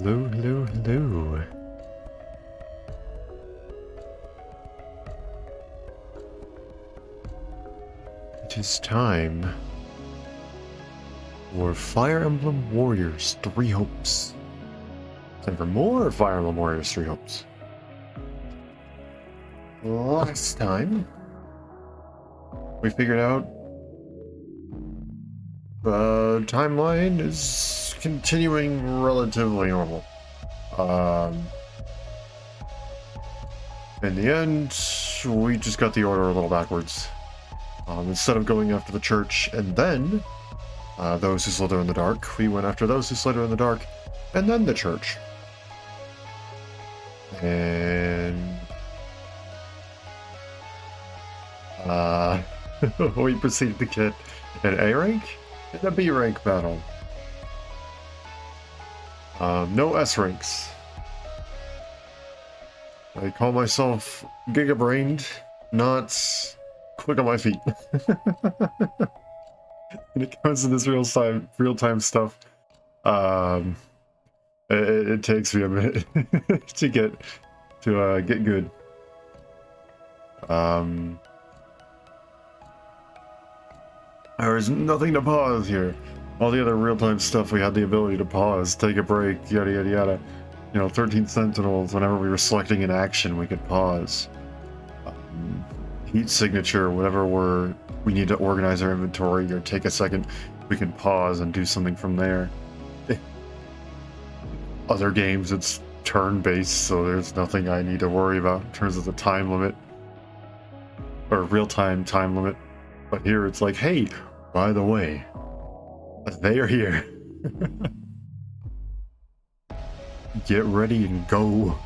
Hello, hello, hello. It is time for Fire Emblem Warriors 3 Hopes. Time for more Fire Emblem Warriors 3 Hopes. Last time, we figured out the timeline is continuing relatively normal. In the end, we just got the order a little backwards. Instead of going after the church and then those who slither in the dark, we went after those who slither in the dark and then the church. And we proceeded to get an A rank and a B rank battle. No S ranks. I call myself Giga-brained, not quick on my feet. When it comes to this real-time stuff, it takes me a minute to get good. There is nothing to pause here. All the other real-time stuff we had the ability to pause, take a break, yada yada yada. You know, 13 Sentinels, whenever we were selecting an action, we could pause. Heat signature, whenever we need to organize our inventory or take a second, we can pause and do something from there. Other games, it's turn-based, so there's nothing I need to worry about in terms of the time limit. Or real-time time limit. But here it's like, hey, by the way, they are here. Get ready and go.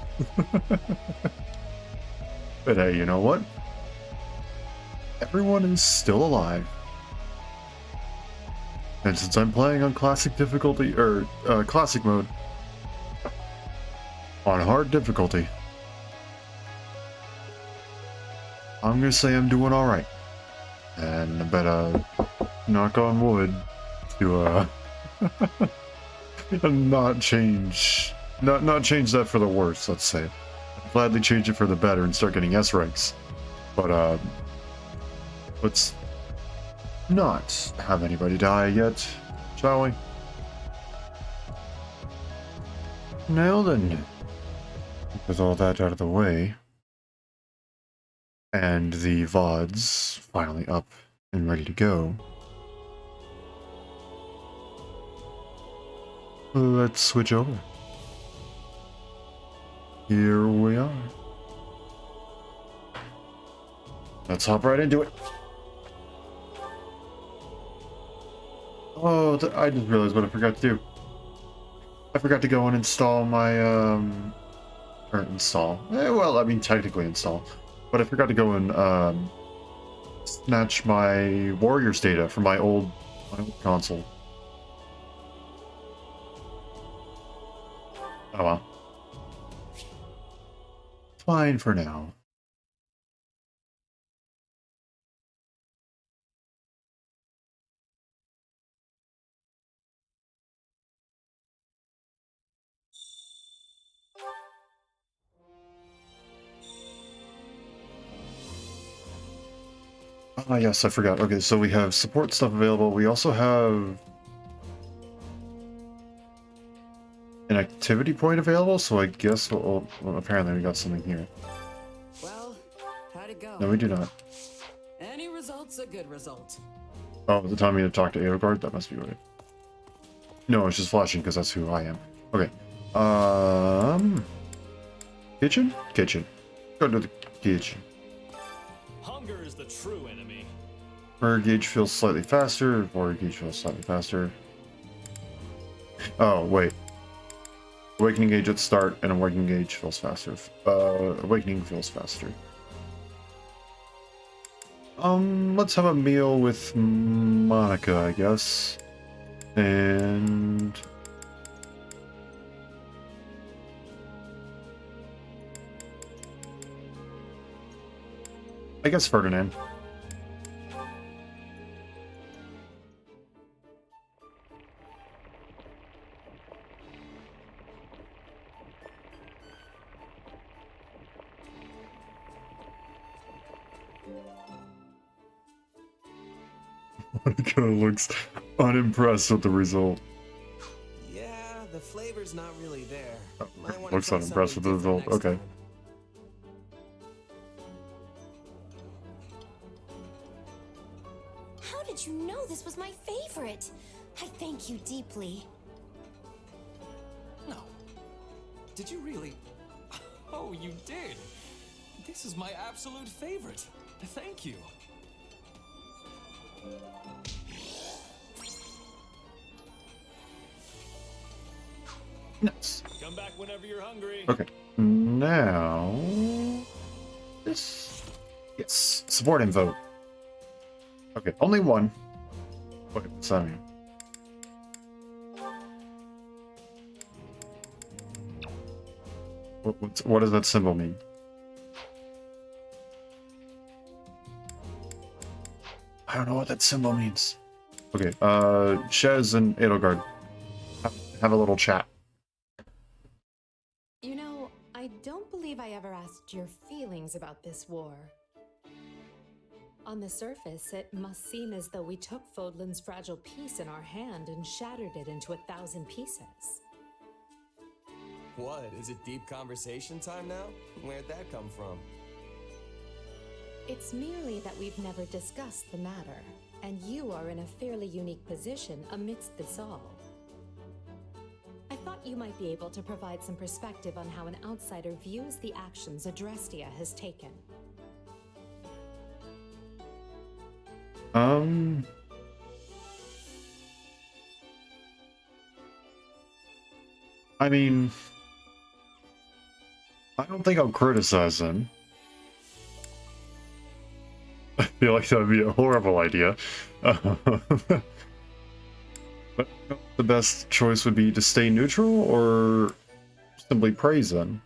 But hey, you know what? Everyone is still alive. And since I'm playing on classic difficulty, or classic mode, on hard difficulty, I'm gonna say I'm doing alright. And I better knock on wood to not change that for the worse, let's say. I'd gladly change it for the better and start getting S ranks. But let's not have anybody die yet, shall we? Now then, with all that out of the way, and the VODs finally up and ready to go, let's switch over. Here we are. Let's hop right into it. Oh, I just realized what I forgot to do. I forgot to go and install my, or install. Well, I mean, technically install. But I forgot to go and, snatch my Warriors data from my old console. Oh well. Fine for now. Ah, yes, I forgot. Okay, so we have support stuff available. We also have an activity point available, so I guess well, apparently we got something here. Well, how'd it go? No, we do not. Any result's a good result. Oh, is it telling me to talk to Edelgard? That must be right. No, it's just flashing because that's who I am. Okay. Kitchen? Kitchen. Go to the kitchen. Hunger is the true enemy. Her gauge feels slightly faster. Water gauge feels slightly faster. Oh, wait. Awakening gauge at start and awakening gauge feels faster. Awakening feels faster. Let's have a meal with Monica, I guess. And I guess Ferdinand. Monica looks unimpressed with the result. Yeah, the flavor's not really there. Oh, Might wanna looks try unimpressed with the something result. different Okay. next time. How did you know this was my favorite? I thank you deeply. No. Did you really? Oh, you did. This is my absolute favorite. Thank you. Nice. Come back whenever you're hungry. Okay. Now this. Yes. Support and vote. Okay, only one. Wait, what's that mean? What does that symbol mean? I don't know what that symbol means. Okay, Shez and Edelgard have a little chat. You know, I don't believe I ever asked your feelings about this war. On the surface, it must seem as though we took Fodlan's fragile piece in our hand and shattered it into 1,000 pieces. What, is it deep conversation time now? Where'd that come from? It's merely that we've never discussed the matter, and you are in a fairly unique position amidst this all. I thought you might be able to provide some perspective on how an outsider views the actions Adrestia has taken. I mean, I don't think I'll criticize them. I feel like that would be a horrible idea. But the best choice would be to stay neutral or simply praise them.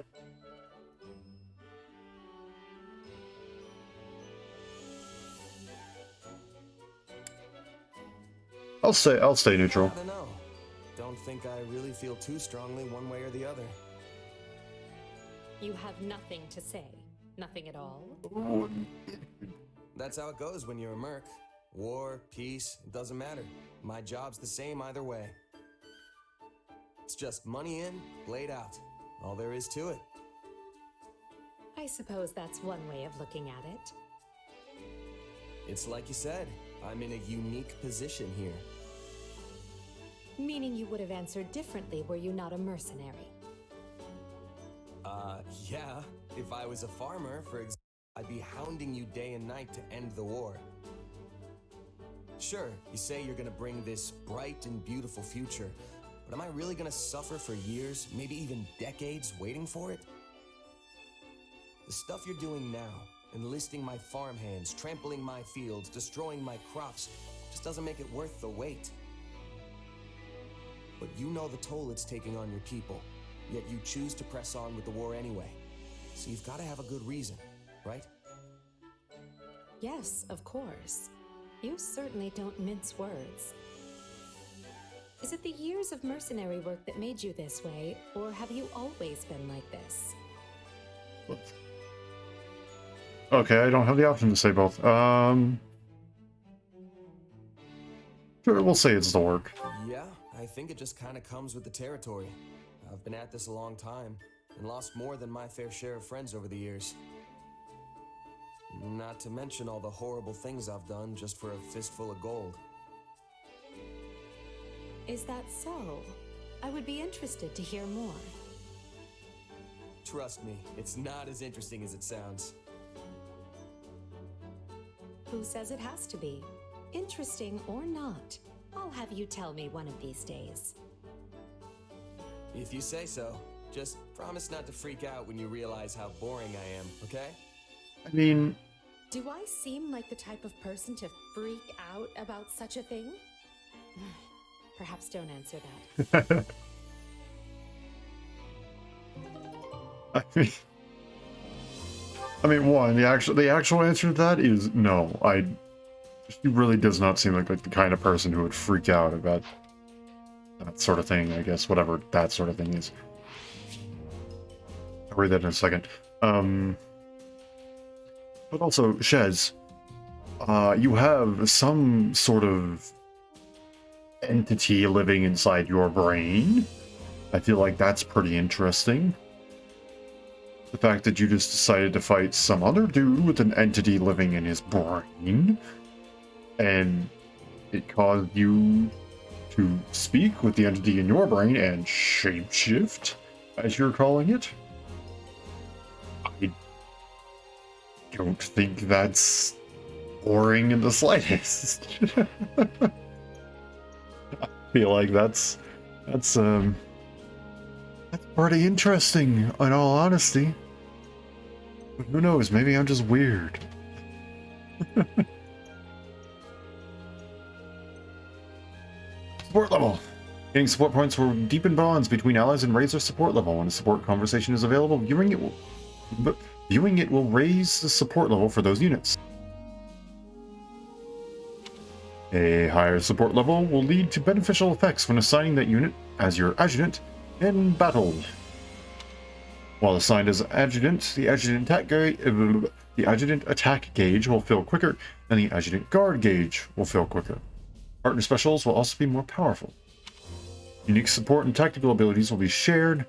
I'll stay neutral. I don't know. Don't think I really feel too strongly one way or the other. You have nothing to say. Nothing at all? That's how it goes when you're a merc. War, peace, it doesn't matter. My job's the same either way. It's just money in, blade out. All there is to it. I suppose that's one way of looking at it. It's like you said, I'm in a unique position here. Meaning you would have answered differently were you not a mercenary. Yeah. If I was a farmer, for example, I'd be hounding you day and night to end the war. Sure, you say you're gonna bring this bright and beautiful future, but am I really gonna suffer for years, maybe even decades, waiting for it? The stuff you're doing now, enlisting my farmhands, trampling my fields, destroying my crops, just doesn't make it worth the wait. But you know the toll it's taking on your people, yet you choose to press on with the war anyway. So you've got to have a good reason, right? Yes, of course. You certainly don't mince words. Is it the years of mercenary work that made you this way, or have you always been like this? Okay, I don't have the option to say both. Sure, we'll say it's the work. Yeah, I think it just kind of comes with the territory. I've been at this a long time, and lost more than my fair share of friends over the years. Not to mention all the horrible things I've done just for a fistful of gold. Is that so? I would be interested to hear more. Trust me, it's not as interesting as it sounds. Who says it has to be? Interesting or not, I'll have you tell me one of these days. If you say so. Just promise not to freak out when you realize how boring I am, okay? I mean... Do I seem like the type of person to freak out about such a thing? Perhaps don't answer that. I mean, one, the actual answer to that is no. She really does not seem like the kind of person who would freak out about that sort of thing, I guess, whatever that sort of thing is. I'll read that in a second. But also, Shez, you have some sort of entity living inside your brain. I feel like that's pretty interesting. The fact that you just decided to fight some other dude with an entity living in his brain, and it caused you to speak with the entity in your brain and shapeshift, as you're calling it. I don't think that's boring in the slightest. I feel like that's pretty interesting, in all honesty. But who knows, maybe I'm just weird. Support level. Getting support points will deepen bonds between allies and raise their support level. When a support conversation is available, viewing it will raise the support level for those units. A higher support level will lead to beneficial effects when assigning that unit as your adjutant in battle. While assigned as adjutant, the adjutant attack gauge will fill quicker, and the adjutant guard gauge will fill quicker. Partner specials will also be more powerful. Unique support and tactical abilities will be shared.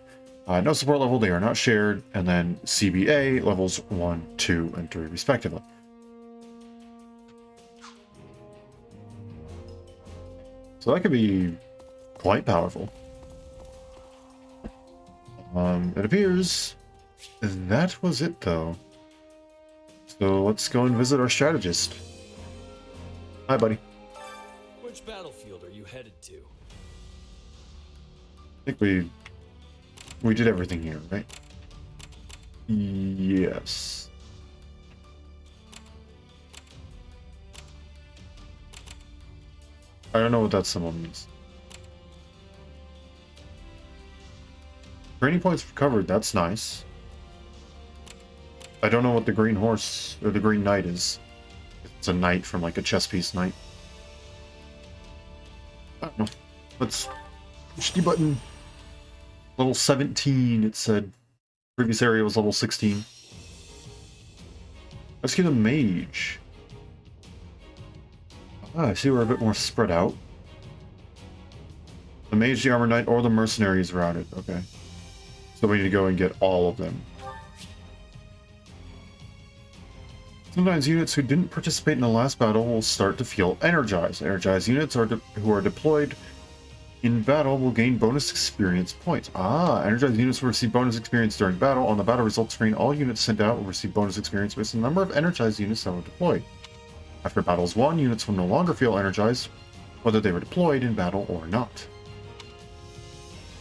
No support level, they are not shared, and then CBA levels 1, 2, and 3 respectively. So that could be quite powerful. It appears that was it, though. So let's go and visit our strategist. Hi, buddy. Which battlefield are you headed to? I think we did everything here, right? Yes. I don't know what that symbol means. Training points covered, that's nice. I don't know what the green horse or the green knight is. It's a knight from like a chess piece knight. I don't know. Let's push the button. Level 17, it said. Previous area was level 16. Let's get a mage. Ah, I see we're a bit more spread out. The mage, the armor knight, or the mercenaries routed. Okay. So we need to go and get all of them. Sometimes units who didn't participate in the last battle will start to feel energized. Energized units who are deployed in battle will gain bonus experience points. Ah, energized units will receive bonus experience during battle. On the battle results screen, all units sent out will receive bonus experience based on the number of energized units that were deployed. After battles won, units will no longer feel energized, whether they were deployed in battle or not.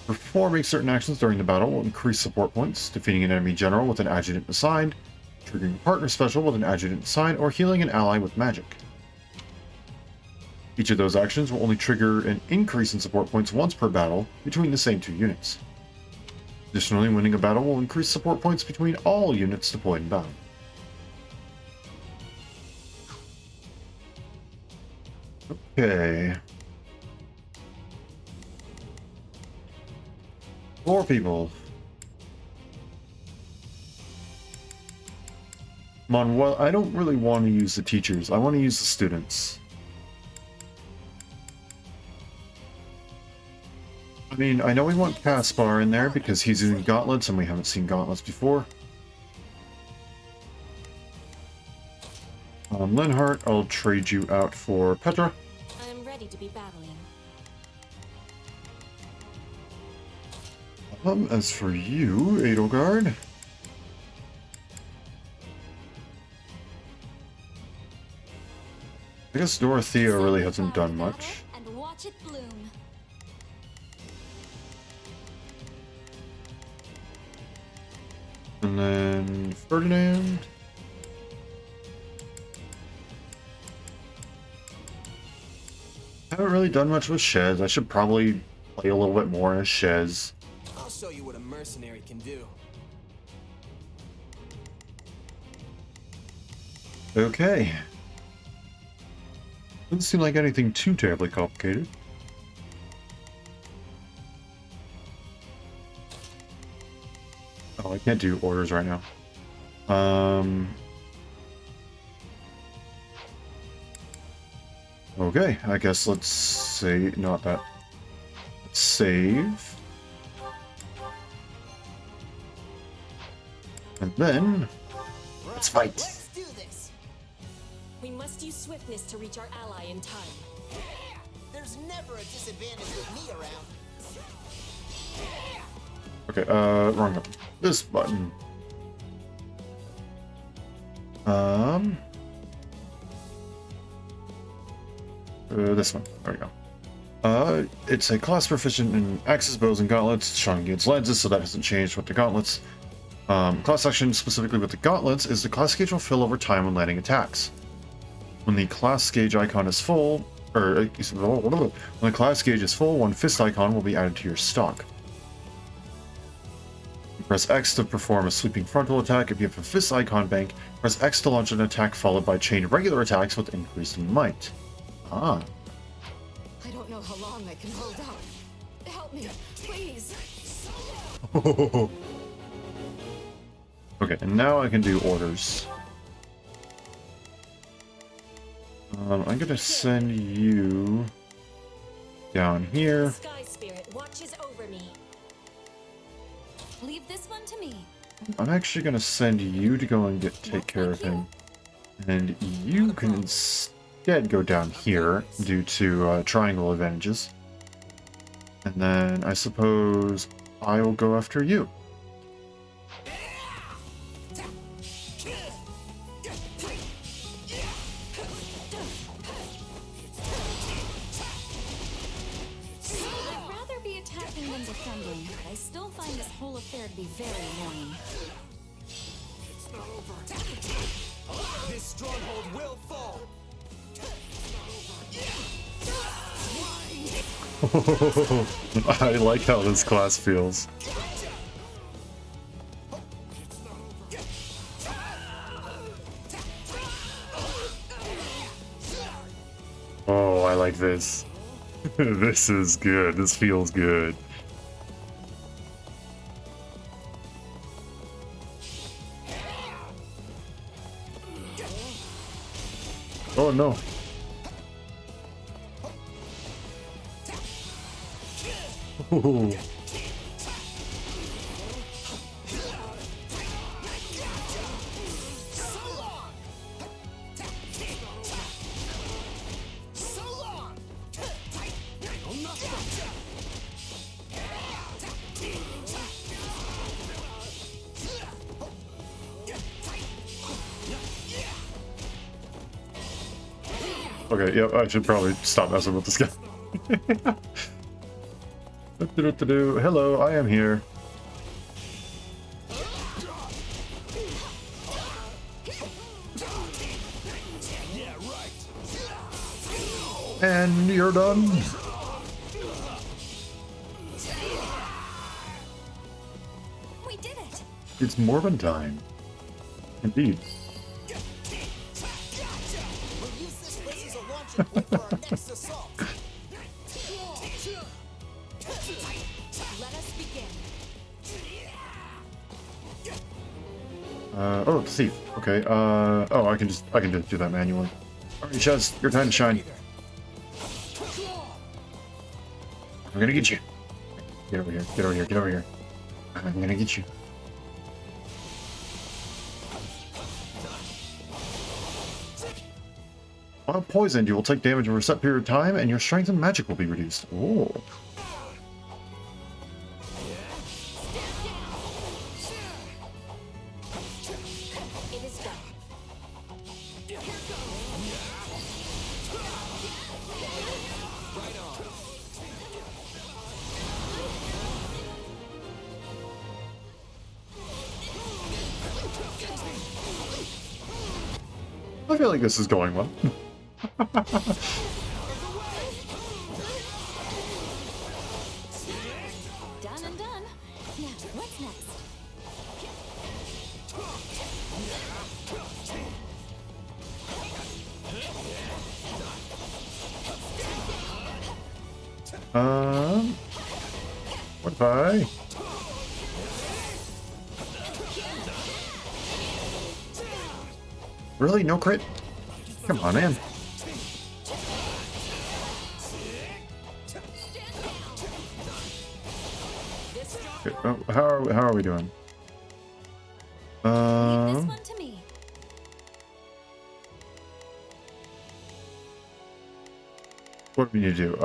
Performing certain actions during the battle will increase support points, defeating an enemy general with an adjutant assigned, triggering a partner special with an adjutant assigned, or healing an ally with magic. Each of those actions will only trigger an increase in support points once per battle between the same two units. Additionally, winning a battle will increase support points between all units deployed in battle. Okay. 4 people. Come on, well, I don't really want to use the teachers. I want to use the students. I mean, I know we want Caspar in there because he's in gauntlets and we haven't seen gauntlets before. Linhart, I'll trade you out for Petra. I'm ready to be battling. As for you, Edelgard. I guess Dorothea really hasn't done much. And watch it bloom. And then Ferdinand. Haven't really done much with Shez. I should probably play a little bit more as Shez. I'll show you what a mercenary can do. Okay. Doesn't seem like anything too terribly complicated. Oh, I can't do orders right now. Okay, I guess let's say not that. Let's save. And then let's fight. Let's do this. We must use swiftness to reach our ally in time. There's never a disadvantage with me around. Okay, wrong button. This button. This one. There we go. It's a class proficient in axes, bows, and gauntlets, strong against lenses, so that hasn't changed with the gauntlets. Class action specifically with the gauntlets is the class gauge will fill over time when landing attacks. When the class gauge icon is full, when the class gauge is full, one fist icon will be added to your stock. Press X to perform a sweeping frontal attack. If you have a fist icon bank, press X to launch an attack followed by chain regular attacks with increased might. Ah. I don't know how long I can hold out. Help me, please. Okay, and now I can do orders. I'm gonna send you down here. Sky Spirit watches over me. Leave this one to me. I'm actually gonna send you to go and take care of him. And you can instead go down here due to triangle advantages. And then I suppose I will go after you. I'd rather be attacking than defending, but I still find this whole affair to be very annoying. This stronghold will fall. I like how this class feels. Oh, I like this. This is good. This feels good. Oh no. Ooh. Okay, yep, I should probably stop messing with this guy. Hello, I am here. And you're done. We did it! It's Morbin time. Indeed. We'll use this place as a launching point for our next assault. Let us begin. Oh, thief. Okay. Oh, I can just do that manually. Alright, Shaz, your time to shine. I'm gonna get you. Get over here. Get over here. Get over here. I'm gonna get you. While poisoned, you will take damage over a set period of time, and your strength and magic will be reduced. Oh. It is done. I feel like this is going well. Done and done. Now, what's next? What if I? Really? No crit? Come on, man. Okay. How are we doing? Leave this one to me. What do we need to do?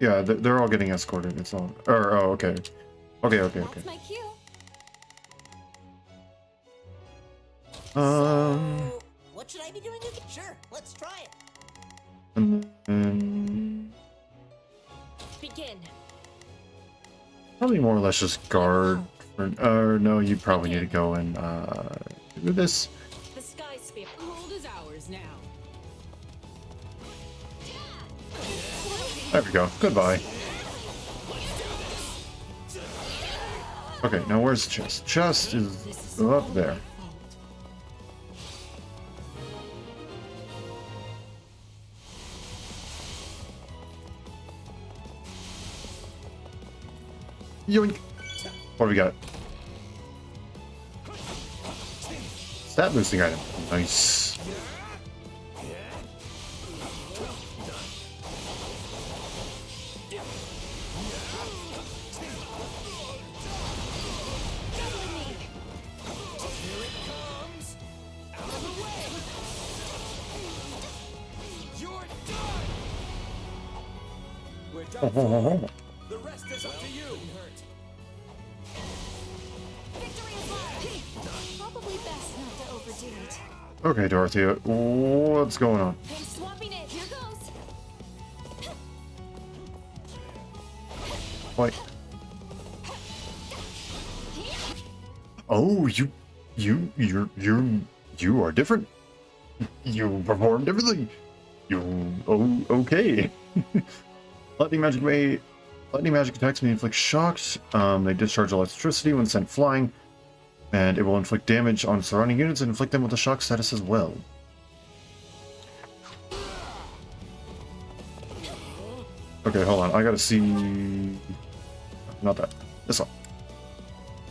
Yeah, they're all getting escorted. It's all. Or oh, okay. Okay. That's my cue. So, what should I be doing? Sure, let's try it. Begin. Probably more or less just guard. Or no, you probably need to go and do this. The sky sphere. World is ours now. There we go. Goodbye. Okay, now where's the chest? Chest is up there. Yoink. What do we got? Stat boosting item. Nice. The rest is up to you. Victory is mine. Probably best not to overdo it. Okay, Dorothea, what's going on? I'm swapping it. Here goes. What? Oh, you are different. You perform differently. Okay. Lightning magic attacks may inflict shocks. They discharge electricity when sent flying, and it will inflict damage on surrounding units and inflict them with a shock status as well. Okay, hold on. I gotta see. Not that. This one.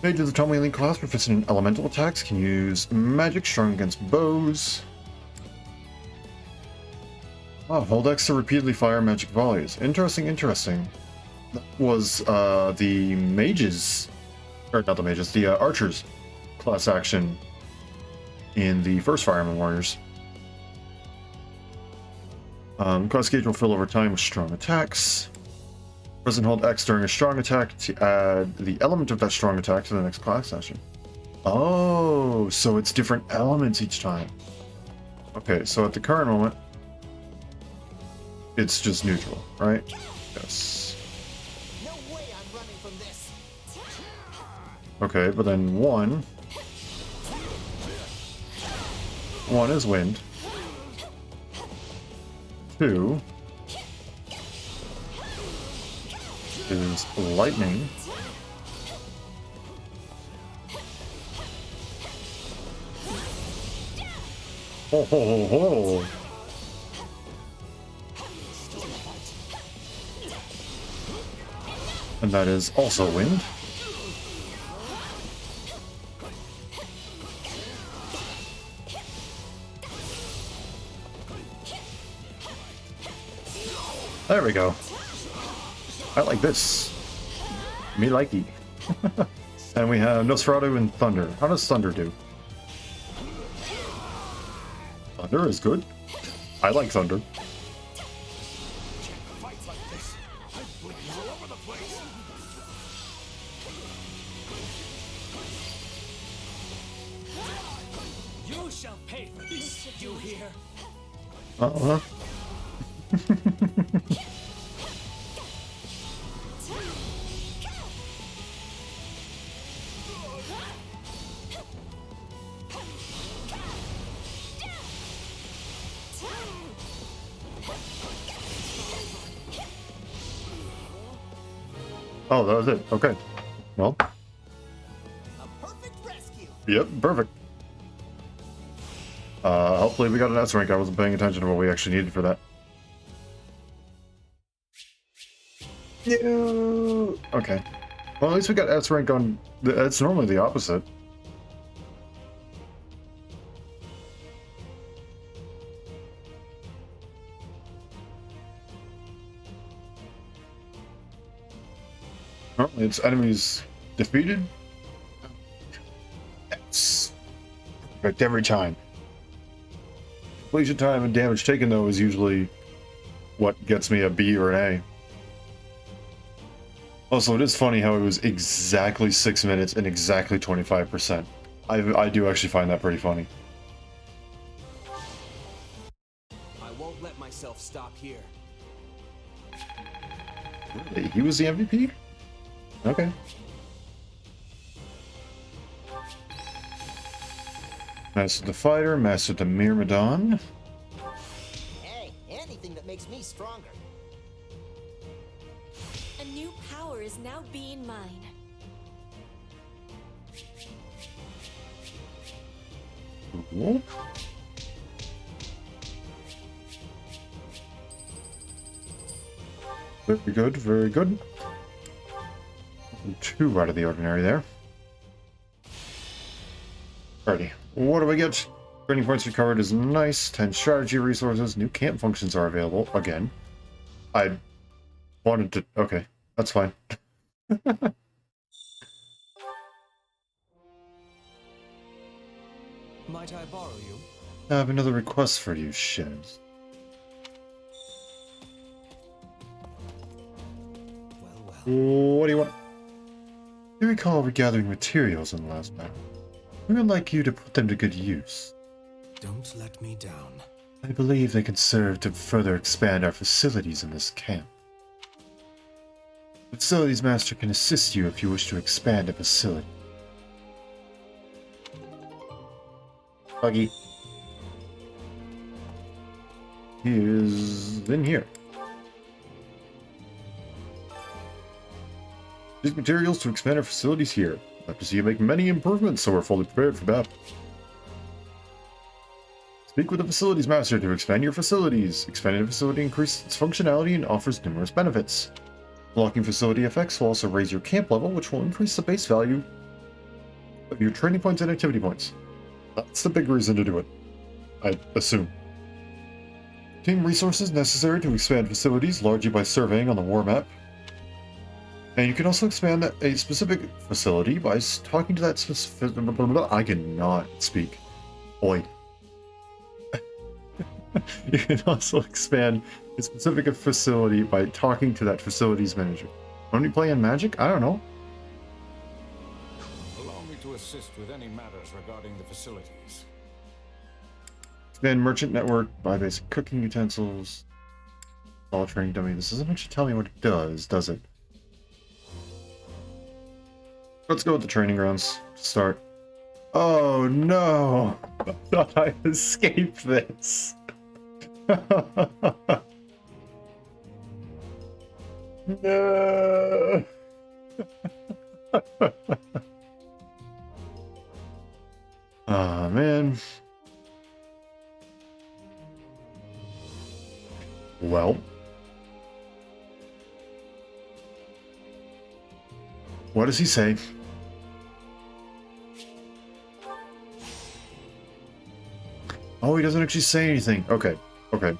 Mages of the Tommy Link class proficient in elemental attacks can use magic strong against bows. Oh, hold X to repeatedly fire magic volleys. Interesting. That was the mages, or not the mages, the archers class action in the first Fire Emblem Warriors. Class gauge will fill over time with strong attacks. Press and hold X during a strong attack to add the element of that strong attack to the next class action. Oh, so it's different elements each time. Okay, so at the current moment, it's just neutral, right? Yes. No way I'm running from this. Okay, but then one is wind. 2 is lightning. Ho ho ho ho! And that is also wind. There we go. I like this. Me likey. And we have Nosferatu and Thunder. How does Thunder do? Thunder is good. I like Thunder. You shall pay for this. You hear? Uh-huh. Oh, that was it. Okay. Well. A perfect rescue. Yep, perfect. Hopefully we got an S rank. I wasn't paying attention to what we actually needed for that. Yeah. Okay. Well, at least we got S rank on... It's normally the opposite. Apparently its enemies defeated. Yes. Perfect every time. Completion time and damage taken, though, is usually what gets me a B or an A. Also, it is funny how it was exactly 6 minutes and exactly 25%. I do actually find that pretty funny. I won't let myself stop here. Really? He was the MVP? Okay. Master the Fighter, Master the Myrmidon. Hey, anything that makes me stronger. A new power is now being mine. Cool. Very good, very good. Two out of the ordinary there. Alrighty, what do we get? Training points recovered is nice. 10 strategy resources. New camp functions are available. Again. I wanted to... Okay, that's fine. Might I borrow you? I have another request for you, Shiz. Well. What do you want? You recall regathering materials in the last battle. We would like you to put them to good use. Don't let me down. I believe they can serve to further expand our facilities in this camp. The Facilities Master can assist you if you wish to expand a facility. Buggy. He is in here. Use materials to expand our facilities here. I'd like to see you make many improvements so we're fully prepared for battle. Speak with the Facilities Master to expand your facilities. Expanding a facility increases its functionality and offers numerous benefits. Unlocking facility effects will also raise your camp level, which will increase the base value of your training points and activity points. That's the big reason to do it, I assume. Team resources necessary to expand facilities largely by surveying on the war map. And you can also expand a specific facility by talking to that specific... I cannot speak. Boy. You can also expand a specific facility by talking to that facilities manager. Only play in Magic? I don't know. Allow me to assist with any matters regarding the facilities. Expand merchant network, buy basic cooking utensils. All training dummy. This doesn't actually tell me what it does it? Let's go with the training grounds to start. Oh no! I thought I escaped this. No. Oh man. Well. What does he say? Oh, he doesn't actually say anything. Okay, okay.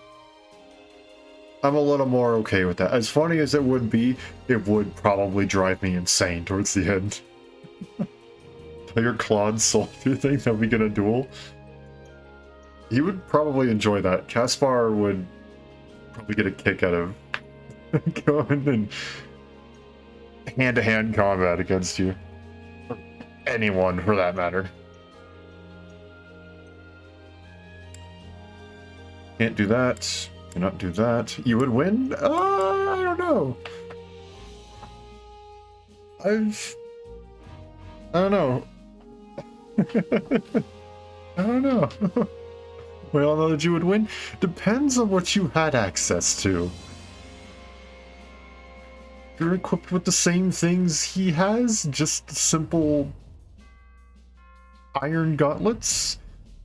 I'm a little more okay with that. As funny as it would be, it would probably drive me insane towards the end. Your Claude soldier thing that we get a duel. He would probably enjoy that. Caspar would probably get a kick out of going and hand-to-hand combat against you. Or anyone, for that matter. Can't do that. Cannot do that. You would win? I don't know. I don't know. I don't know. We all know that you would win. Depends on what you had access to. If you're equipped with the same things he has, just simple iron gauntlets,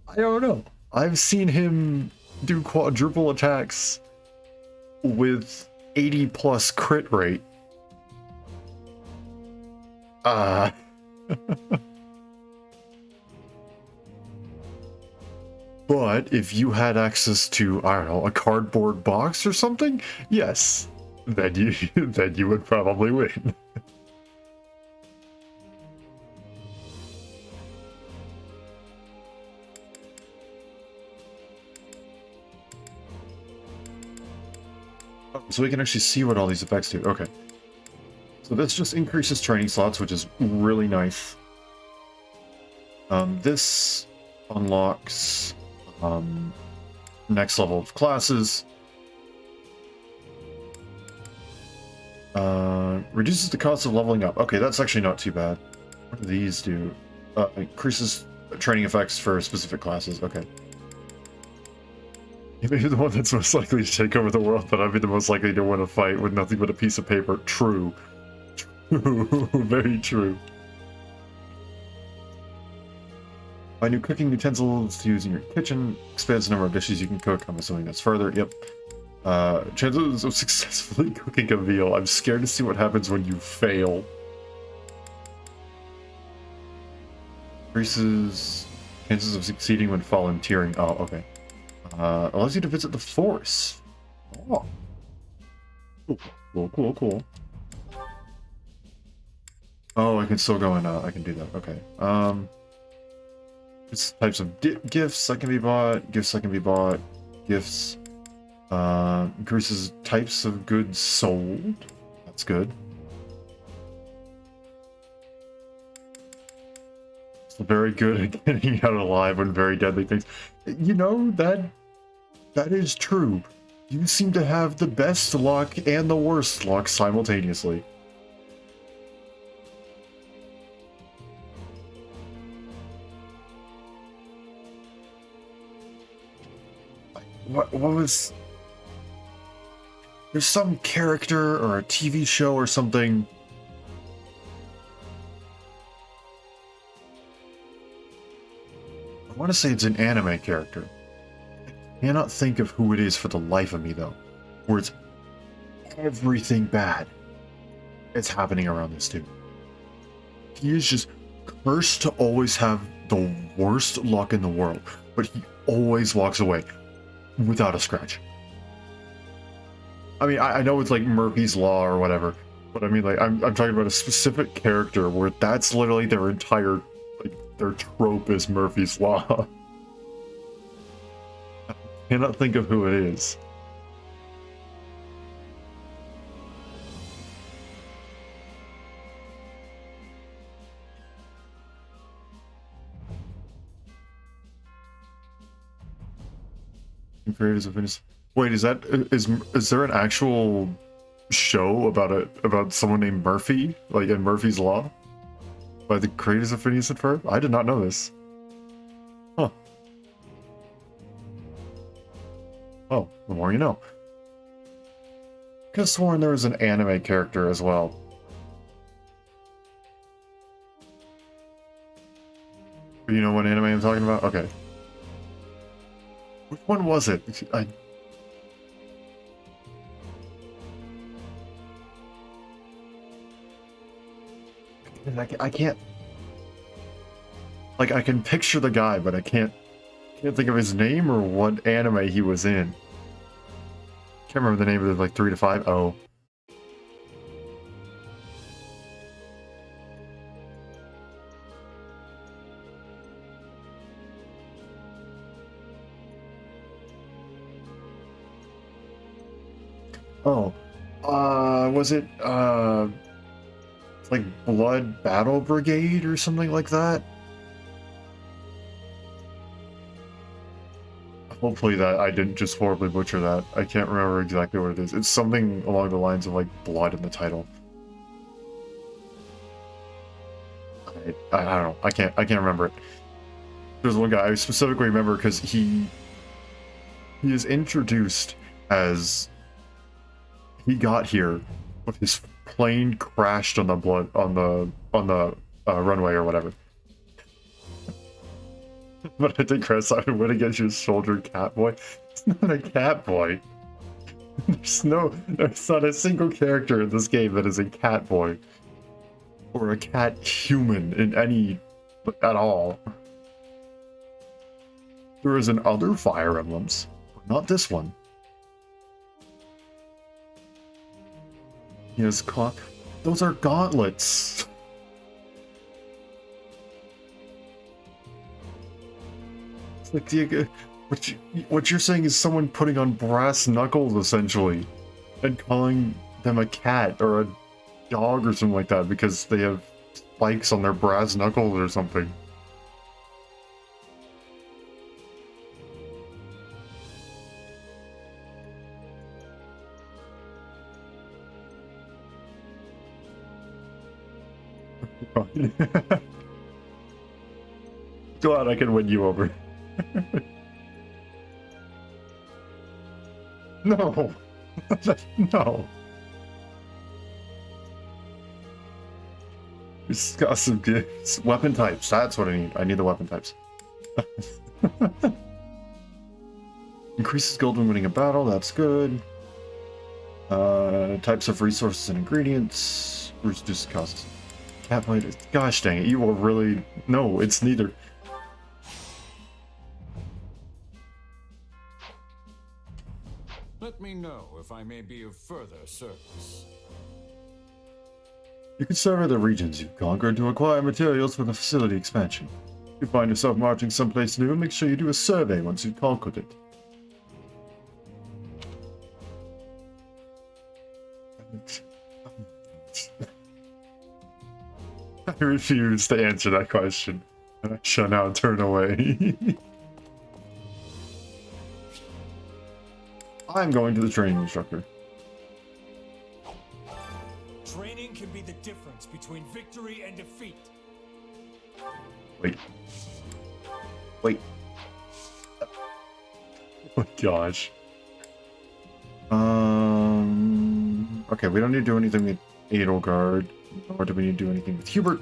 I don't know. I've seen him do quadruple attacks with 80 plus crit rate. But if you had access to, I don't know, a cardboard box or something, yes, then you would probably win. So we can actually see what all these effects do. Okay. So this just increases training slots, which is really nice. This unlocks next level of classes. Reduces the cost of leveling up. Okay, that's actually not too bad. What do these do? Increases training effects for specific classes. Okay. You may be the one that's most likely to take over the world, but I'd be the most likely to win a fight with nothing but a piece of paper. True. True. Very true. Buy new cooking utensils to use in your kitchen. Expands the number of dishes you can cook. I'm assuming that's further. Yep. Chances of successfully cooking a meal. I'm scared to see what happens when you fail. Increases chances of succeeding when volunteering. Oh, okay. Allows you to visit the forest. Oh. Cool. Oh, I can still go and I can do that. Okay. It's types of gifts that can be bought. Gifts that can be bought. Gifts. Increases types of goods sold. That's good. It's very good at getting out alive when very deadly things. You know, that is true. You seem to have the best luck and the worst luck simultaneously. What was... There's some character or a TV show or something. I want to say it's an anime character. I cannot think of who it is for the life of me, though. Where it's everything bad is happening around this dude. He is just cursed to always have the worst luck in the world, but he always walks away without a scratch. I mean, I know it's like Murphy's Law or whatever, but I mean, like, I'm talking about a specific character where that's literally their entire, like, their trope is Murphy's Law. I cannot think of who it is. Creators of Venus. Wait, is there an actual show about someone named Murphy, like in Murphy's Law, by the creators of Phineas and Ferb? I did not know this. Huh. Oh, the more you know. Could have sworn there was an anime character as well. You know what anime I'm talking about? Okay. Which one was it? I can't... Like, I can picture the guy, but I can't think of his name or what anime he was in. Can't remember the name of it, like 3 to 5. Oh. Oh. Was it, like Blood Battle Brigade or something like that? Hopefully that I didn't just horribly butcher that. I can't remember exactly what it is. It's something along the lines of like blood in the title. I don't know. I can't remember it. There's one guy I specifically remember because he is introduced as he got here with his plane crashed on the runway or whatever. But I think Chris, I would win against your soldier cat boy. It's not a cat boy. There's not a single character in this game that is a cat boy or a cat human in any at all. There is in other Fire Emblems, but not this one. Yes, clock. Those are gauntlets. It's like what you're saying is someone putting on brass knuckles, essentially, and calling them a cat or a dog or something like that because they have spikes on their brass knuckles or something. Glad I can win you over. No. No. Disgusting gifts. Weapon types. That's what I need. I need the weapon types. Increases gold when winning a battle. That's good. Types of resources and ingredients. Reduces costs. Cat blade. Gosh dang it. You will really... No, it's neither. Let me know if I may be of further service. You can survey the regions you've conquered to acquire materials for the facility expansion. If you find yourself marching someplace new, make sure you do a survey once you've conquered it. I refuse to answer that question, and I shall now turn away. I'm going to the training instructor. Training can be the difference between victory and defeat. Wait. Wait. Oh my gosh. Okay, we don't need to do anything with Edelgard, nor do we need to do anything with Hubert.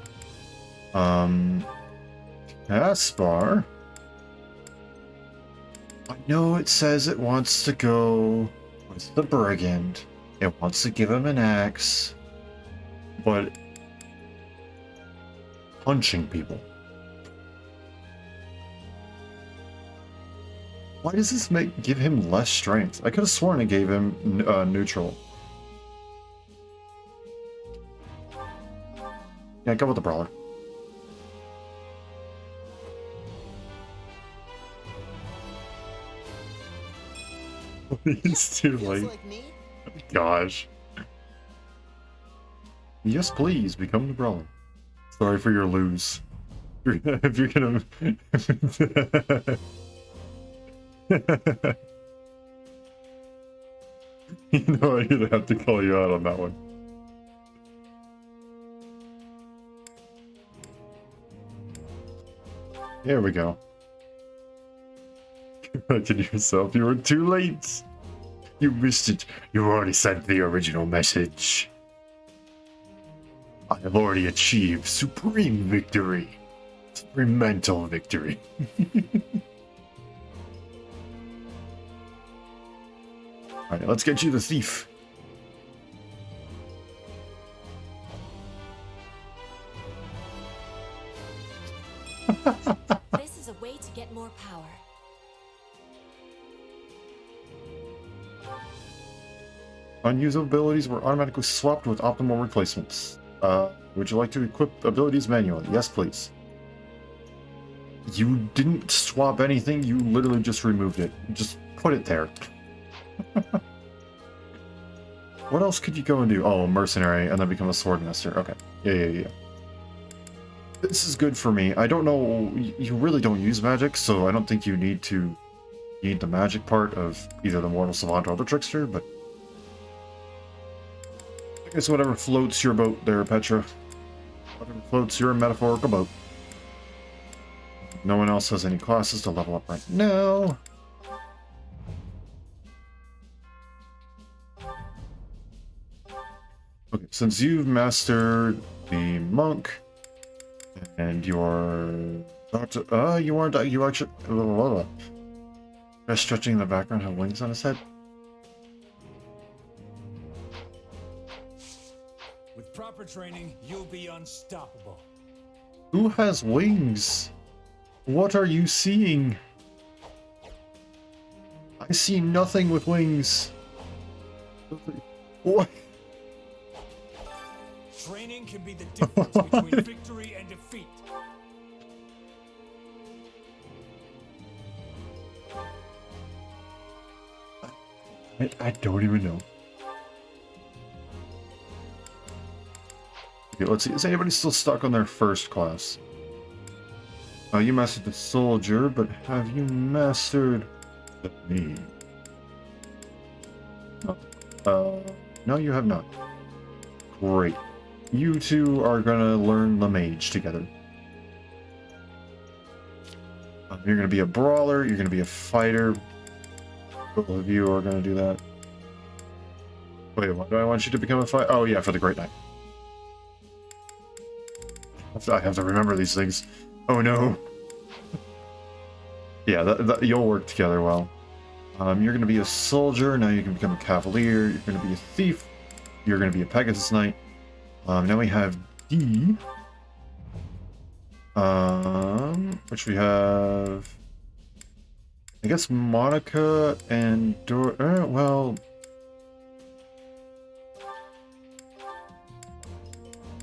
Caspar. I know it says it wants to go with the brigand. It wants to give him an axe. But punching people. Why does this give him less strength? I could have sworn it gave him neutral. Yeah, go with the brawler. It's too late. Like me? Gosh. Yes, please, become the brawler. Sorry for your lose. If you're gonna... You know, I'm gonna have to call you out on that one. There we go. Corrected yourself, you were too late! You missed it. You already sent the original message. I have already achieved supreme victory. Supreme mental victory. Alright, let's get you the thief. This is a way to get more power. Unused abilities were automatically swapped with optimal replacements. Would you like to equip abilities manually? Yes, please. You didn't swap anything, you literally just removed it. Just put it there. What else could you go and do? Oh, a mercenary, and then become a swordmaster. Okay. Yeah. This is good for me. I don't know, you really don't use magic, so I don't think you need the magic part of either the Mortal Savant or the Trickster, but I guess whatever floats your boat there, Petra. Whatever floats your metaphorical boat. No one else has any classes to level up right now. Okay, since you've mastered the monk, and you actually, just stretching in the background, have wings on his head. With proper training, you'll be unstoppable. Who has wings? What are you seeing? I see nothing with wings. What? Training can be the difference between victory and defeat. I don't even know. Okay, let's see. Is anybody still stuck on their first class? You mastered the soldier, but have you mastered the me? No, you have not. Great. You two are gonna learn the mage together. You're gonna be a brawler, you're gonna be a fighter. Both of you are gonna do that. Wait, why do I want you to become a fighter? Oh yeah, for the Great Knight. I have to remember these things. Oh no. Yeah, you'll work together well. You're gonna be a soldier, now you can become a cavalier, you're gonna be a thief, you're gonna be a Pegasus Knight. Now we have D. Which we have, I guess, Monica and well,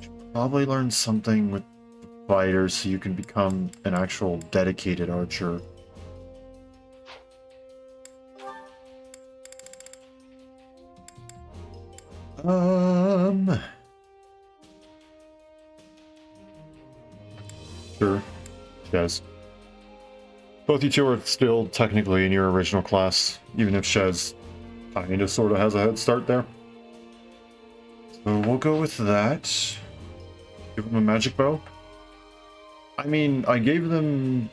should probably learn something with the fighters so you can become an actual dedicated archer. Sure. Yes. Both you two are still technically in your original class, even if Shez kinda sorta has a head start there. So we'll go with that. Give them a magic bow. I mean, I gave them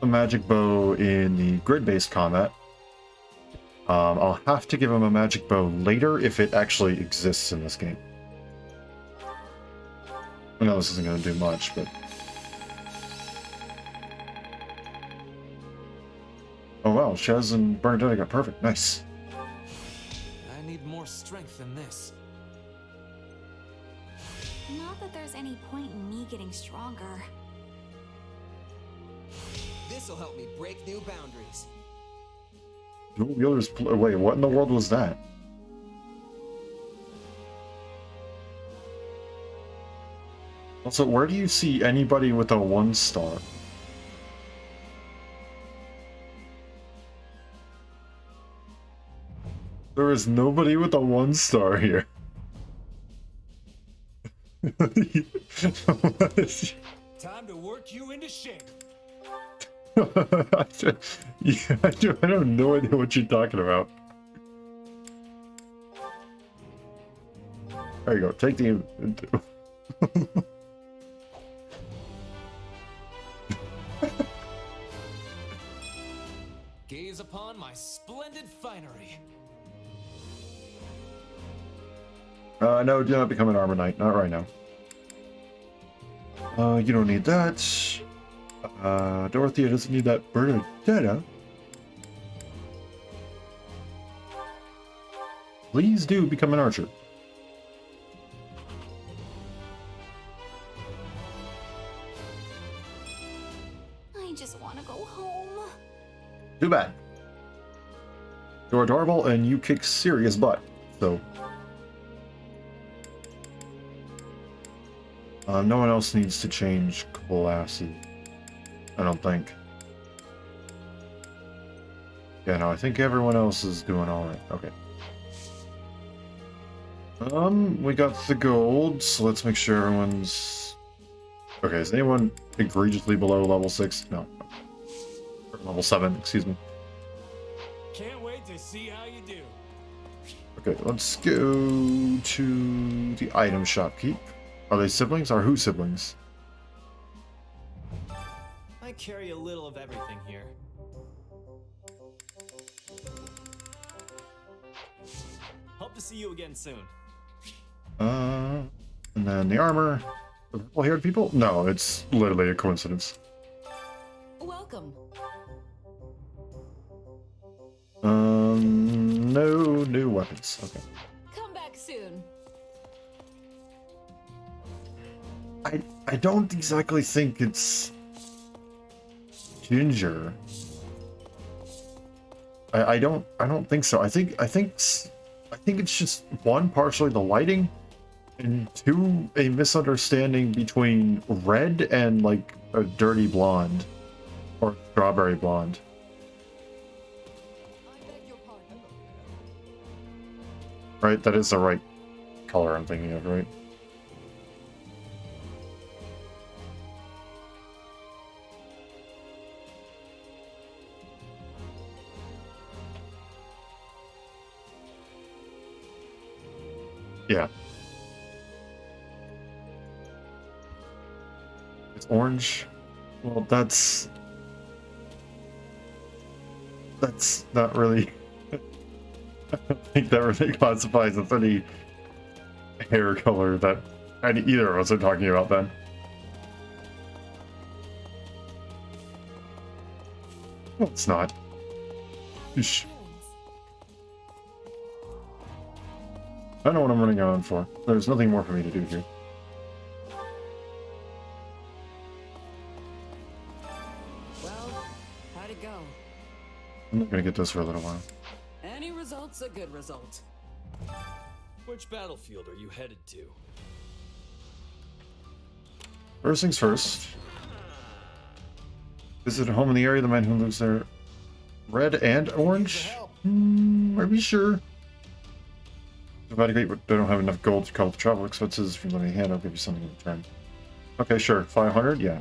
a magic bow in the grid-based combat. I'll have to give them a magic bow later if it actually exists in this game. I know this isn't going to do much, but... Oh wow, Shez and Bernadette got perfect. Nice. I need more strength than this. Not that there's any point in me getting stronger. This'll help me break new boundaries. Dual wielders. Wait, what in the world was that? Also, where do you see anybody with a 1-star? There is nobody with a 1-star here. Time to work you into shape. Yeah, I have no idea what you're talking about. There you go. Take the. Gaze upon my splendid finery. No, do not become an armor knight. Not right now. You don't need that. Dorothea doesn't need that. Bernadetta. Please do become an archer. I just want to go home. Too bad. You're adorable and you kick serious butt. So. No one else needs to change classes. I don't think. Yeah, no, I think everyone else is doing alright. Okay. We got the gold, so let's make sure everyone's... Okay, is anyone egregiously below level 6? No. Or level 7, excuse me. Can't wait to see how you do. Okay, let's go to the item shopkeep. Are they siblings? Are who siblings? I carry a little of everything here. Hope to see you again soon. And then the armor. The purple-haired people? No, it's literally a coincidence. Welcome. No new weapons. Okay. Come back soon. I don't exactly think it's Ginger. I don't think so. I think it's just one, partially the lighting, and two, a misunderstanding between red and like a dirty blonde or strawberry blonde. Right, that is the right color I'm thinking of, right? Yeah. It's orange. Well, that's not really. I don't think that really classifies as any hair color that either of us are talking about then. No, it's not. Shh. I know what I'm running on for. There's nothing more for me to do here. Well, how'd it go? I'm not gonna get this for a little while. Any result's a good result. Which battlefield are you headed to? First things first. Visit a home in the area. The man who lives there. Red and orange? Are we sure? Evacuate, but I don't have enough gold to cover the travel expenses. If you let me hand, I'll give you something in return. Okay, sure. 500? Yeah.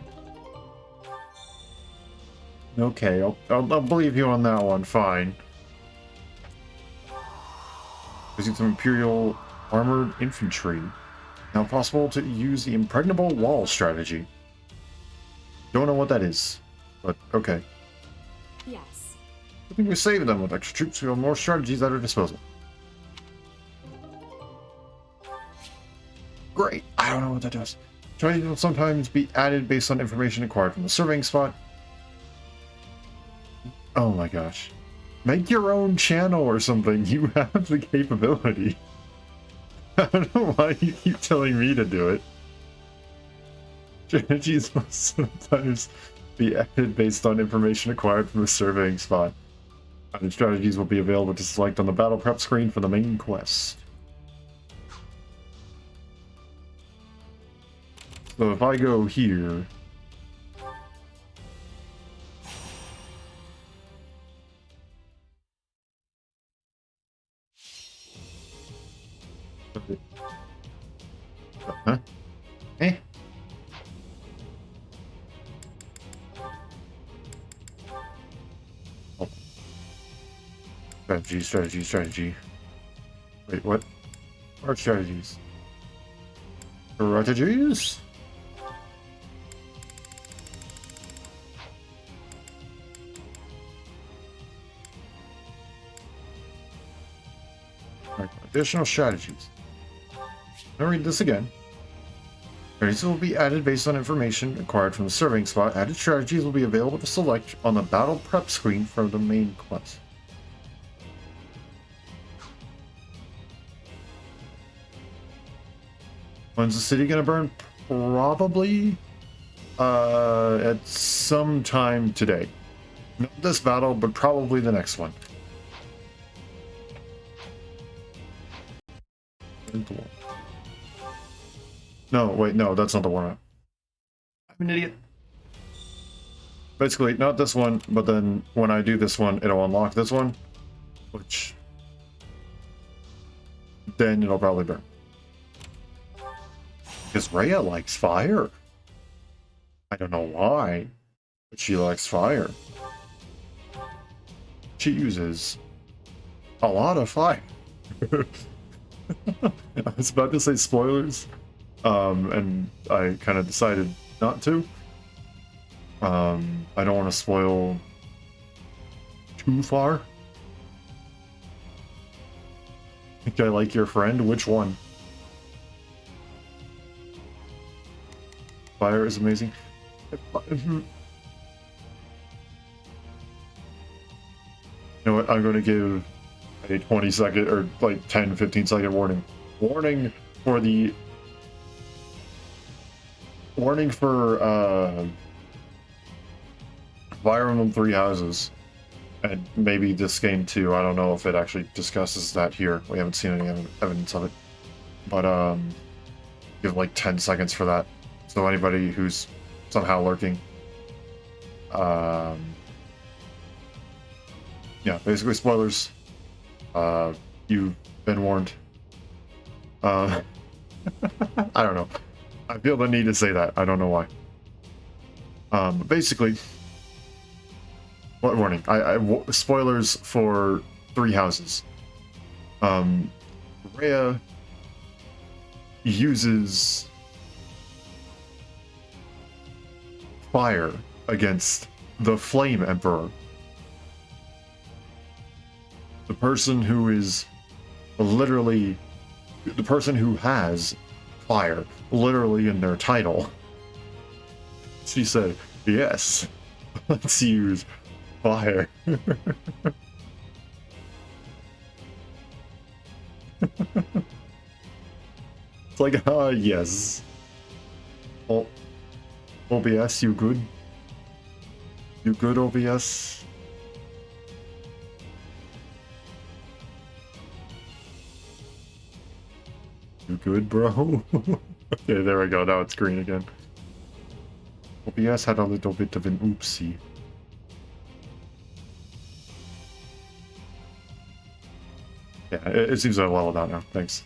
Okay, I'll believe you on that one. Fine. Visit some Imperial Armored Infantry. Now possible to use the Impregnable Wall strategy. Don't know what that is, but okay. Yes. I think we saved them with extra troops. We have more strategies at our disposal. Great. I don't know what that does. Strategies will sometimes be added based on information acquired from the surveying spot. Oh my gosh. Make your own channel or something. You have the capability. I don't know why you keep telling me to do it. Strategies will sometimes be added based on information acquired from the surveying spot. And strategies will be available to select on the battle prep screen for the main quest. So if I go here... Huh? Eh? Oh. Strategy. Wait, what? What strategies? Strategies? Right, additional strategies. I'll read this again. Strategies will be added based on information acquired from the surveying spot. Added strategies will be available to select on the battle prep screen for the main quest. When's the city gonna burn? Probably at some time today. Not this battle, but probably the next one. No, wait, no, that's not the warm-up. I'm an idiot. Basically, not this one, but then when I do this one, it'll unlock this one, which then it'll probably burn. Because Rhea likes fire. I don't know why, but she likes fire. She uses a lot of fire. I was about to say spoilers, and I kind of decided not to. I don't want to spoil too far. Think I like your friend? Which one? Fire is amazing. You know what? I'm going to give a 20-second or like 10-15-second warning. Warning for Fire Emblem Three Houses, and maybe this game too. I don't know if it actually discusses that here. We haven't seen any evidence of it, but give like 10 seconds for that. So anybody who's somehow lurking, yeah, basically spoilers. You've been warned. I don't know. I feel the need to say that. I don't know why. Basically, what warning? Spoilers for Three Houses. Rhea uses fire against the Flame Emperor. The person who is literally the person who has fire literally in their title. She said, yes, let's use fire. It's like, yes. Oh, OBS, you good? You good, OBS? You good, bro? Okay, there we go. Now it's green again. OBS had a little bit of an oopsie. Yeah, it seems to have leveled out now. Thanks.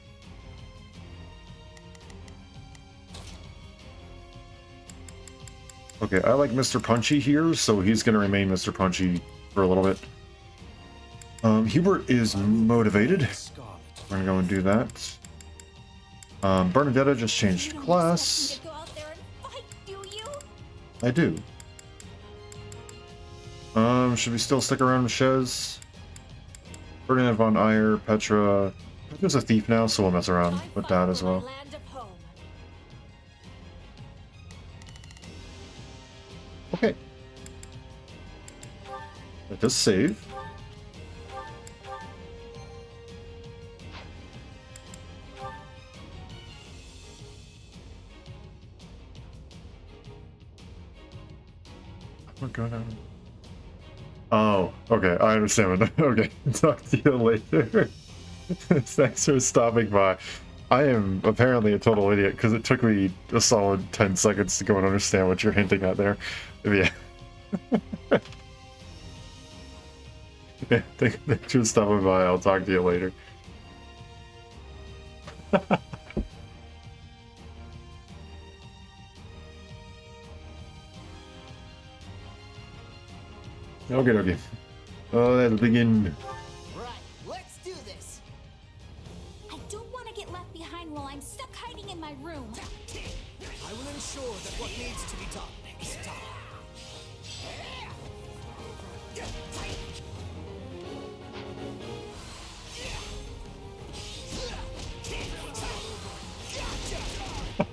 Okay, I like Mr. Punchy here, so he's going to remain Mr. Punchy for a little bit. Hubert is motivated. We're going to go and do that. Bernadetta just changed class. I do. Should we still stick around with Shez? Ferdinand von Eyre, Petra. Petra's a thief now, so we'll mess around with that as well. Okay. Let us save. We're gonna... Oh, okay, I understand. Okay, talk to you later. Thanks for stopping by. I am apparently a total idiot because it took me a solid 10 seconds to go and understand what you're hinting at there. Yeah. Yeah, thanks for stopping by. I'll talk to you later. Okay. Let's begin. Right, let's do this. I don't want to get left behind while I'm stuck hiding in my room. I will ensure that what needs to be done is done.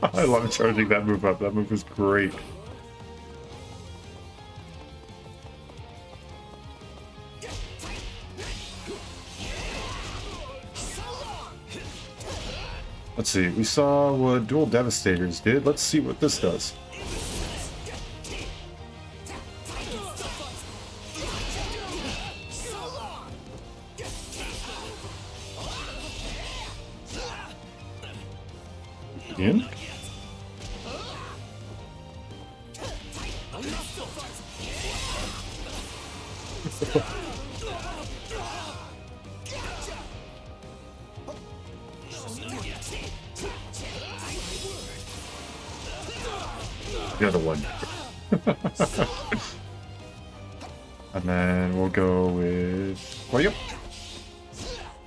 I love charging that move up. That move is great. Let's see, we saw what Dual Devastators did. Let's see what this does. In? The other one. And then we'll go with... Oh, yep.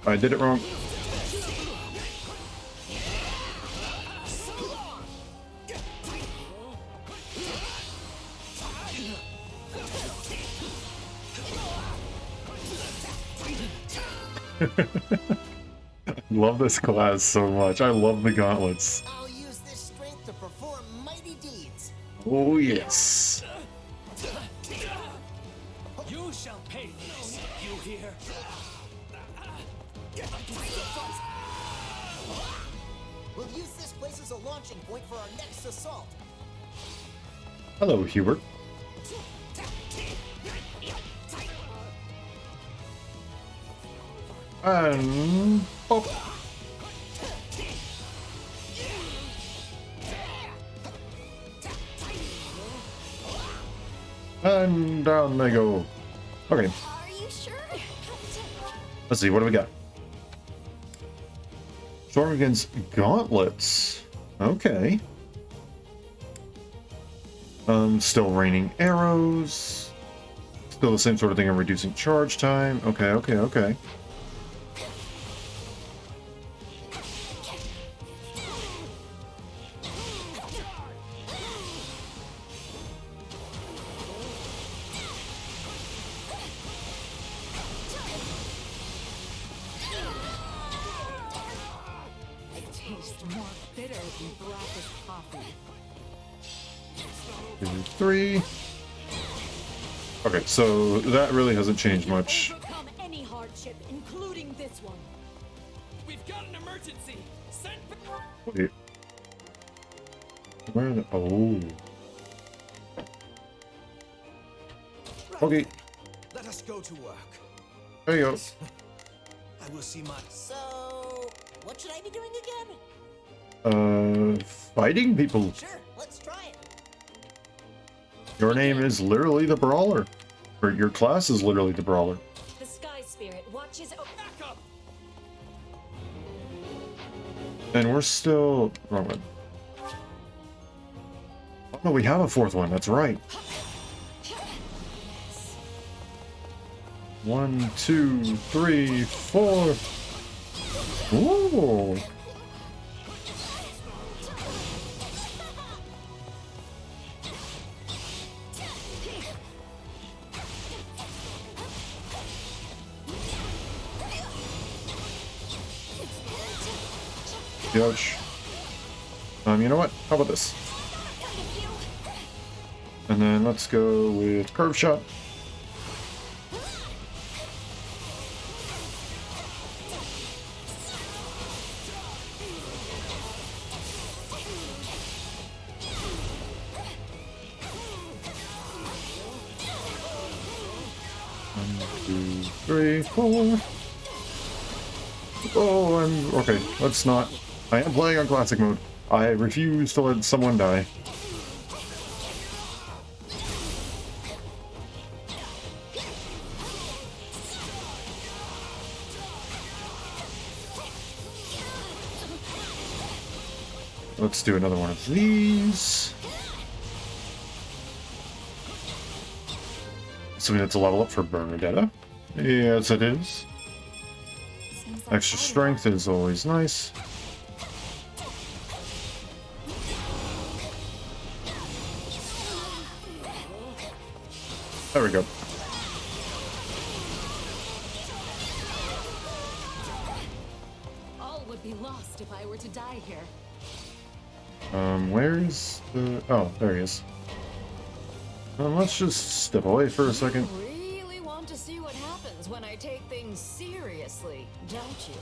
I did it wrong. Love this class so much. I love the gauntlets. I'll use this strength to perform mighty deeds. Oh, yes. You shall pay for this, you hear? We'll use this place as a launching point for our next assault. Hello, Hubert. And... Oh. And down they go. Okay. Are you sure? Let's see, what do we got? Storm against gauntlets. Okay. Still raining arrows. Still the same sort of thing of reducing charge time. Okay. More bitter than blackest coffee. 2, 3. Okay, so that really hasn't changed much. Overcome any hardship, including this one. We've got an emergency. Send. Wait. Where are the... Oh. Okay, Let us go to work. there you go. I will see my. So, what should I be doing again? Fighting people. Sure, let's try it. Your name is literally the Brawler. Or your class is literally the Brawler. The Sky Spirit watches over. Back up. And we're still... Wrong one. Oh, no, we have a fourth one. That's right. 1, 2, 3, 4. Ooh. Ouch. You know what? How about this? And then let's go with curve shot. One, 2, 3, 4. Oh, I'm okay. Let's not. I am playing on classic mode. I refuse to let someone die. Let's do another one of these. So we need to level up for Bernadetta. Yes, it is. Extra strength is always nice. There we go. All would be lost if I were to die here. Where's the... Oh, there he is. Let's just step away for a second. Really want to see what happens when I take things seriously, don't you?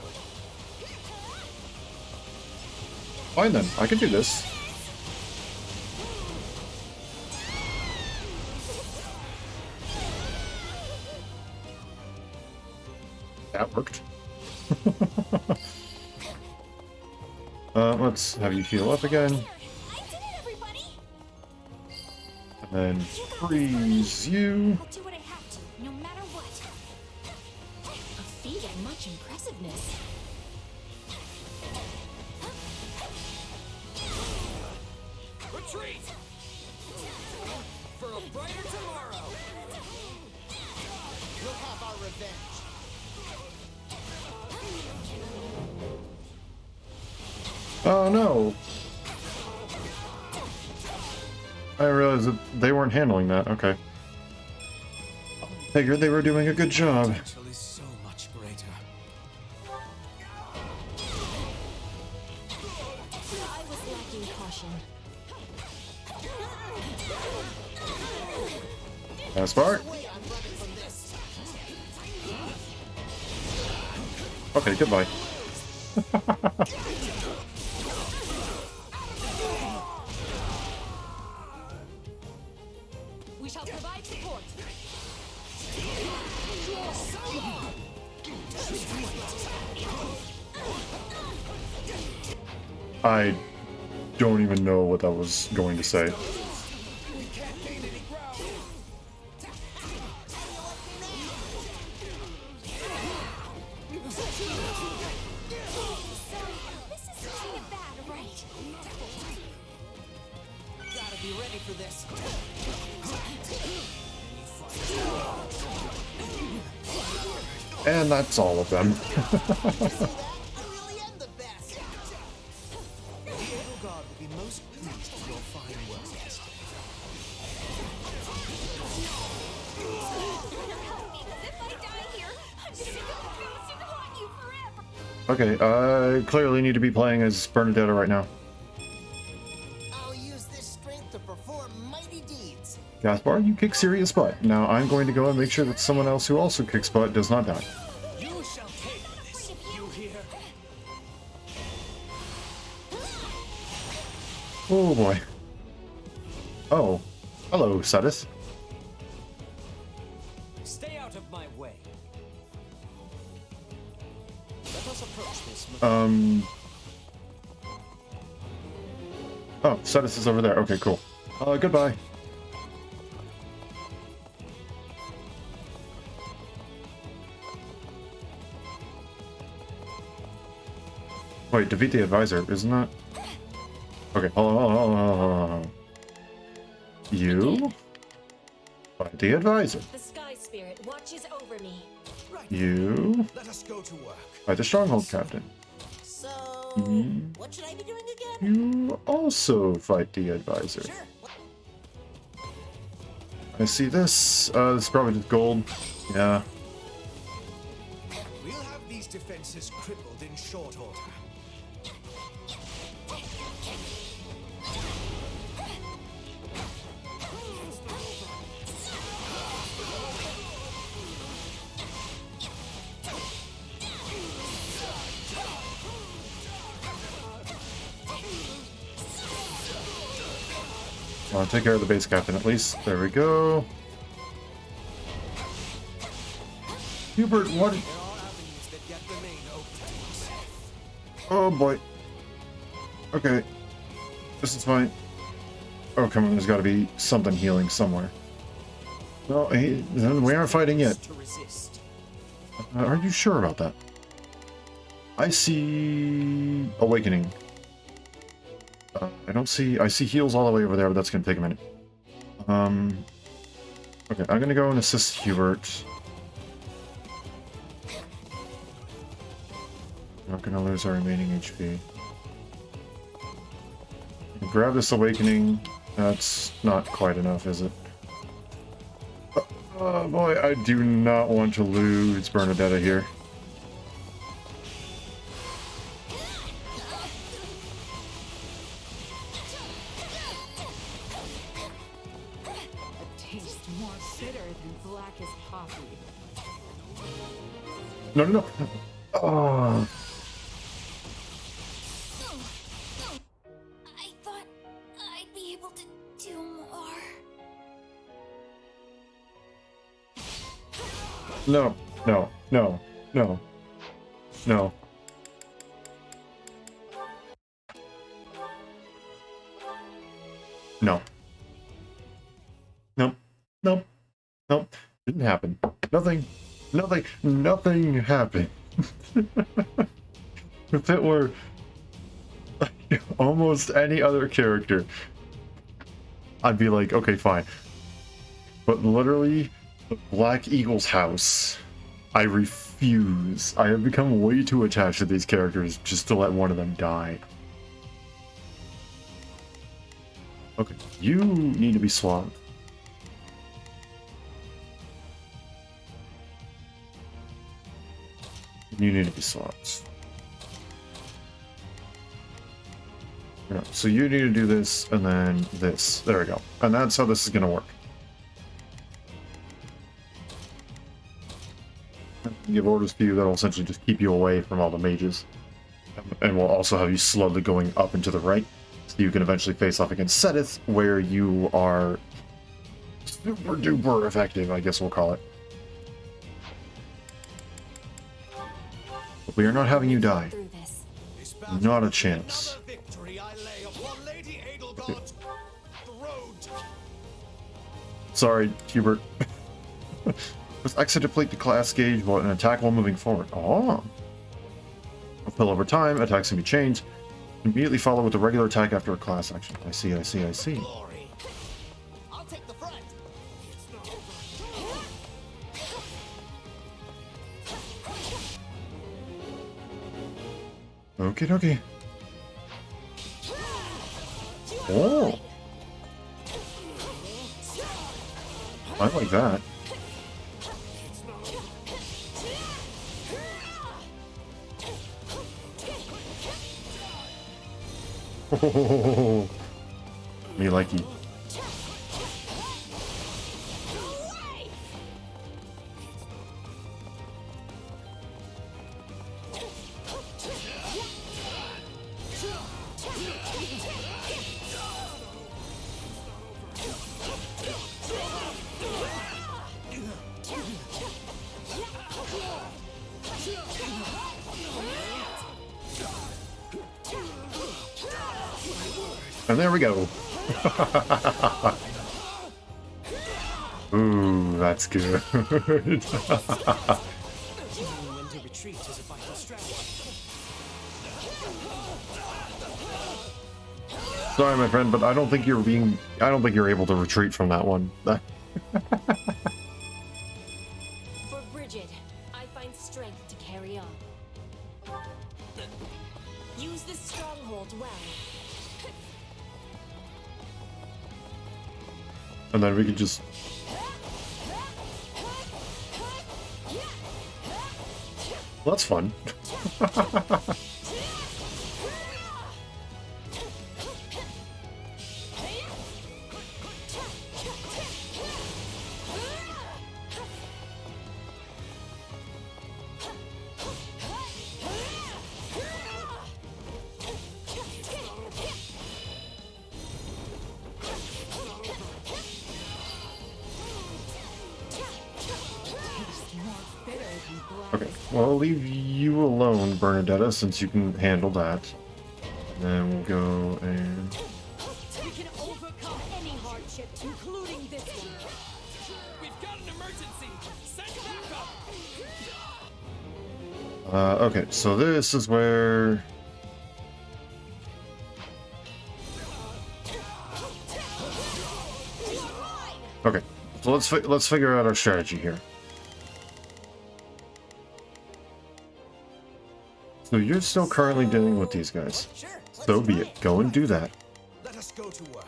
Fine then, I can do this. That worked. Let's have you heal up again. I did it, everybody! And then freeze you. I'll do what I have to, no matter what. A feat of much impressiveness. Retreat. For a brighter tomorrow. We'll have our revenge. Oh no! I realized that they weren't handling that. Okay. Figured they were doing a good job. Potential is so much greater. I was lacking caution. Fast part. Wait, I'm running from this. Okay, goodbye. We shall provide support. I don't even know what I was going to say. This is kind of bad, right? Gotta be ready for this. And that's all of them. I really am the best. The Eagle God will be most pleased with your fine work. Help me, 'cause if I die here, I'm sick of refusing to haunt you forever. Okay, I clearly need to be playing as Bernadetta right now. I'll use this strength to perform mighty deeds. Gaspar, you kick serious butt. Now I'm going to go and make sure that someone else who also kicks butt does not die. You shall pay for this. You hear? Oh boy. Oh. Hello, Sadis. Stay out of my way. Let us approach this. Oh, Sadis is over there. Okay, cool. Goodbye. Wait, defeat the advisor, isn't that? Okay, hold on. You? Fight the advisor. The Sky Spirit watches over me. Right. You? Let us go to work. Fight the stronghold captain. So, Mhm. what should I be doing again? You also fight the advisor. Sure. I see this. This is probably just gold. Yeah. We'll have these defenses crippled in short order. I'll take care of the base captain at least. There we go. Hubert, what? There are avenues that yet remain open. Oh boy. Okay. This is fine. Oh, come on. There's got to be something healing somewhere. No, we aren't fighting yet. To resist. Are you sure about that? I see awakening. I don't see. I see heals all the way over there, but that's gonna take a minute. Okay, I'm gonna go and assist Hubert. Not gonna lose our remaining HP. Grab this awakening. That's not quite enough, is it? Oh boy, I do not want to lose Bernadetta here. Taste more bitter than blackest coffee. No, no, no. Oh. I thought I'd be able to do more. No, no, no, no, no. No. Nope. Nope. Nope. Didn't happen. Nothing happened. If it were almost any other character, I'd be like, okay, fine. But literally, the Black Eagle's house, I refuse. I have become way too attached to these characters just to let one of them die. Okay, you need to be swapped. You need to be swapped. Yeah, so you need to do this, and then this. There we go. And that's how this is going to work. Give orders to you that'll essentially just keep you away from all the mages. And we'll also have you slowly going up and to the right. So you can eventually face off against Sedith, where you are super duper effective, I guess we'll call it. But we are not having you die. Through this. Not a chance. Victory I lay upon Lady Adelgard's throat. Sorry, Hubert. Press X to deplete the class gauge while an attack while moving forward. Oh. Fill over time, attacks can be changed. Immediately follow with a regular attack after a class action. I see, I see, I see. Glory. I'll take the front. Okie dokie. Oh. I like that. Me likey. And there we go. Ooh, that's good. When to retreat is a vital strategy. Sorry, my friend, but I don't think you're able to retreat from that one. For Bridget, I find strength to carry on. Use this stronghold well. And then we can just... Well, that's fun. Okay, well, I'll leave you alone, Bernadetta, since you can handle that. And then we'll go and... We can overcome any hardship, including this one. We've got an emergency. Send backup. okay, so this is where... Okay, so let's figure out our strategy here. So you're still currently dealing with these guys. So be it. Go and do that. Let us go to work.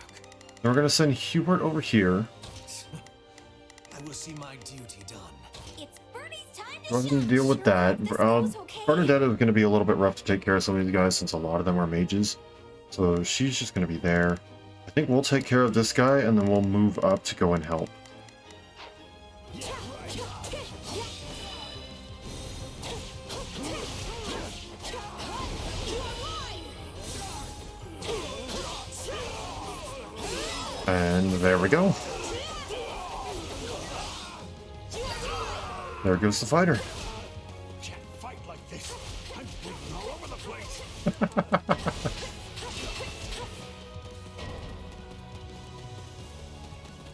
Then we're gonna send Hubert over here. I will see my duty done. It's Bernie's time We're to gonna deal with that. okay. Bernadetta is gonna be a little bit rough to take care of some of these guys since a lot of them are mages. So she's just gonna be there. I think we'll take care of this guy and then we'll move up to go and help. And there we go. There goes the fighter. Can't fight like this. I'm bleeding all over the place.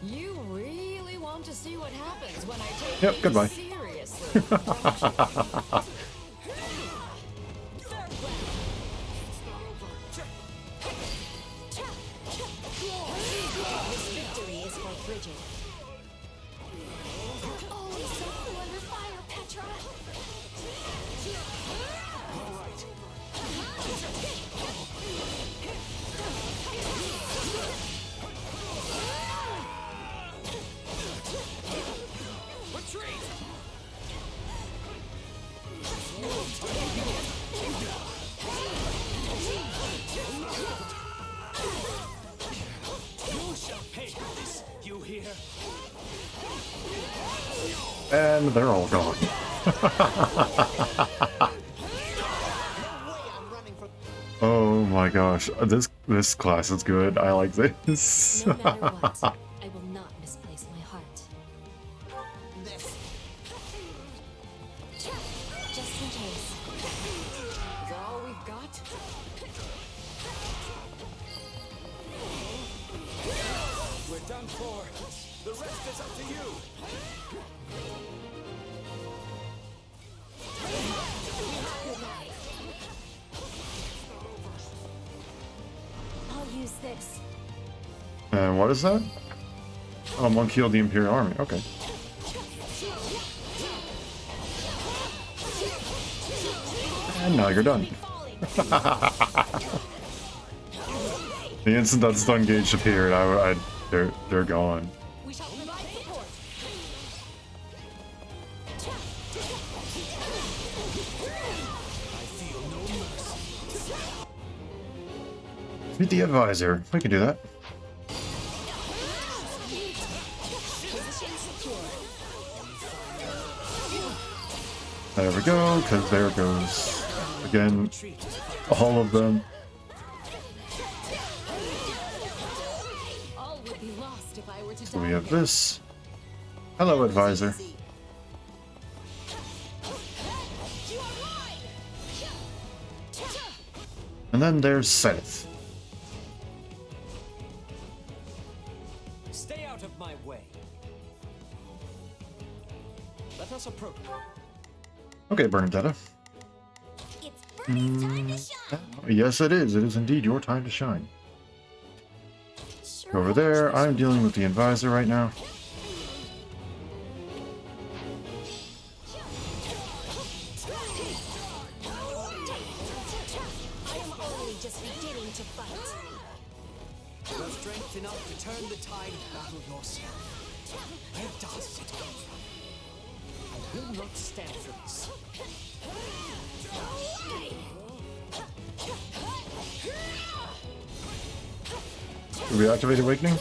You really want to see what happens when I take Yep, things goodbye. seriously. This victory is for Bridget. Always so cool under fire, Petra. You shall pay for this. You hear? And they're all gone. Oh my gosh, this class is good. I like this. No matter what, I will not misplace my heart. Just in case. Is that all we've got? We're done for. The rest is up to you. I'll use this. And what is that? Oh, monkey killed the Imperial Army. Okay. And now you're done. The instant that stun gauge appeared, they're gone. We shall provide support. I feel no mercy. Meet the advisor. We can do that. There we go, because there goes, again, all of them. All would be lost if I were to So die we have here. this. Hello, advisor. And then there's Seth. Stay out of my way. Let us approach. Okay, Bernadetta. It's Bernie's time to shine. Yes, it is. It is indeed your time to shine. Sure Over there, I'm dealing with the advisor right now. I am only just beginning to fight. You have strength enough to turn the tide of battle yourself. Where does it come from? I will not stand for this. Did we activate Awakening?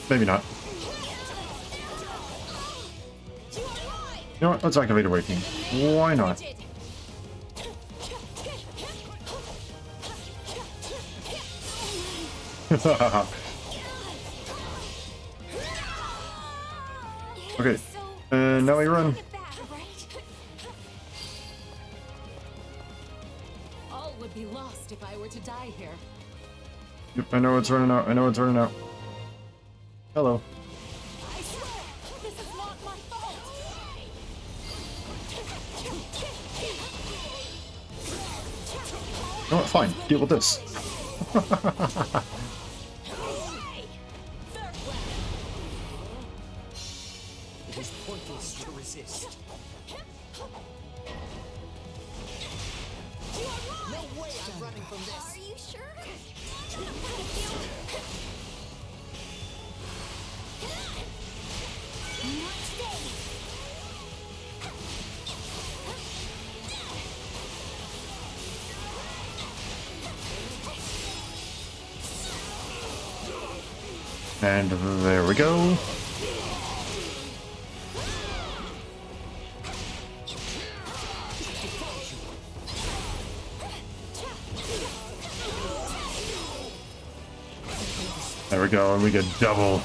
Maybe not. You know what? Let's activate Awakening. Why not? Okay, and now we run. All would be lost if I were to die here. Yep, I know it's running out. I know it's running out. Hello. I swear, this is not my fault. You know what? Fine. Deal with this. It is pointless to resist. No way I'm running from this. Are you sure? Not today. And there we go. There we go, and we get double.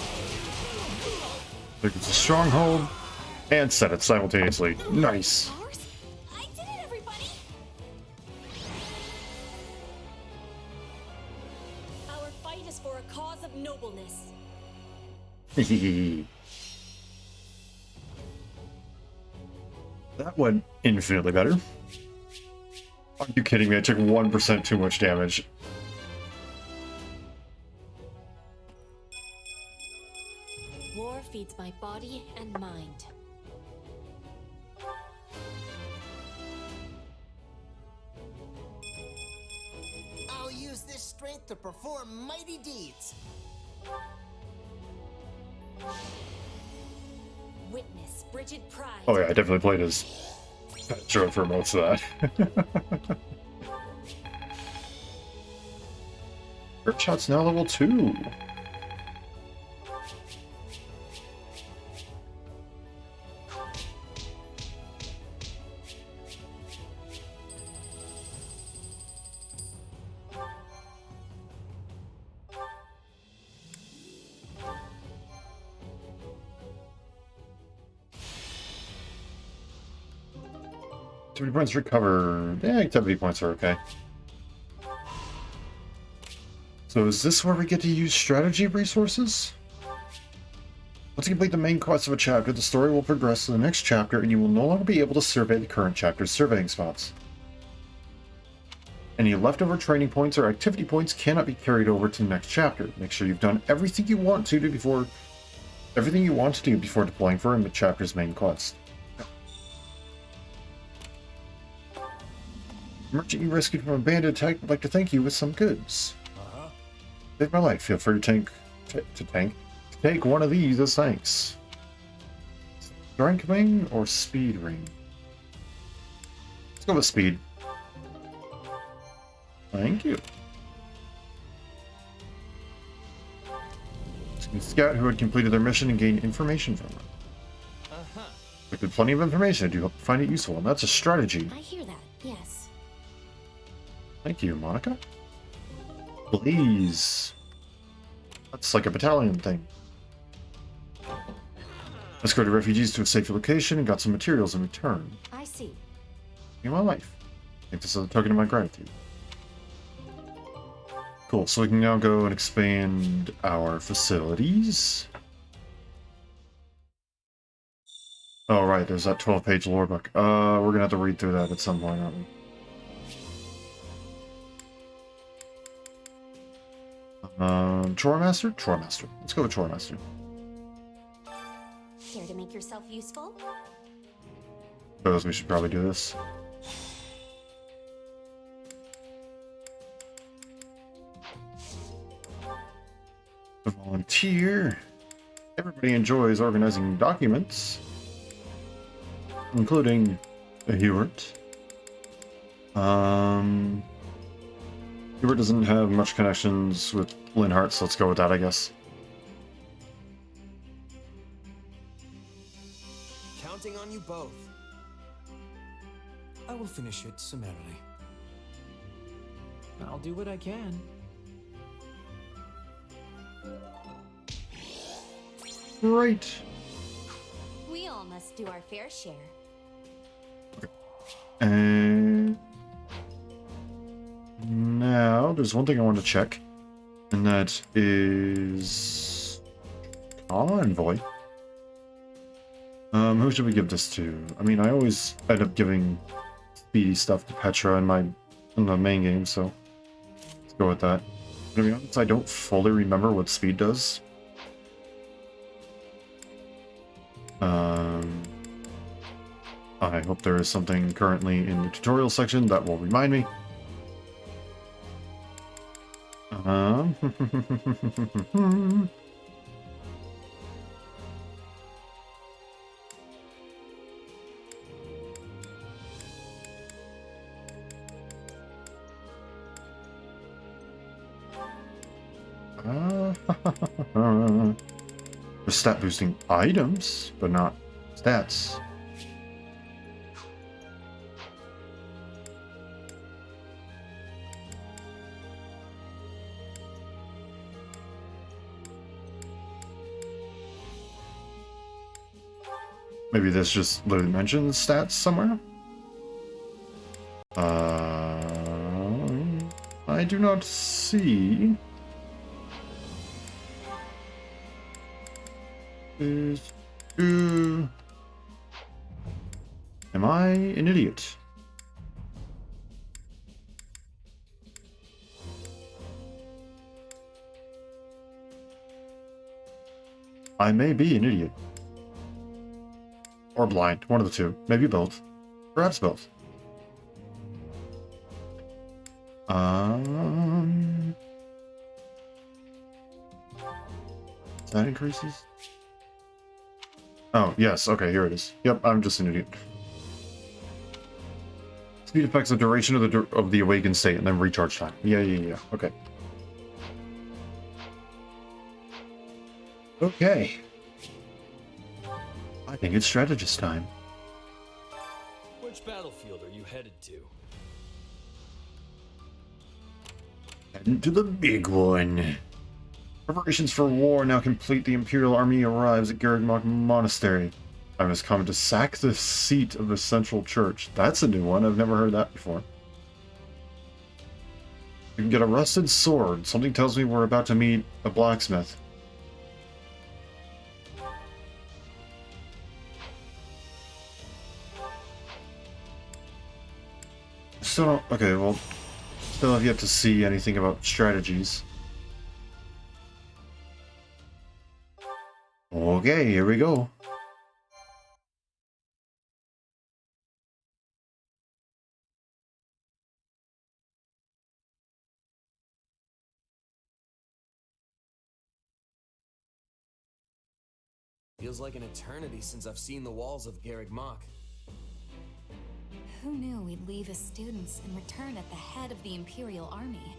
Look, it's a stronghold and set it simultaneously. Nice. I did it, everybody. Our fight is for a cause of nobleness. That went infinitely better. Are you kidding me? I took 1% too much damage. War feeds my body and mind. I'll use this strength to perform mighty deeds. Witness Bridget Pride. Oh yeah, I definitely played as Petro for most of that. Earthshot's now level 2. Activity points recover. Yeah, activity points are okay. So is this where we get to use strategy resources? Once you complete the main quest of a chapter, the story will progress to the next chapter and you will no longer be able to survey the current chapter's surveying spots. Any leftover training points or activity points cannot be carried over to the next chapter. Make sure you've done everything you want to do before deploying for the chapter's main quest. Merchant you rescued from a bandit attack would like to thank you with some goods. Saved my life. Feel free to take one of these as thanks. Strength ring or speed ring? Let's go with speed. Thank you. Scout who had completed their mission and gained information from them. With plenty of information, I do hope you find it useful, and that's a strategy. I hear that, yes. Thank you, Monica. Please. That's like a battalion thing. Escorted refugees to a safe location and got some materials in return. I see. In my life. I think this is a token of my gratitude. Cool, so we can now go and expand our facilities. Oh, right, there's that 12-page lore book. We're gonna have to read through that at some point, aren't we? Chore Master? Chore Master. Let's go with Chore Master. Care to make yourself useful? Suppose we should probably do this. A volunteer. Everybody enjoys organizing documents, including Hubert. Hubert doesn't have much connections with Linhart, so let's go with that, I guess. Counting on you both. I will finish it summarily. I'll do what I can. Right. We all must do our fair share. And now there's one thing I want to check, and that is Envoy. Who should we give this to? I mean, I always end up giving speedy stuff to Petra in the main game, so let's go with that. To be honest, I don't fully remember what speed does. I hope there is something currently in the tutorial section that will remind me. For stat boosting items, but not stats. Maybe this just literally mentions stats somewhere? I do not see. Am I an idiot? I may be an idiot. Or blind, one of the two. Maybe both. Perhaps both. That increases? Oh, yes, okay, here it is. Yep, I'm just an idiot. Speed affects the duration of the awakened state and then recharge time. Yeah, okay. Okay. I think it's strategist time. Which battlefield are you headed to? Heading to the big one. Preparations for war now complete. The Imperial Army arrives at Garreg Mach Monastery. Time has come to sack the seat of the Central Church. That's a new one. I've never heard that before. You can get a rusted sword. Something tells me we're about to meet a blacksmith. Still don't... Okay, well... Still have yet to see anything about strategies. Okay, here we go. Feels like an eternity since I've seen the walls of Garreg Mach. Who knew we'd leave as students and return at the head of the Imperial Army?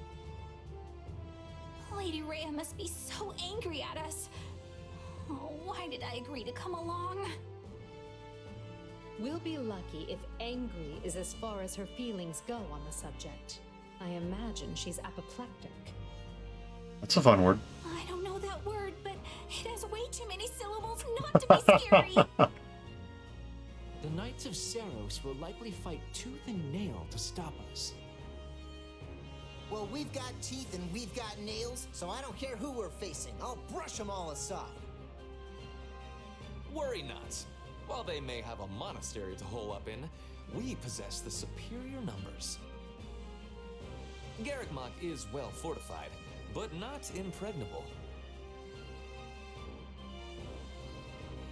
Lady Rhea must be so angry at us. Oh, why did I agree to come along? We'll be lucky if angry is as far as her feelings go on the subject. I imagine she's apoplectic. That's a fun word. I don't know that word, but it has way too many syllables not to be scary. The Knights of Saros will likely fight tooth and nail to stop us. Well, we've got teeth and we've got nails, so I don't care who we're facing. I'll brush them all aside. Worry not. While they may have a monastery to hole up in, we possess the superior numbers. Garreg Mach is well fortified, but not impregnable.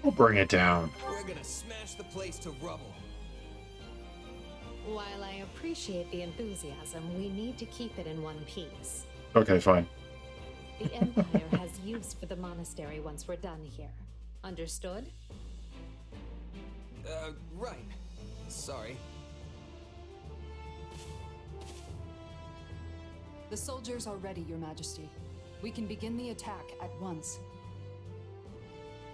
We'll bring it down. We're gonna smash the place to rubble. While I appreciate the enthusiasm, we need to keep it in one piece. Okay, fine. The Empire has use for the monastery once we're done here. Understood? Right. Sorry. The soldiers are ready, Your Majesty. We can begin the attack at once.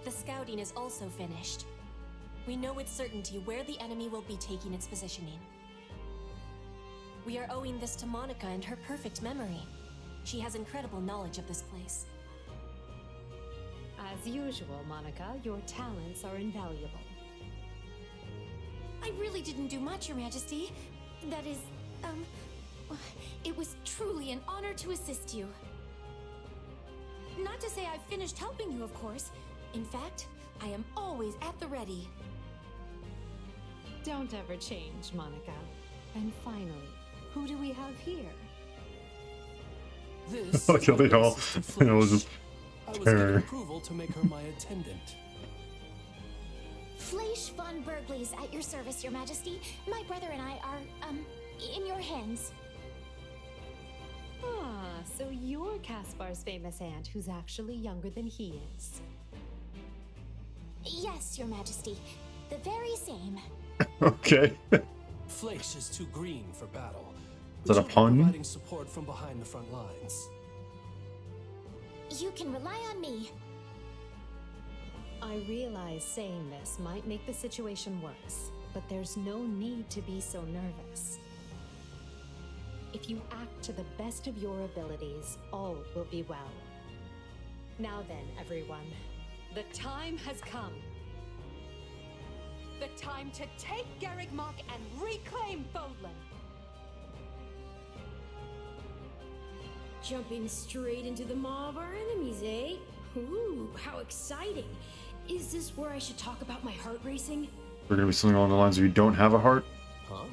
The scouting is also finished. We know with certainty where the enemy will be taking its positioning. We are owing this to Monica and her perfect memory. She has incredible knowledge of this place. As usual, Monica, your talents are invaluable. I really didn't do much, Your Majesty. That is, it was truly an honor to assist you. Not to say I've finished helping you, of course. In fact, I am always at the ready. Don't ever change, Monica. And finally, who do we have here? This Look at it all. Assistant It was Fleisch. just I was terror. given approval to make her my attendant. Fleisch von Bergley's at your service, Your Majesty. My brother and I are, in your hands. Ah, so you're Caspar's famous aunt who's actually younger than he is. Yes, Your Majesty. The very same. Okay. Fleisch is too green for battle. Is that a She'll be pun? Providing support from behind the front lines. You can rely on me. I realize saying this might make the situation worse, but there's no need to be so nervous. If you act to the best of your abilities, all will be well. Now then, everyone, the time has come. The time to take Garreg Mach and reclaim Bodlin. Jumping straight into the maw of our enemies, eh? Ooh, how exciting. Is this where I should talk about my heart racing? We're gonna be something along the lines of you don't have a heart. Huh?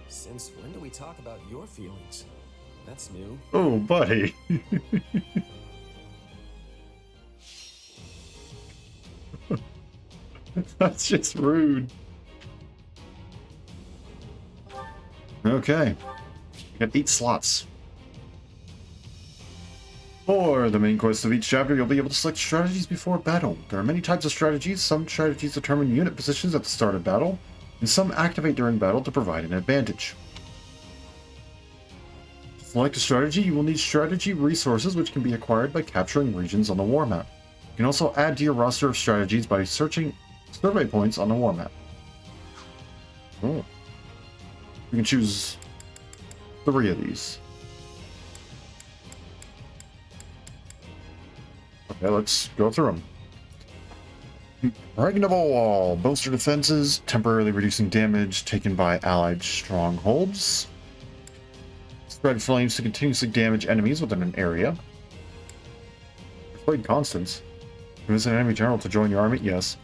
Since when do we talk about your feelings? That's new. Oh, buddy. That's just rude. Okay. We got 8 slots. For the main quest of each chapter, you'll be able to select strategies before battle. There are many types of strategies. Some strategies determine unit positions at the start of battle, and some activate during battle to provide an advantage. To select a strategy, you will need strategy resources, which can be acquired by capturing regions on the war map. You can also add to your roster of strategies by searching survey points on the war map. Oh. You can choose 3 of these. Okay, let's go through them. Impregnable Wall. Bolster defenses, temporarily reducing damage taken by allied strongholds. Spread flames to continuously damage enemies within an area. Persuade Constance. Convince an enemy general to join your army? Yes.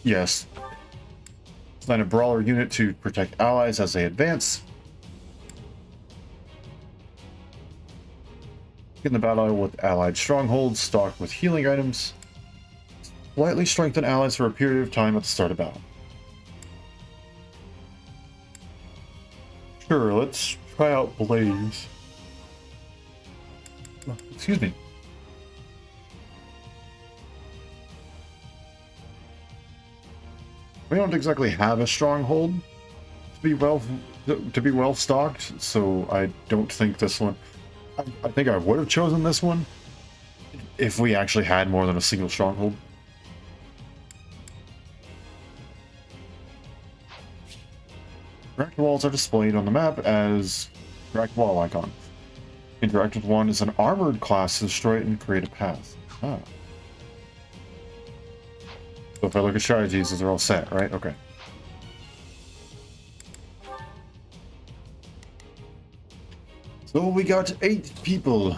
Yes. Assign a brawler unit to protect allies as they advance. In the battle with allied strongholds stocked with healing items. Slightly strengthen allies for a period of time at the start of battle. Sure, let's try out Blaze. Oh, excuse me. We don't exactly have a stronghold to be well stocked, so I don't think this one. I think I would have chosen this one if we actually had more than a single stronghold. Direct walls are displayed on the map as direct wall icon. Interact with one is an armored class to destroy it and create a path. Ah. So if I look at strategies, they're all set, right? Okay. So we got 8 people.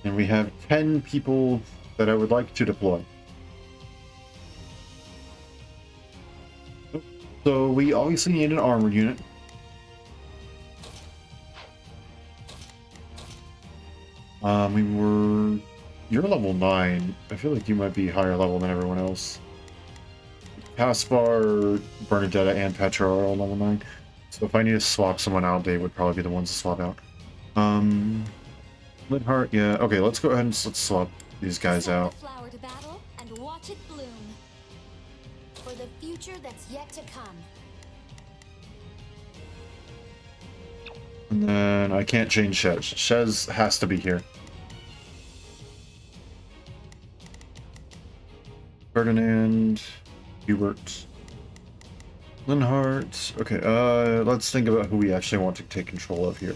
And we have 10 people that I would like to deploy. So we obviously need an armored unit. You're level 9. I feel like you might be higher level than everyone else. Caspar, Bernadetta, and Petra are all level 9. So if I need to swap someone out, they would probably be the ones to swap out. Lidhart, yeah. Okay, let's go ahead and let's swap these guys out. Flower to battle and watch it bloom for the future that's yet to come. And then I can't change Shez. Shez has to be here. Ferdinand, Hubert, Linhart. Okay, let's think about who we actually want to take control of here.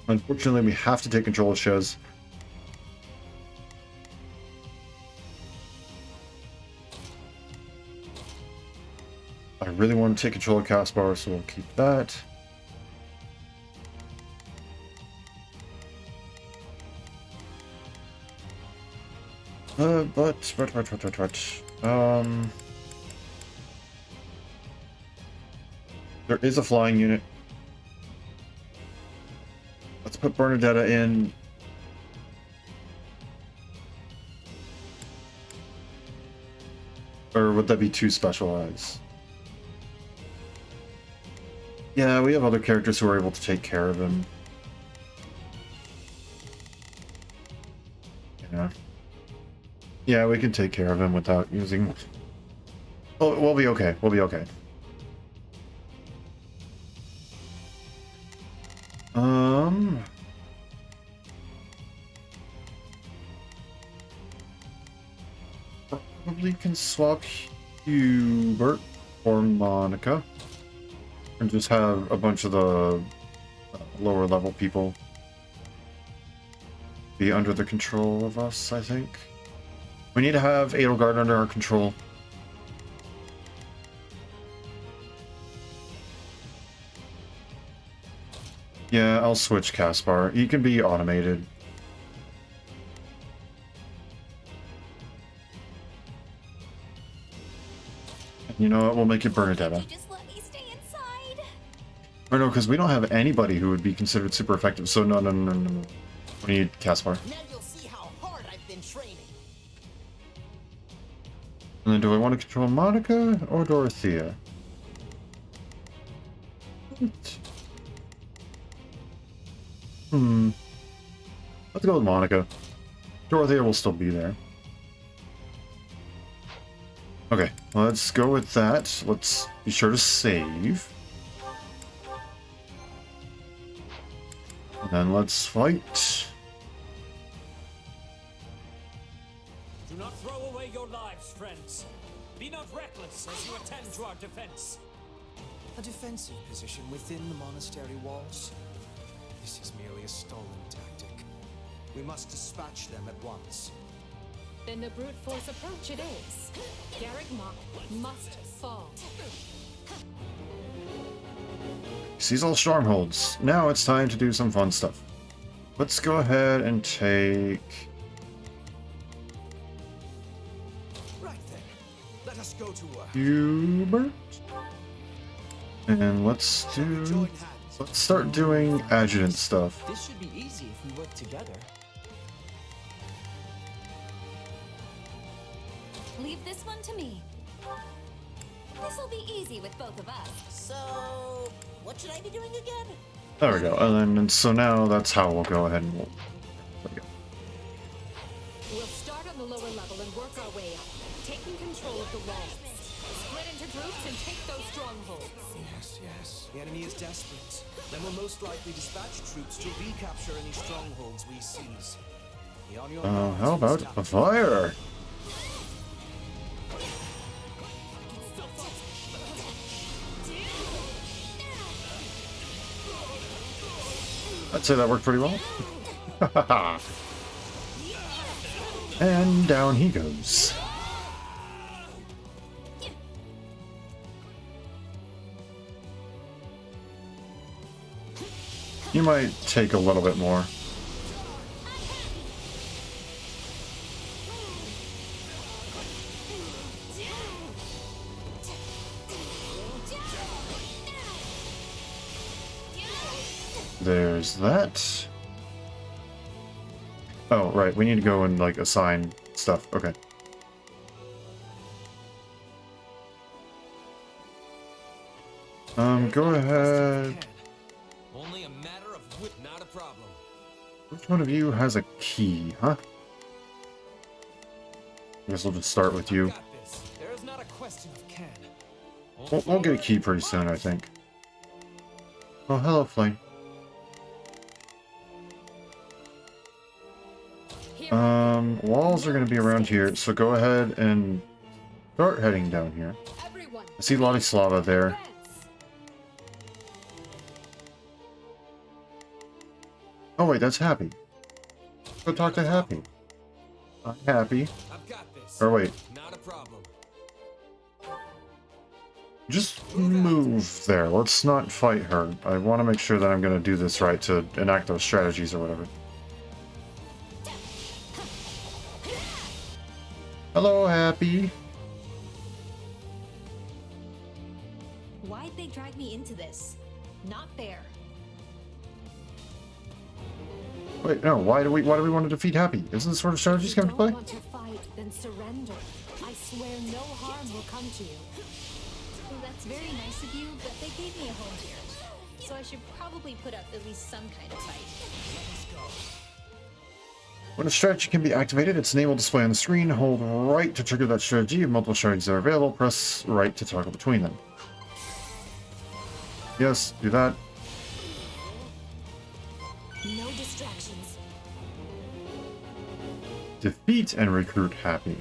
Unfortunately, we have to take control of Shez. I really want to take control of Caspar, so we'll keep that. There is a flying unit. Let's put Bernadetta in. Or would that be too specialized? Yeah, we have other characters who are able to take care of him. Yeah. Yeah, we can take care of him without using... Oh, we'll be okay. We'll be okay. Probably can swap Hubert or Monica. And just have a bunch of the lower level people be under the control of us, I think. We need to have Edelgard under our control. Yeah, I'll switch Caspar. He can be automated. You know what? We'll make it Bernadetta. Just let me stay inside. Or no, because we don't have anybody who would be considered super effective. So no. We need Caspar. Now you'll see how hard I've been training. And then do I want to control Monica or Dorothea? Let's go with Monica. Dorothea will still be there. Okay, let's go with that. Let's be sure to save. And then let's fight. Do not throw away your lives, friends. Be not reckless as you attend to our defense. A defensive position within the monastery walls? This is merely a stolen tactic. We must dispatch them at once. Then the brute force approach it is. Garreg Mach must fall. Seize all strongholds. Now it's time to do some fun stuff. Let's go ahead and take... Right then. Let us go to work. Hubert. And let's start doing adjutant stuff. This should be easy if we work together. Leave this one to me. This'll be easy with both of us. So, what should I be doing again? There we go. And so now that's how we'll go ahead and we'll. There we go. We'll start on the lower level and work our way up, taking control of the walls. Split into groups and take those strongholds. Yes, yes. The enemy is desperate. Then we'll most likely dispatch troops to recapture any strongholds we seize. Be on your guard How to about stop a fire? I'd say that worked pretty well. And down he goes. You might take a little bit more. There's that. Oh, right. We need to go and, like, assign stuff. Okay. Go ahead. Only a matter of whip, not a problem. Which one of you has a key, huh? I guess we'll just start with you. There is not a question of can. We'll get a key pretty soon, I think. Oh, hello, Flame. Walls are going to be around here, so go ahead and start heading down here. I see Ladislava there. Oh wait, that's Happy. Go talk to Happy. Happy. Or wait. Not a problem. Just move there. Let's not fight her. I want to make sure that I'm going to do this right to enact those strategies or whatever. Hello, Happy. Why'd they drag me into this? Not fair. Wait, no. Why do we want to defeat Happy? Isn't this sort of strategies come to play? If you don't want to fight, then surrender. I swear no harm will come to you. Well, that's very nice of you, but they gave me a home here. So I should probably put up at least some kind of fight. Let us go. When a strategy can be activated, its name will display on the screen. Hold right to trigger that strategy. If multiple strategies are available, press right to toggle between them. Yes, do that. No distractions. Defeat and recruit Happy.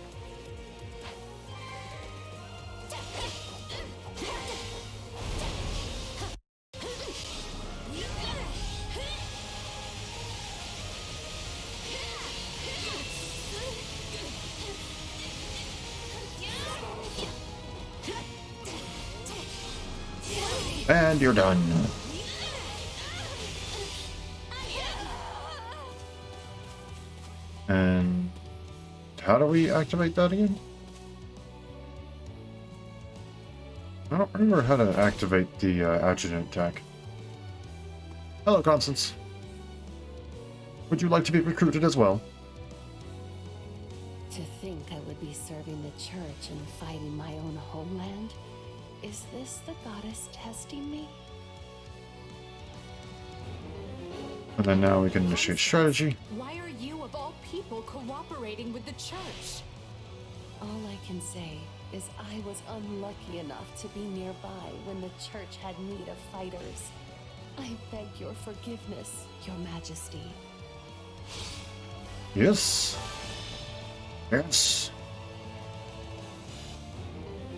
And you're done. And how do we activate that again? I don't remember how to activate the adjutant attack. Hello, Constance. Would you like to be recruited as well? To think I would be serving the church and fighting my own homeland? Is this the goddess testing me? And then now we can initiate strategy. Why are you, of all people, cooperating with the church? All I can say is I was unlucky enough to be nearby when the church had need of fighters. I beg your forgiveness, Your Majesty. Yes. Yes.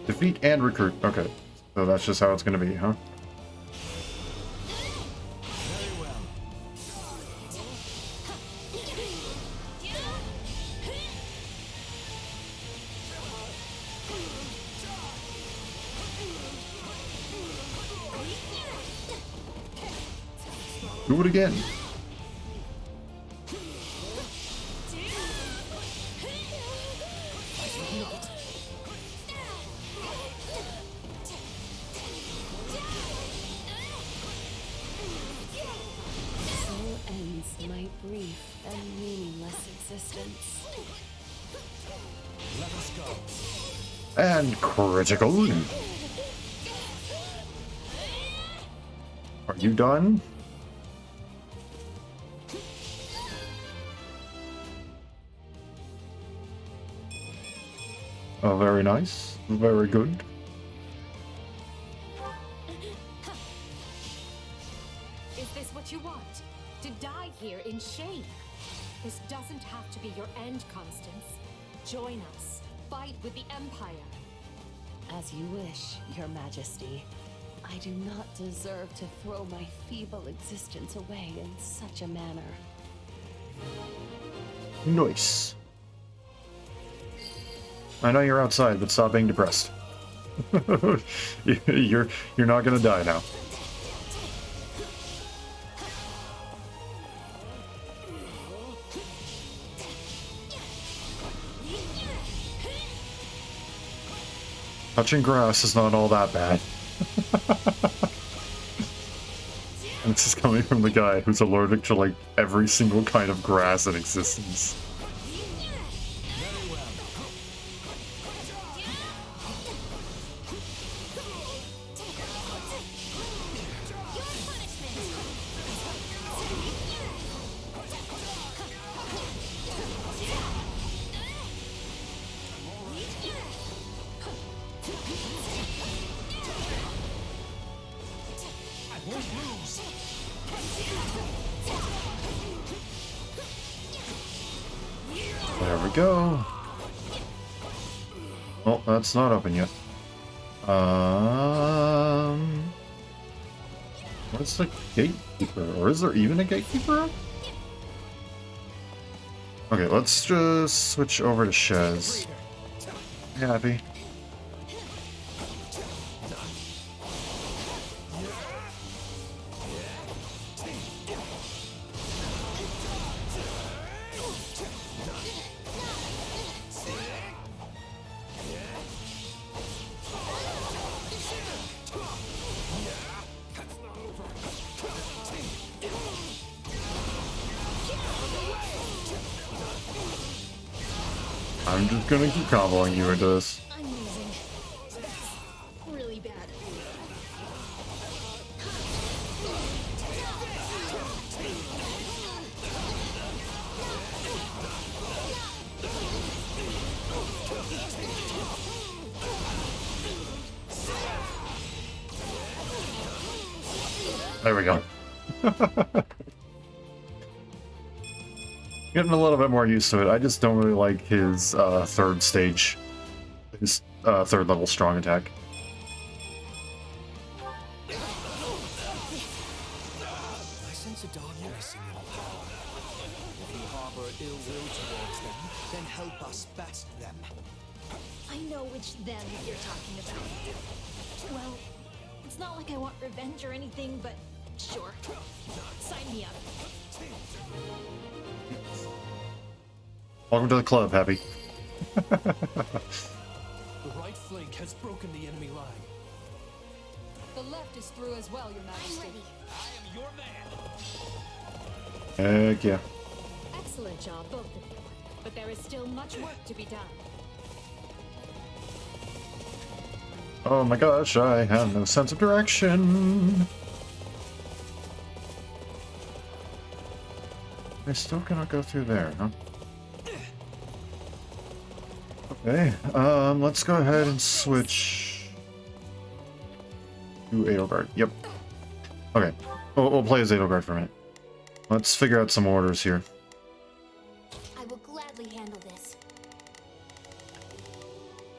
Defeat and recruit. Okay. So that's just how it's going to be, huh? Very well. Do it again. My brief and meaningless existence. Let us go. And critical. You done? Oh, very nice. Very good. Is this what you want? To die here in shame? This doesn't have to be your end, Constance. Join us. Fight with the Empire. As you wish, Your Majesty. I do not deserve to throw my feeble existence away in such a manner. Nice. I know you're outside, but stop being depressed. you're not gonna die now. Touching grass is not all that bad. And this is coming from the guy who's allergic to like every single kind of grass in existence. There we go. Oh, that's not open yet. What's the gatekeeper? Or is there even a gatekeeper? Okay, let's just switch over to Shez. Happy. I'm just gonna keep comboing you into this. I'm losing. Really bad. There we go. Getting a little bit more used to it. I just don't really like his third stage, his third level strong attack. I sense a darkness in your power. If you harbor ill will towards them, then help us best them. I know which them you're talking about. Well, it's not like I want revenge or anything, but sure. Sign me up. Welcome to the club, Happy. The right flank has broken the enemy line. The left is through as well, Your Majesty. I am your man. Heck yeah. Excellent job, both of you. But there is still much work to be done. Oh my gosh, I have no sense of direction. I still cannot go through there, huh? Okay, let's go ahead and switch to Edelgard. Yep. Okay, we'll play as Edelgard for a minute. Let's figure out some orders here. I will gladly handle this.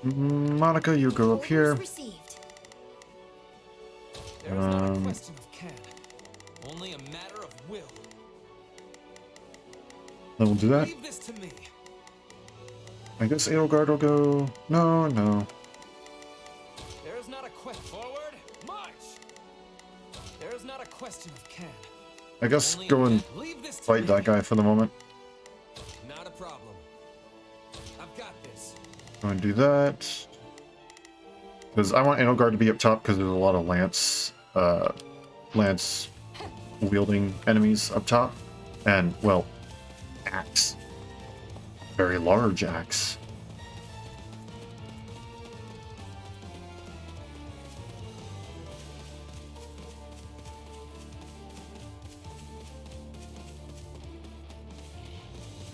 Monica, you go up here. Received. There's not a question of can, only a matter of will. Then we'll do that. Leave this to me. I guess Edelgard will go... No. There is not a question. Forward, march! There is not a question of can. I guess go and fight that guy for the moment. Not a problem. I've got this. Go and do that. Because I want Edelgard to be up top because there's a lot of lance wielding enemies up top. And, well, axe. Very large axe.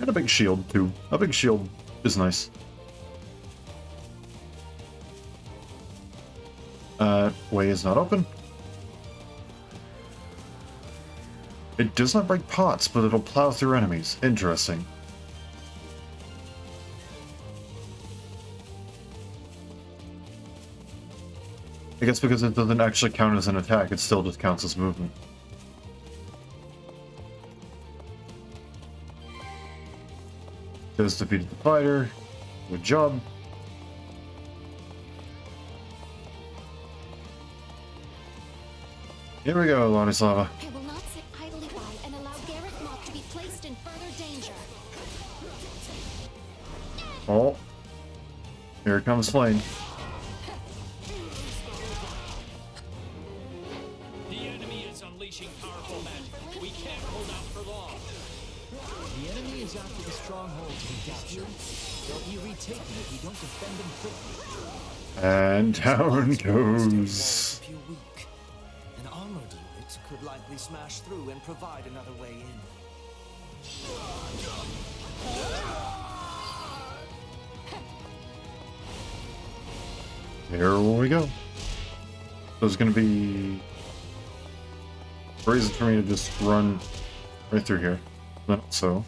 And a big shield, too. A big shield is nice. Way is not open. It does not break pots, but it'll plow through enemies. Interesting. I guess because it doesn't actually count as an attack, it still just counts as movement. Just defeated the fighter. Good job. Here we go, Lanislava. I will not sit idly by and allow Garreg Mach to be placed in further danger. Oh. Here comes Flame. The enemy is unleashing powerful magic. We can't hold out for long. The enemy is after the strongholds we captured. They'll be retaken if we don't defend them quickly. And down goes. If you're weak, an armored unit could likely smash through and provide another way in. Here we go. There's gonna be a reason for me to just run right through here. Then also.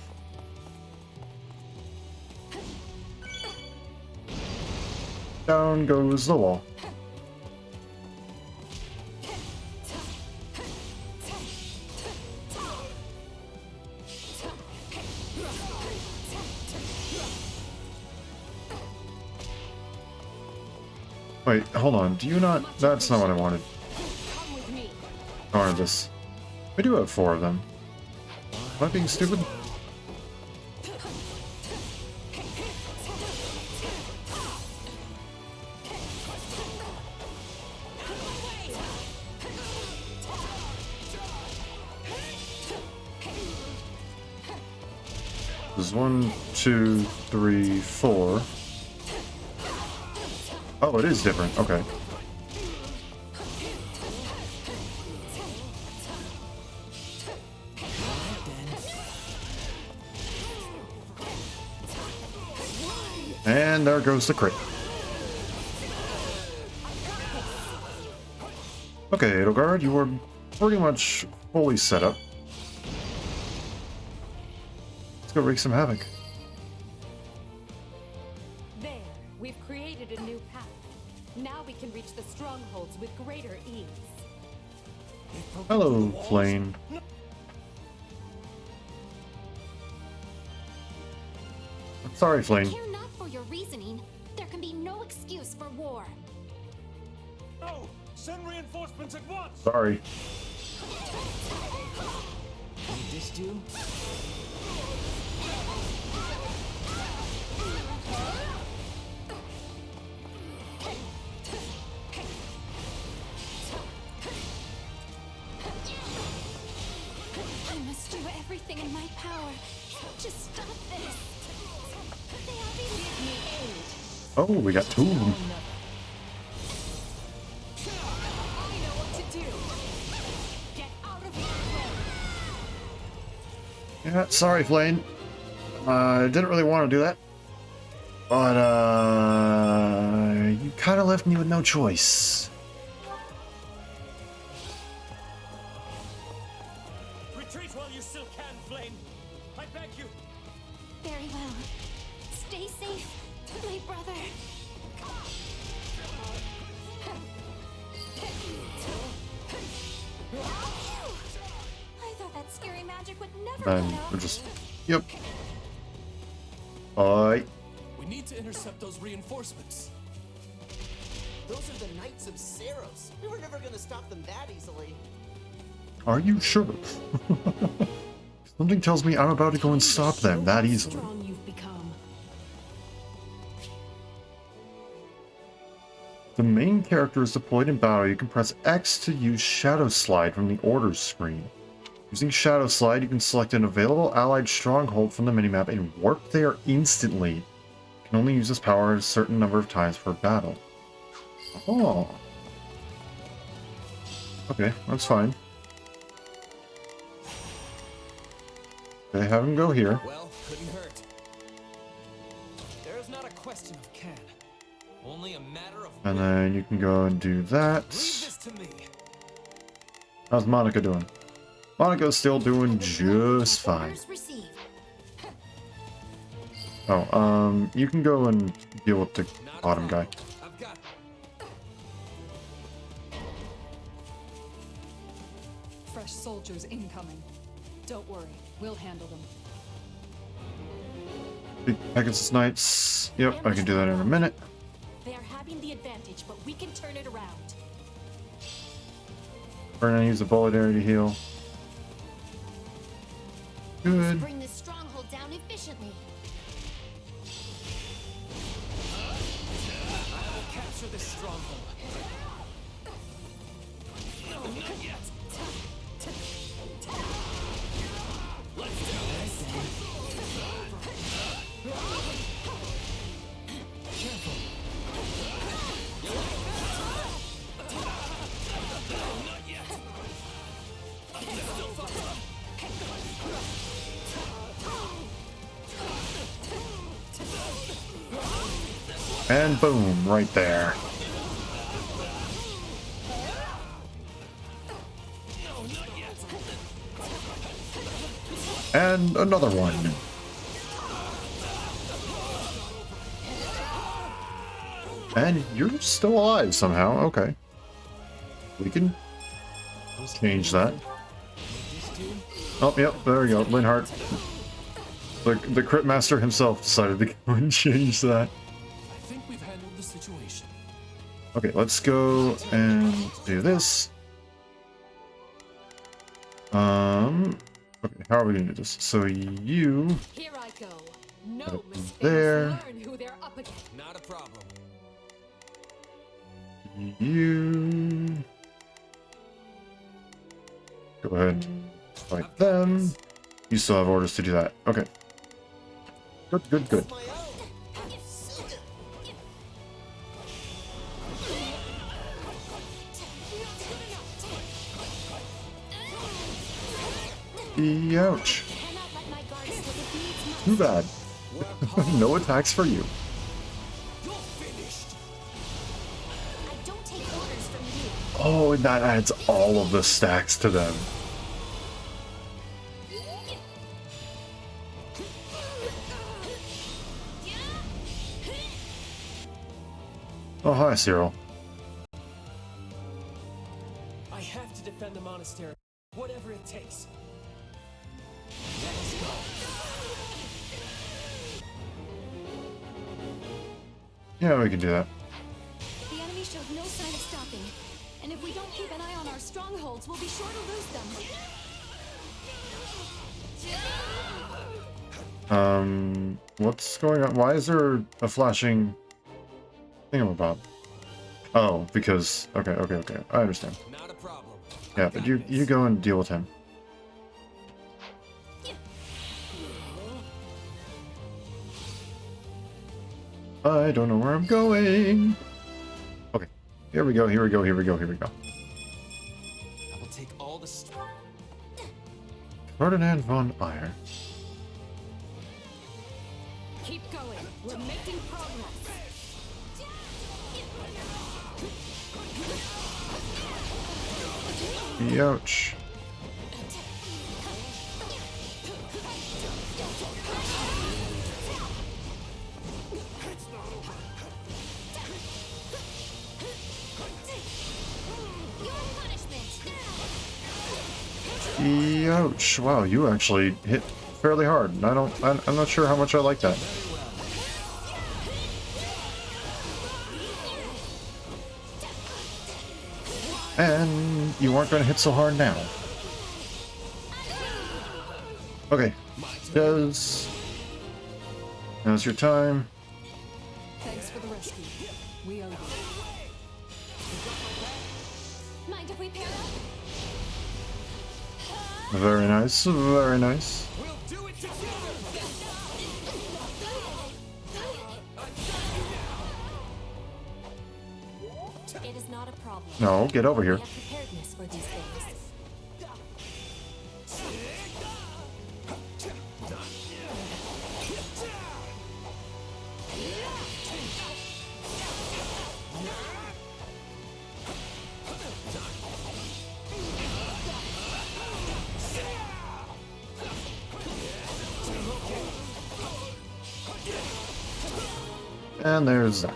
Down goes the wall. Wait, hold on. Do you not? That's not what I wanted. I wanted this. We do have 4 of them. Am I being stupid? There's 1, 2, 3, 4. Oh, it is different. Okay. And there goes the crit. Okay, Edelgard, you are pretty much fully set up. Let's go wreak some havoc. There, we've created a new path. Now we can reach the strongholds with greater ease. Hello, Flame. I'm sorry, Flame. Care not for your reasoning. There can be no excuse for war. No! Send reinforcements at once! Sorry. Need this do? I must do everything in my power to stop this. They are being aid. Oh, we got 2 of them. I know what to do. Get out of my way. Yeah, sorry, Flame. I didn't really want to do that. But, you kind of left me with no choice. Retreat while you still can, Flame. I beg you. Very well. Stay safe, my brother. I thought that scary magic would never And run out. we're just... Yep. Alright. We need to intercept those reinforcements. Those are the Knights of Saros. We were never gonna stop them that easily. Are you sure? Something tells me I'm about to go and stop them that easily. Strong you've become. The main character is deployed in battle. You can press X to use Shadow Slide from the orders screen. Using Shadow Slide, you can select an available allied stronghold from the minimap and warp there instantly. You can only use this power a certain number of times per battle. Oh. Okay, that's fine. Okay, have him go here. Well, Couldn't hurt. There is not a question of can. Only a matter of And then you can go and do that. leave this to me. How's Monica doing? Monica's still doing just fine. Oh, you can go and deal with the bottom guy. I've got Fresh soldiers incoming. Don't worry, we'll handle them. Big Pegasus Knights. Yep, I can do that in a minute. They are having the advantage, but we can turn it around. We're gonna use the bullet area to heal. Good. Bring this stronghold down efficiently. I will capture this stronghold. No, not yet. Let's do this. Careful. No, not yet. Still far. And boom, right there. And another one. And you're still alive somehow. Okay. We can change that. Oh, yep, there we go. Linhardt. The Crit Master himself decided to go and change that. I think we've handled the situation. Okay, let's go and do this. Okay, how are we gonna do this? So you Here I go. No mistakes. there. Learn who they're up against. Not a problem. You go ahead, fight them. You still have orders to do that. Okay. Good, good, good. Ouch. Too bad. No attacks for you. Oh, and that adds all of the stacks to them. Oh, hi, Cyril. I have to defend the monastery, whatever it takes. Yeah, we can do that. The enemy showed no sign of stopping. And if we don't keep an eye on our strongholds, we'll be sure to lose them. What's going on? Why is there a flashing thingamabob? Oh, because... Okay, okay, okay. I understand. Not a problem. Yeah, but you go and deal with him. I don't know where I'm going. Okay, here we go, here we go, here we go, here we go. I will take all the Ferdinand von Eyre. Keep going. We're making progress. Ouch. Ouch. Wow, you actually hit fairly hard. I'm not sure how much I like that. And you aren't going to hit so hard now. Okay. Now's your time. Thanks for the rescue. We owe you. Mind if we pair up? Very nice, very nice. We'll do it together. It is not a problem. No, get over here. We have preparedness for these things. And there's that.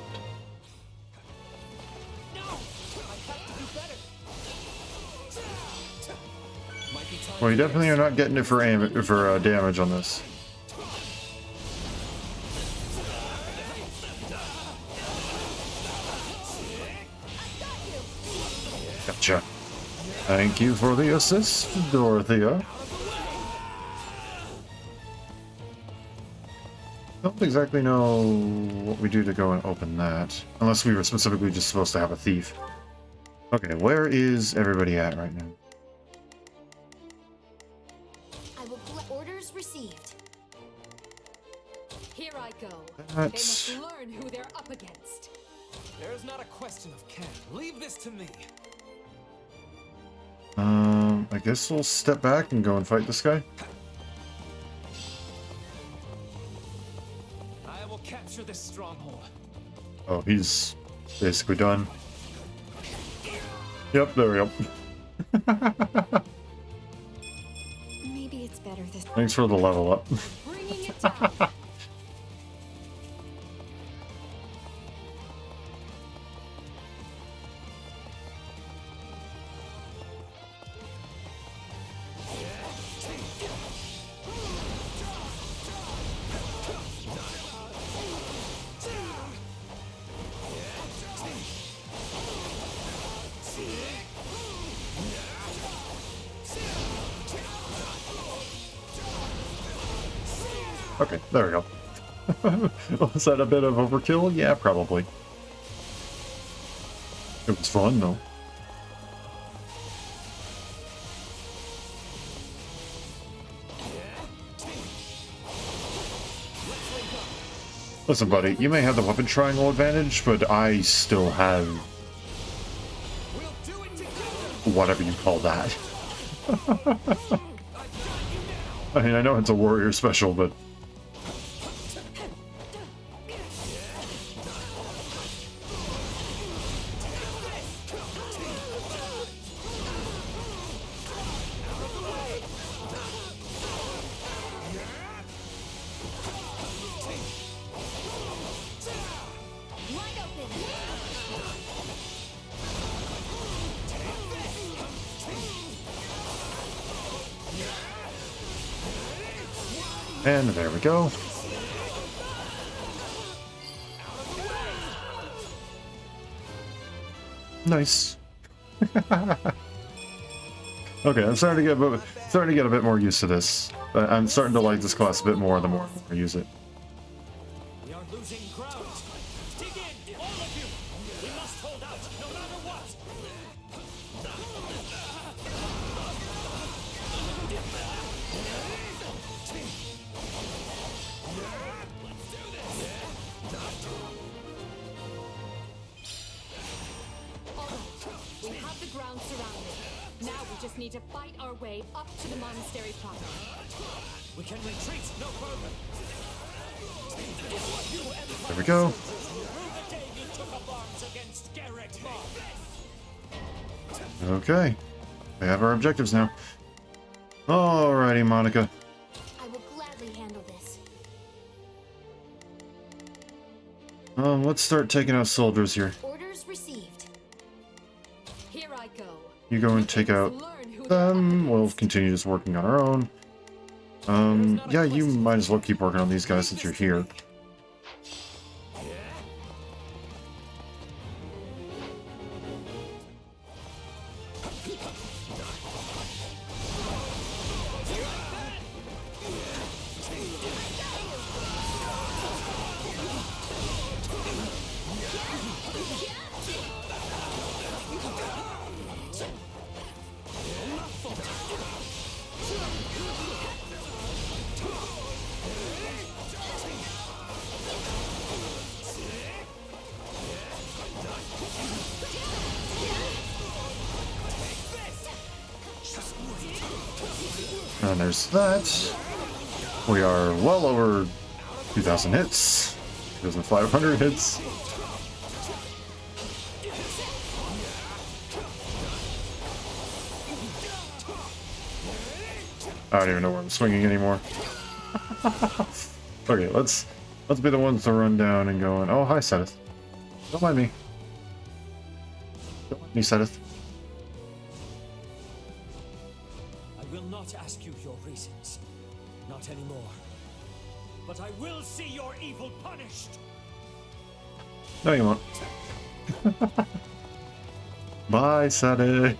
Well, you definitely are not getting it for damage on this. Gotcha. Thank you for the assist, Dorothea. Don't exactly know what we do to go and open that. Unless we were specifically just supposed to have a thief. Okay, where is everybody at right now? I will orders received. Here I go. That's... They must learn who they're up against. There's not a question of can. Leave this to me. I guess we'll step back and go and fight this guy. I will capture this stronghold. Oh, he's basically done. Yep, there we go. Maybe it's better this. Thanks for the level up. Bringing it down. Okay, there we go. Was that a bit of overkill? Yeah, probably. It was fun, though. Listen, buddy, you may have the weapon triangle advantage, but I still have... whatever you call that. I mean, I know it's a warrior special, but... And there we go. Nice. Okay, I'm starting to get a bit more used to this. I'm starting to like this class a bit more the more I use it. We are losing ground. Dig in, all of you. We must hold out, no matter what. We have the ground surrounded. Now we just need to fight our way up to the monastery proper. We can retreat no further. There we go. The day you took up arms against Garreg Mach. Okay. We have our objectives now. Alrighty, Monica. I will gladly handle this. Let's start taking out soldiers here. Orders received. Here I go. You go and take out them. We'll continue just working on our own. Yeah, you might as well keep working on these guys since you're here. And there's that. We are well over 2,000 hits. 2,500 hits. I don't even know where I'm swinging anymore. Okay, let's Let's be the ones to run down and going, oh, hi, Setith. Don't mind me. Don't mind me, Setith. I will not ask you your reasons. Not anymore. But I will see your evil punished! No, you won't. Bye, Setith.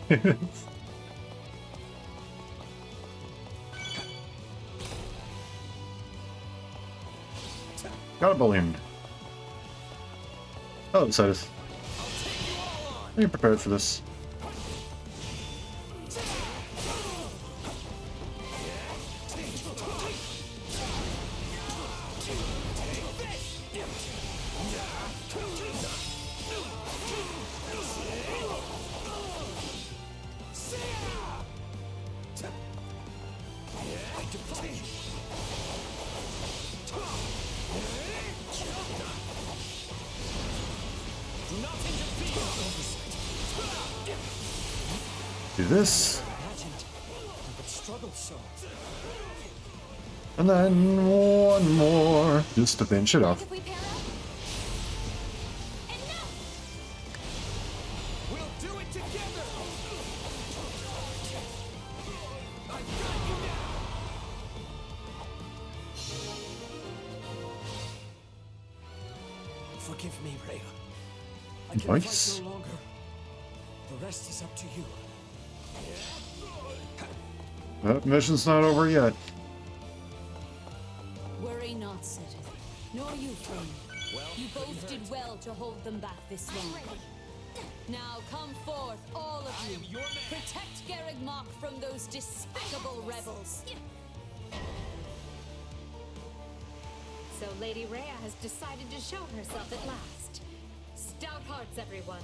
Got a balloon. Oh, Setith. Are you prepared for this? Do this. And then one more. Just to finish it off. We'll do it together! Forgive me, Rhea. I can Nice. fight no longer. The rest is up to you. That mission's not over yet. Worry not, Setith. Nor you, friend. You both did well to hold them back this long. Now come forth, all of you. Protect Garreg Mach from those despicable rebels. So Lady Rhea has decided to show herself at last. Stout hearts, everyone.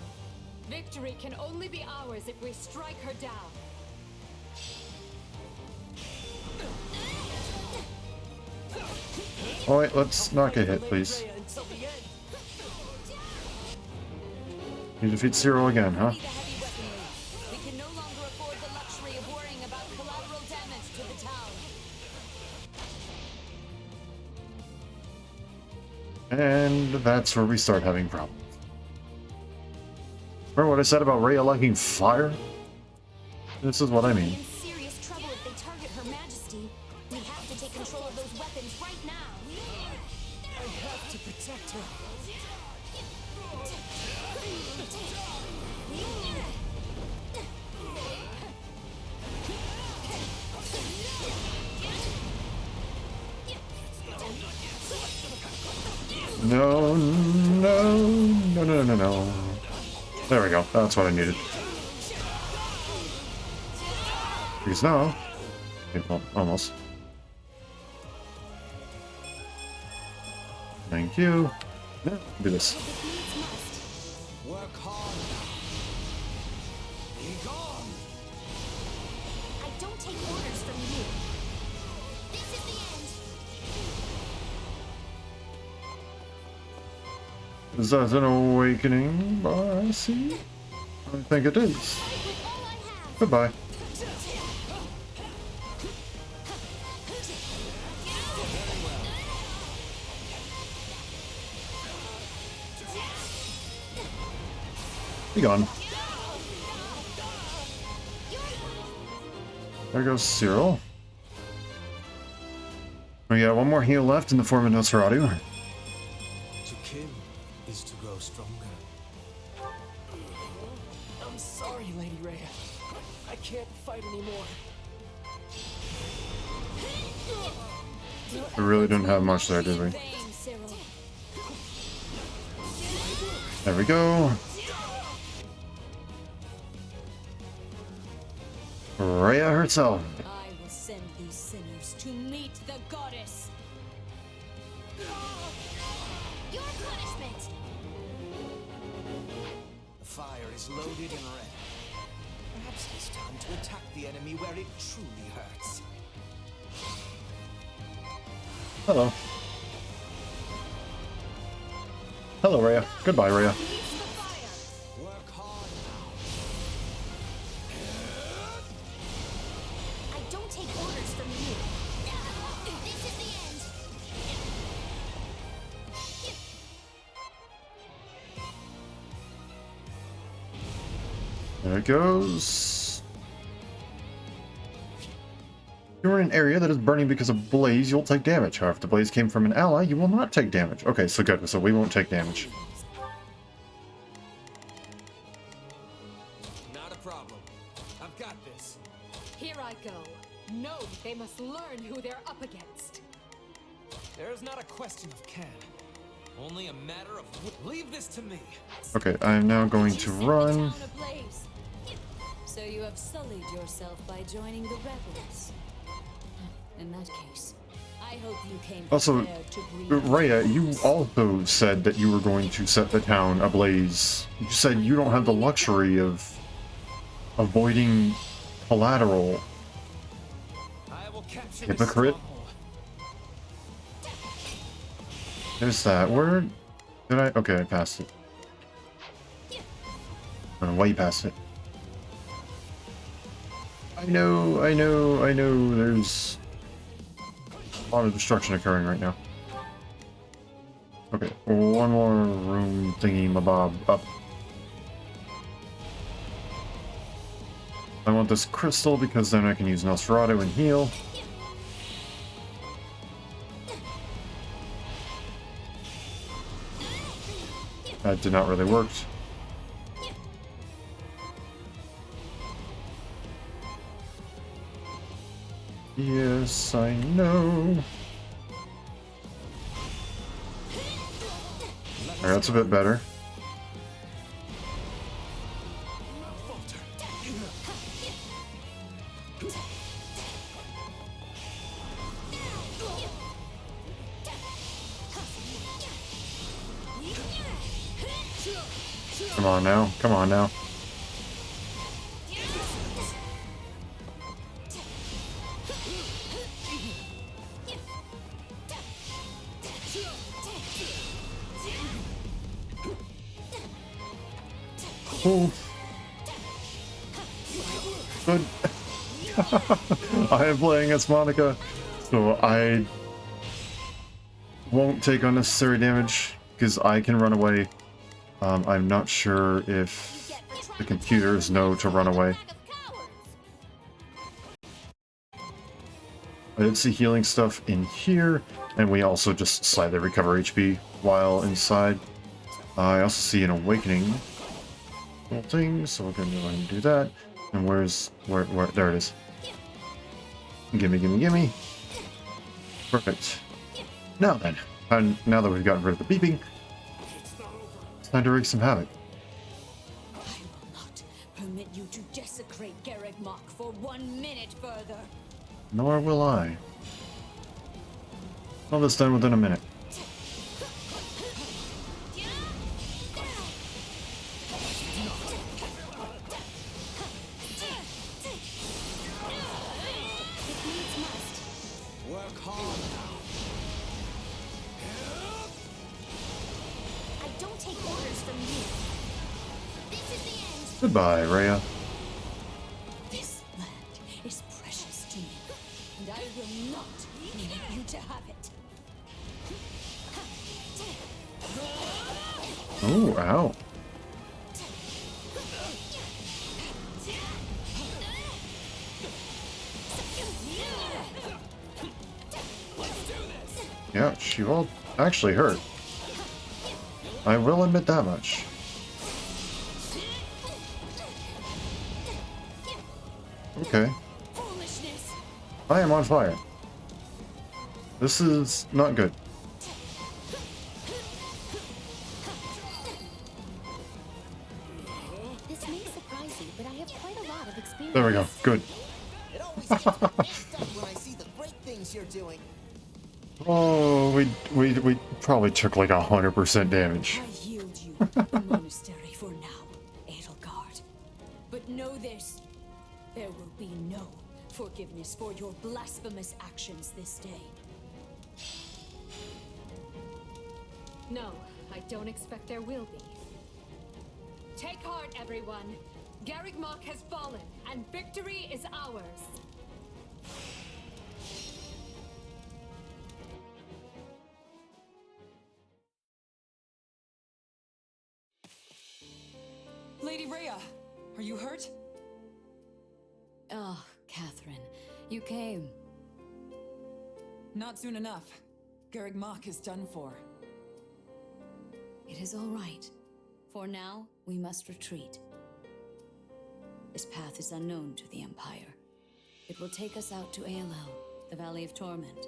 Victory can only be ours if we strike her down. Oh wait, let's not get hit, please. You defeat Zero again, huh? We can no longer afford the luxury of worrying about collateral damage to the town. And that's where we start having problems. Remember what I said about Rhea liking fire? This is what I mean. In serious trouble if they target Her Majesty. We have to take control of those weapons right now. I have to protect her. No, no, no, no, no, no. There we go. That's what I needed. Because now... Okay, well, almost. Thank you. Yeah, do this. Work hard now. Be gone. I don't take orders from you. This is the end. Is that an awakening, I see? I think it is. Goodbye. Be gone. There goes Cyril. We got one more heal left in the form of Nosferatu. To kill is to grow stronger. I'm sorry, Lady Rhea. I can't fight anymore. We really didn't have much there, did we? There we go. Rhea herself. I will send these sinners to meet the goddess. Your punishment. The fire is loaded and ready. Perhaps it's time to attack the enemy where it truly hurts. Hello. Hello, Rhea. Goodbye, Rhea. Work hard I don't take orders from you. This is the end. There it goes. You're in an area that is burning because of blaze, you'll take damage. However, if the blaze came from an ally, you will not take damage. Okay, so good. So we won't take damage. Not a problem. I've got this. Here I go. No, they must learn who they're up against. There's not a question of can. Only a matter of leave this to me. Okay, I'm now going to run. So you have sullied yourself by joining the rebels. In that case, I hope you came Also, prepared to breathe. Rhea, you also said that you were going to set the town ablaze. You said you don't have the luxury of avoiding collateral. I will capture Hypocrite. There's that. Where did I? Okay, I passed it. I don't know why you passed it. I know. There's a lot of destruction occurring right now. Okay, one more room thingy mabob up. I want this crystal because then I can use Nosferatu and heal. That did not really work. Yes, I know. Alright, that's a bit better. Come on now, come on now. Oh. Good. I am playing as Monica, so I won't take unnecessary damage because I can run away. I'm not sure if the computers know to run away. I did see healing stuff in here, and we also just slightly recover HP while inside. I also see an awakening thing, so we're gonna go ahead and do that. And where, there it is. Gimme. Perfect. Now then, and now that we've gotten rid of the beeping, it's time to wreak some havoc. I will not permit you to desecrate Garreg Mach for 1 minute further. Nor will I. All this done within a minute. Work hard now. I don't take orders from you. This is the end. Goodbye, Rhea. This land is precious to me, and I will not permit you to have it. Oh, ow. Yeah, she will actually hurt. I will admit that much. Okay. I am on fire. This is not good. This may surprise you, but I have quite a lot of experience. There we go. Good. It always gets me pumped up when I see the great things you're doing. Oh, we probably took like 100% damage. I yield you the monastery for now, Edelgard. But know this, there will be no forgiveness for your blasphemous actions this day. No, I don't expect there will be. Take heart, everyone. Garreg Mach has fallen, and victory is ours. Lady Rhea, Are you hurt? Oh, Catherine, you came. Not soon enough. Garreg Mach is done for. It is all right. For now, we must retreat. This path is unknown to the Empire. It will take us out to Aelel, the Valley of Torment.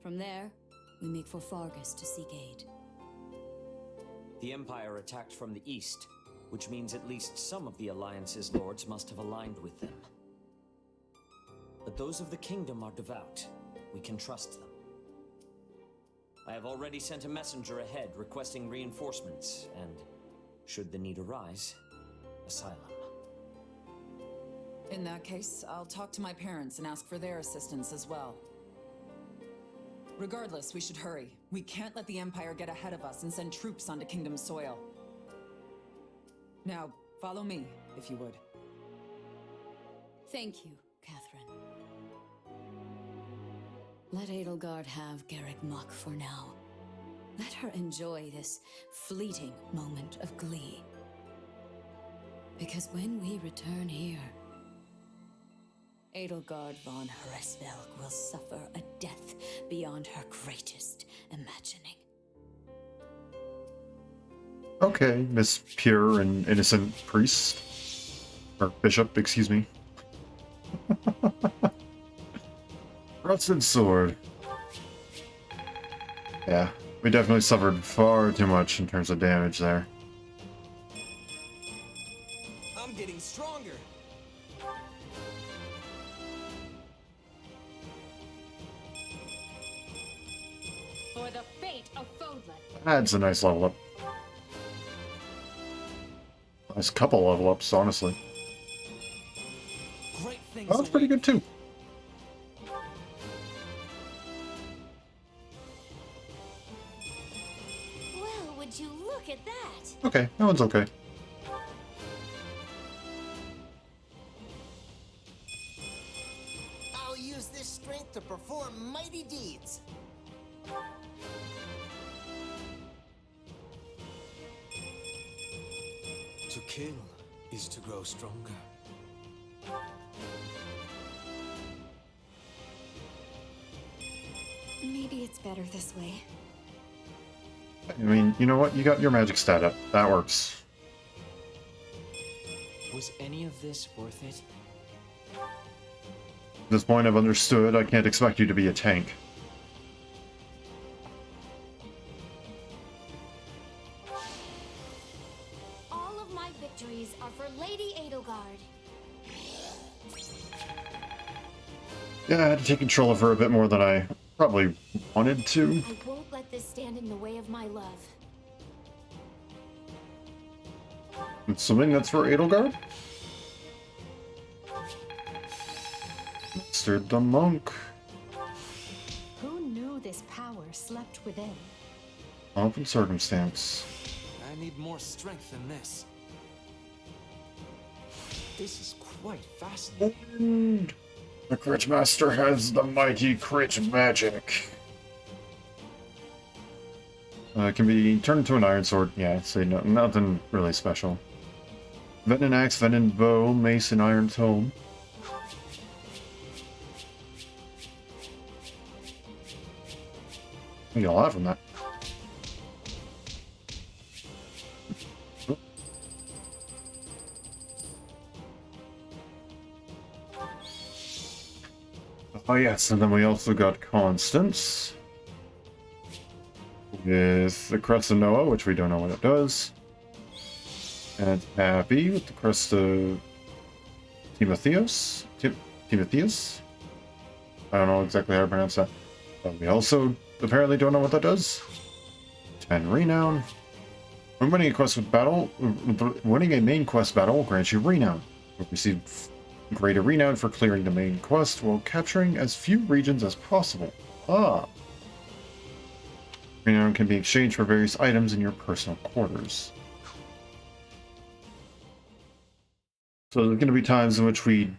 From there, we make for Fargus to seek aid. The Empire attacked from the east, which means at least some of the Alliance's lords must have aligned with them. But those of the Kingdom are devout. We can trust them. I have already sent a messenger ahead requesting reinforcements, and, should the need arise, asylum. In that case, I'll talk to my parents and ask for their assistance as well. Regardless, we should hurry. We can't let the Empire get ahead of us and send troops onto Kingdom soil. Now, follow me, if you would. Thank you, Catherine. Let Edelgard have Garreg Mach for now. Let her enjoy this fleeting moment of glee. Because when we return here, Edelgard von Hresvelg will suffer a death beyond her greatest imagining. Okay, Miss Pure and Innocent Priest. Or Bishop, excuse me. Rusted Sword. Yeah, we definitely suffered far too much in terms of damage there. I'm getting stronger. For the fate of Fodlan. That's a nice level up. Nice couple level ups, honestly. Great things Oh, that's pretty good too. Well, would you look at that? Okay, that one's okay. I'll use this strength to perform mighty deeds. To kill is to grow stronger. Maybe it's better this way. I mean, you know what? You got your magic stat up. That works. Was any of this worth it? At this point, I've understood. I can't expect you to be a tank. All of my victories are for Lady Edelgard. Yeah, I had to take control of her a bit more than I probably wanted to. I won't let this stand in the way of my love. Assuming that's for Edelgard? Mr. the Monk. Who knew this power slept within? Pomp and circumstance. I need more strength than this. This is quite fascinating. And the Crit Master has the mighty Crit Magic. It can be turned into an Iron Sword. Yeah, say no, nothing really special. Venom Axe, Venom Bow, Mace, and Iron Tome. You get a lot from that. Oh yes, and then we also got Constance. With the Crest of Noah, which we don't know what it does. And Happy with the Crest of Timotheus? Timotheus? I don't know exactly how to pronounce that. But we also apparently don't know what that does. 10 Renown. When winning a quest with battle, winning a main quest battle will grant you Renown. You'll receive greater Renown for clearing the main quest while capturing as few regions as possible. Ah. Renown can be exchanged for various items in your personal quarters. So there's going to be times in which we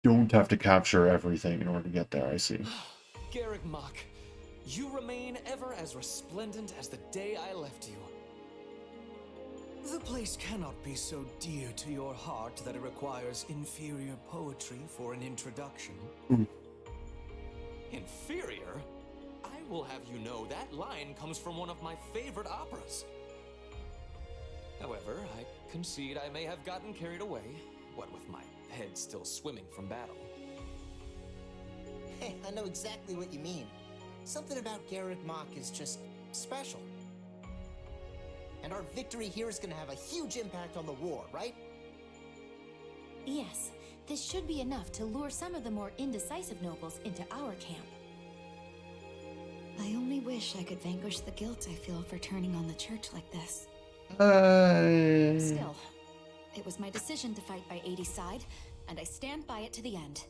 don't have to capture everything in order to get there, I see. Garreg Mach, you remain ever as resplendent as the day I left you. The place cannot be so dear to your heart that it requires inferior poetry for an introduction. Inferior? I will have you know that line comes from one of my favorite operas. However, I concede I may have gotten carried away, what with my head still swimming from battle. Hey, I know exactly what you mean. Something about Garreg Mach is just special. And our victory here is going to have a huge impact on the war, right? Yes, this should be enough to lure some of the more indecisive nobles into our camp. I only wish I could vanquish the guilt I feel for turning on the church like this. Still, it was my decision to fight by 80's side, and I stand by it to the end.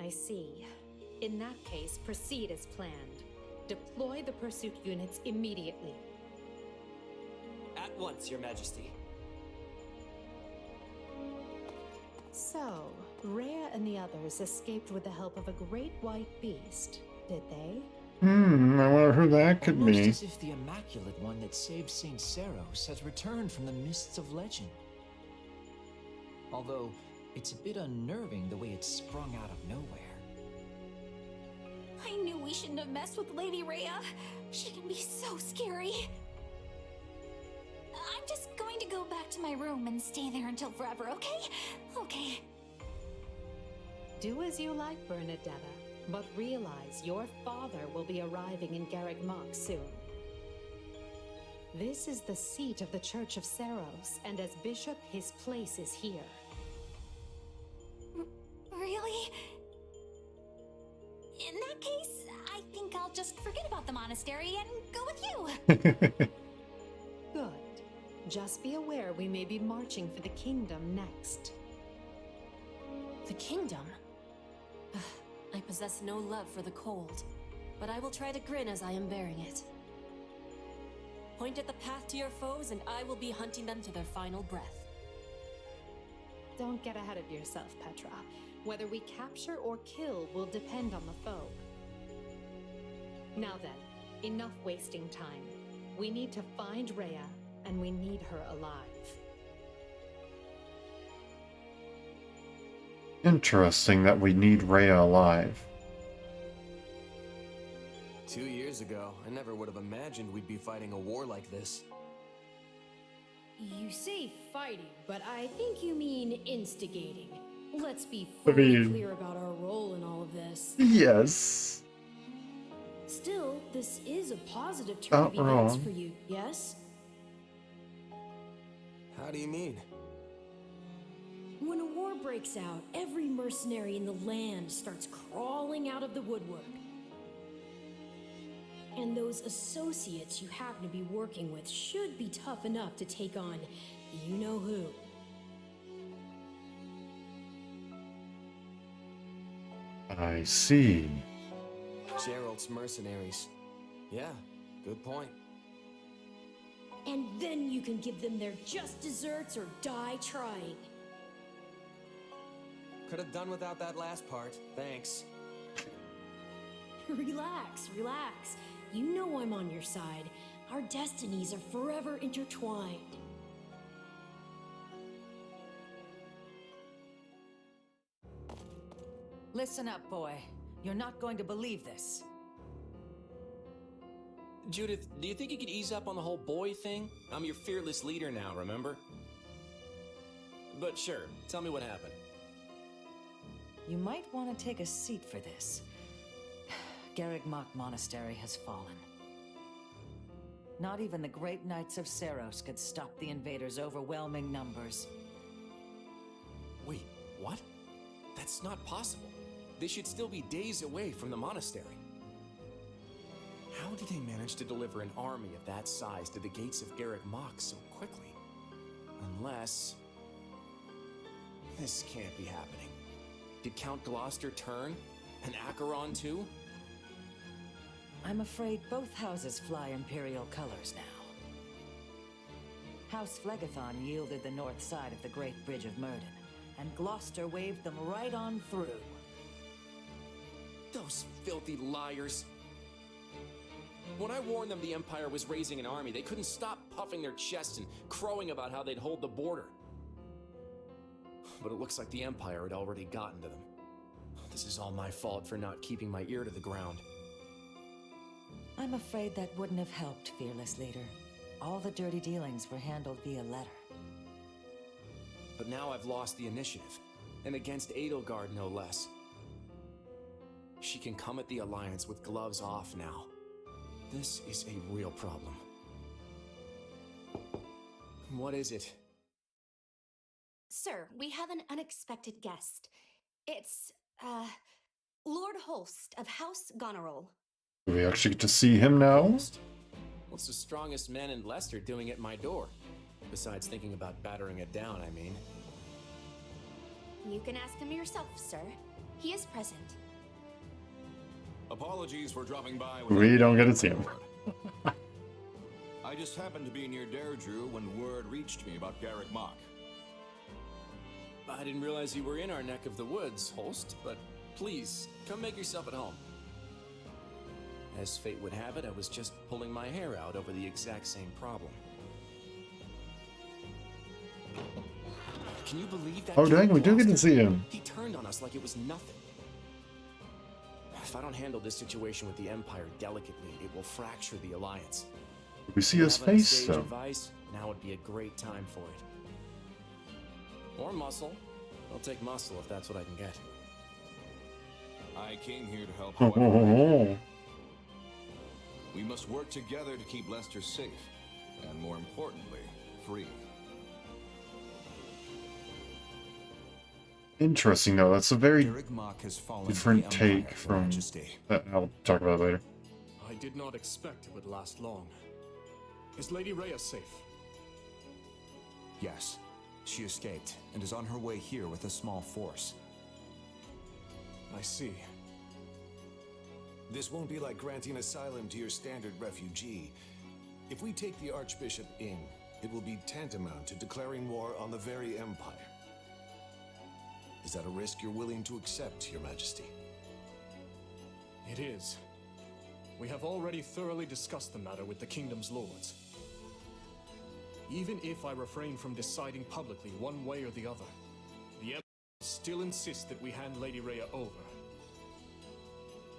I see. In that case, proceed as planned. Deploy the pursuit units immediately. At once, Your Majesty. So, Rhea and the others escaped with the help of a great white beast, did they? I wonder who that could Almost be. as if the immaculate one that saved St. Seros has returned from the mists of legend. Although, it's a bit unnerving the way it sprung out of nowhere. I knew we shouldn't have messed with Lady Rhea. She can be so scary. I'm just going to go back to my room and stay there until forever, okay? Okay. Do as you like, Bernadetta, but realize your father will be arriving in Garreg Mach soon. This is the seat of the Church of Seros, and as bishop, his place is here. Really? In that case, I think I'll just forget about the monastery and go with you. Good. Just be aware we may be marching for the kingdom next. The kingdom? I possess no love for the cold, but I will try to grin as I am bearing it. Point at the path to your foes, and I will be hunting them to their final breath. Don't get ahead of yourself, Petra. Whether we capture or kill will depend on the foe. Now then, enough wasting time. We need to find Rhea, and we need her alive. Interesting that we need Rhea alive. 2 years ago, I never would have imagined we'd be fighting a war like this. You say fighting, but I think you mean instigating. Let's be fully clear about our role in all of this. Yes. Still, this is a positive turn of events for you, yes? How do you mean? When a war breaks out, every mercenary in the land starts crawling out of the woodwork. And those associates you happen to be working with should be tough enough to take on you know who. I see. Gerald's mercenaries. Yeah, good point. And then you can give them their just desserts or die trying. Could have done without that last part, thanks. Relax, relax. You know I'm on your side. Our destinies are forever intertwined. Listen up, boy. You're not going to believe this. Judith, do you think you could ease up on the whole boy thing? I'm your fearless leader now, remember? But sure, tell me what happened. You might want to take a seat for this. Garreg Mach Monastery has fallen. Not even the great knights of Seros could stop the invaders' overwhelming numbers. Wait, what? That's not possible. They should still be days away from the monastery. How did they manage to deliver an army of that size to the gates of Garreg Mach so quickly? Unless... this can't be happening. Did Count Gloucester turn? And Acheron too? I'm afraid both houses fly Imperial colors now. House Phlegethon yielded the north side of the Great Bridge of Myrden, and Gloucester waved them right on through. Those filthy liars! When I warned them the Empire was raising an army, they couldn't stop puffing their chests and crowing about how they'd hold the border. But it looks like the Empire had already gotten to them. This is all my fault for not keeping my ear to the ground. I'm afraid that wouldn't have helped, fearless leader. All the dirty dealings were handled via letter. But now I've lost the initiative, and against Edelgard no less. She can come at the Alliance with gloves off now. This is a real problem. What is it? Sir, we have an unexpected guest. It's, Lord Holst of House Goneril. Do we actually get to see him now? What's the strongest man in Leicester doing at my door? Besides thinking about battering it down, I mean. You can ask him yourself, sir. He is present. Apologies for dropping by. We don't get to see him. I just happened to be near Deirdre when word reached me about Garreg Mach. I didn't realize you were in our neck of the woods, Holst, but please, come make yourself at home. As fate would have it, I was just pulling my hair out over the exact same problem. Can you believe that? Oh dang, we do get to see him. He turned on us like it was nothing. If I don't handle this situation with the Empire delicately, it will fracture the Alliance. We see his face, though. Advice, now would be a great time for it. Or muscle. I'll take muscle if that's what I can get. I came here to help, however. We must work together to keep Leicester safe, and more importantly, free. Interesting, though. That's a very different take from that. I'll talk about it later. I did not expect it would last long. Is Lady Rhea safe? Yes. She escaped and is on her way here with a small force. I see. This won't be like granting asylum to your standard refugee. If we take the Archbishop in, it will be tantamount to declaring war on the very Empire. Is that a risk you're willing to accept, Your Majesty? It is. We have already thoroughly discussed the matter with the Kingdom's lords. Even if I refrain from deciding publicly one way or the other, the Emperor still insists that we hand Lady Rhea over.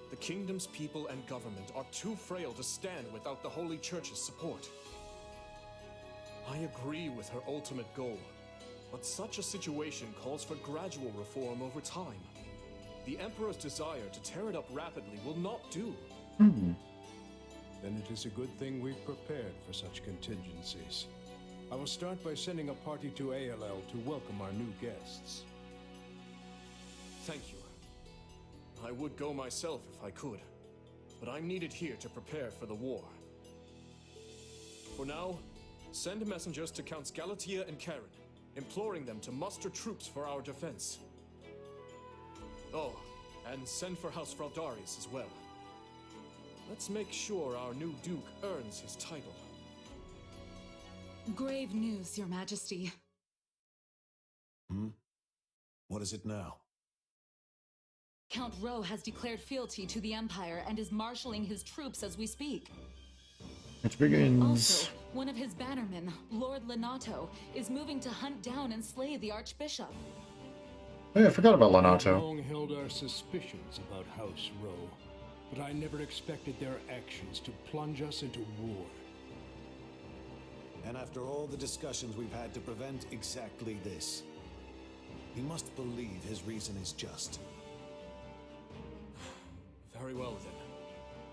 The Kingdom's people and government are too frail to stand without the Holy Church's support. I agree with her ultimate goal, but such a situation calls for gradual reform over time. The Emperor's desire to tear it up rapidly will not do. Then it is a good thing we've prepared for such contingencies. I will start by sending a party to ALL to welcome our new guests. Thank you. I would go myself if I could, but I'm needed here to prepare for the war. For now, send messengers to Counts Galatea and Karen, imploring them to muster troops for our defense. Oh, and send for House Fraldarius as well. Let's make sure our new Duke earns his title. Grave news, Your Majesty. What is it now? Count Rowe has declared fealty to the Empire and is marshalling his troops as we speak. It begins. Also, one of his bannermen, Lord Lenato, is moving to hunt down and slay the Archbishop. Oh yeah, I forgot about We've Lenato. long held our suspicions about House Rowe, but I never expected their actions to plunge us into war. And after all the discussions we've had to prevent exactly this, he must believe his reason is just. Very well then.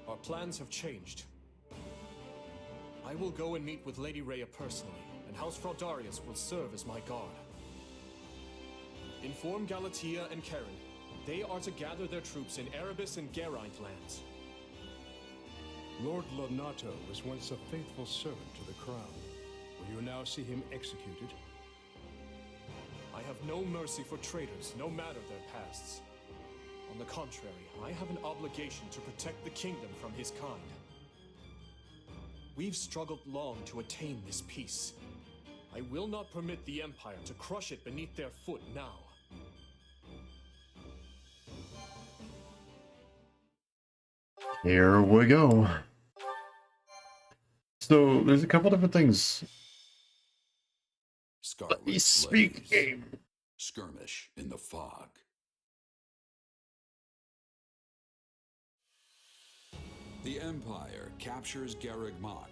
Our plans have changed. I will go and meet with Lady Rhea personally, and House Fraldarius will serve as my guard. Inform Galatea and Karen. They are to gather their troops in Erebus and Geraint lands. Lord Lenato was once a faithful servant to the crown. Will you now see him executed? I have no mercy for traitors, no matter their pasts. On the contrary, I have an obligation to protect the kingdom from his kind. We've struggled long to attain this peace. I will not permit the Empire to crush it beneath their foot now. Here we go. So there's a couple different things. Scarlet Let me speak, Blaze. game. Skirmish in the fog. The Empire captures Garreg Mach,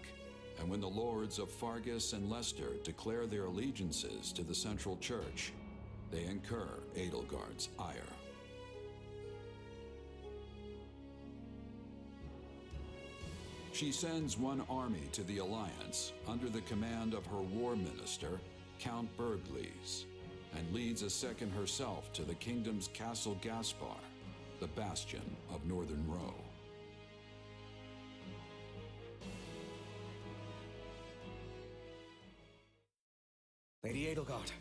and when the lords of Fargus and Leicester declare their allegiances to the Central Church, they incur Edelgard's ire. She sends one army to the Alliance under the command of her war minister, Count Bergles, and leads a second herself to the kingdom's Castle Gaspar, the bastion of Northern Row. Lady Edelgard,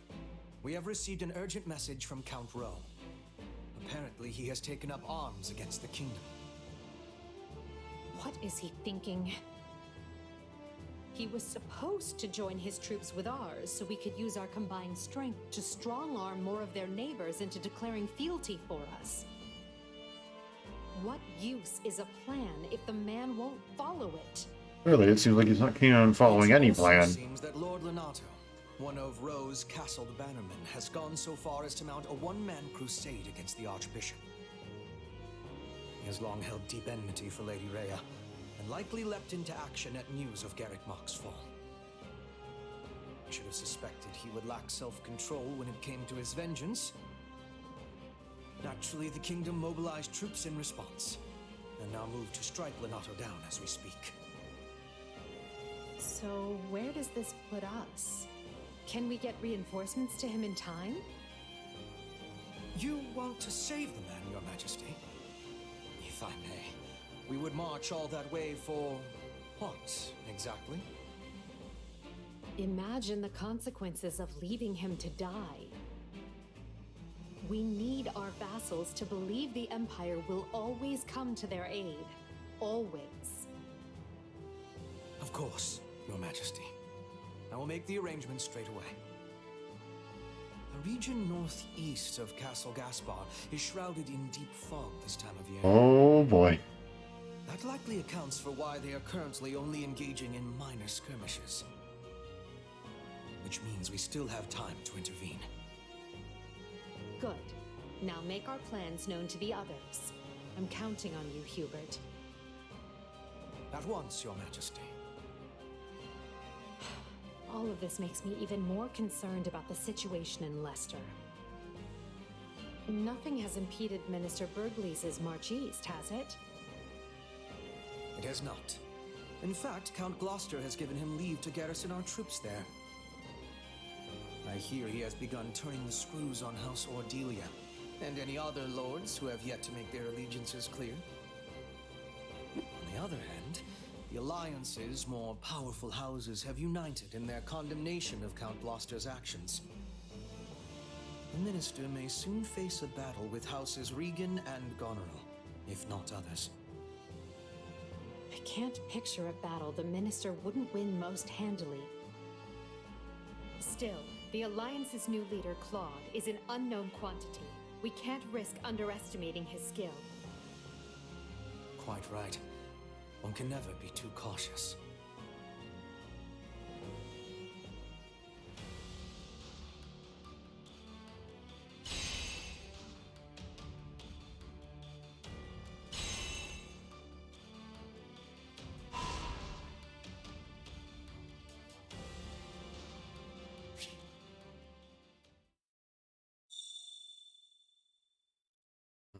we have received an urgent message from Count Rowe. Apparently, he has taken up arms against the kingdom. What is he thinking? He was supposed to join his troops with ours so we could use our combined strength to strong-arm more of their neighbors into declaring fealty for us. What use is a plan if the man won't follow it? Really, it seems like he's not keen on following any plan. It seems that Lord Lenato, one of Rowe's castle bannermen, has gone so far as to mount a one-man crusade against the Archbishop. He has long held deep enmity for Lady Rhea, and likely leapt into action at news of Garreg Mach's fall. I should have suspected he would lack self-control when it came to his vengeance. Naturally, the kingdom mobilized troops in response, and now move to strike Lenato down as we speak. So where does this put us? Can we get reinforcements to him in time? You want to save the man, Your Majesty? If I may, we would march all that way for what, exactly? Imagine the consequences of leaving him to die. We need our vassals to believe the Empire will always come to their aid. Always. Of course, Your Majesty. I will make the arrangements straight away. The region northeast of Castle Gaspar is shrouded in deep fog this time of year. Oh boy. That likely accounts for why they are currently only engaging in minor skirmishes. Which means we still have time to intervene. Good. Now make our plans known to the others. I'm counting on you, Hubert. At once, Your Majesty. All of this makes me even more concerned about the situation in Leicester. Nothing has impeded Minister Bergles' march east, has it? It has not. In fact, Count Gloucester has given him leave to garrison our troops there. I hear he has begun turning the screws on House Ordelia, and any other lords who have yet to make their allegiances clear. On the other hand, the Alliance's more powerful houses have united in their condemnation of Count Gloucester's actions. The Minister may soon face a battle with Houses Regan and Goneril, if not others. I can't picture a battle the Minister wouldn't win most handily. Still, the Alliance's new leader, Claude, is an unknown quantity. We can't risk underestimating his skill. Quite right. One can never be too cautious.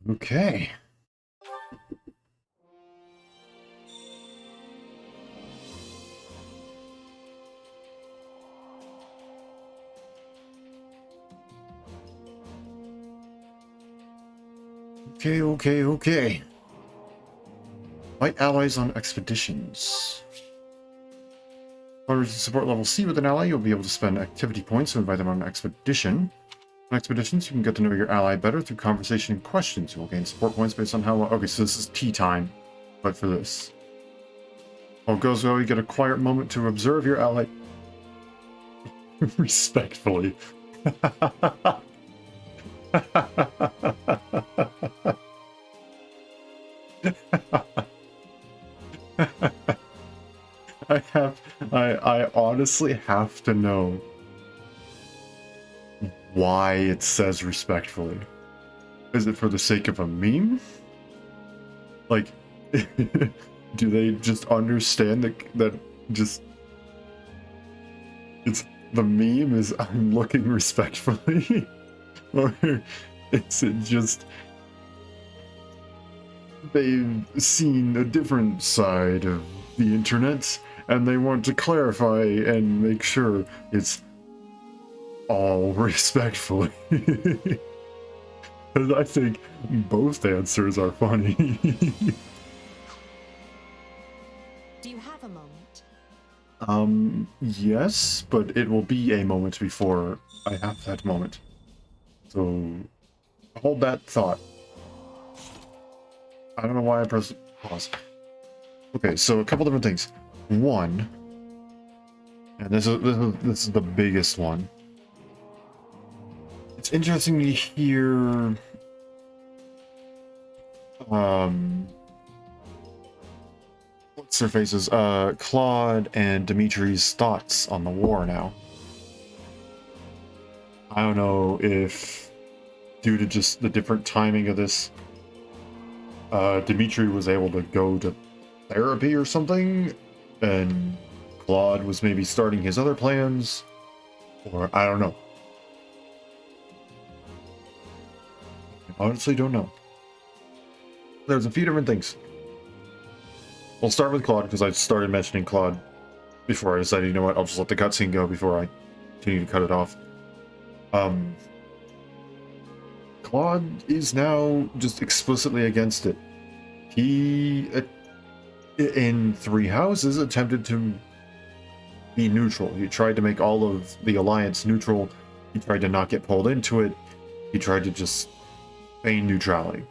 Okay. Okay. Fight allies on expeditions. When reaching support level C with an ally, you'll be able to spend activity points to invite them on an expedition. On expeditions, you can get to know your ally better through conversation and questions. You will gain support points based on how well... Okay, so this is tea time. But for this. All goes well, you get a quiet moment to observe your ally. Respectfully. I honestly have to know why it says respectfully. Is it for the sake of a meme? Like, do they just understand that just it's the meme is I'm looking respectfully? Or is it just they've seen a different side of the internet and they want to clarify and make sure it's all respectfully? Because I think both answers are funny. Do you have a moment? Yes, but it will be a moment before I have that moment. So, hold that thought. I don't know why I pressed pause. Okay, so a couple different things. One, and this is the biggest one. It's interesting to hear what's their faces? Claude and Dimitri's thoughts on the war now. I don't know if due to just the different timing of this, Dimitri was able to go to therapy or something, and Claude was maybe starting his other plans, or I don't know. I honestly don't know. There's a few different things. We'll start with Claude, because I started mentioning Claude before I decided, you know what, I'll just let the cutscene go before I continue to cut it off. Claude is now just explicitly against it. He, in Three Houses, attempted to be neutral. He tried to make all of the Alliance neutral. He tried to not get pulled into it. He tried to just feign neutrality.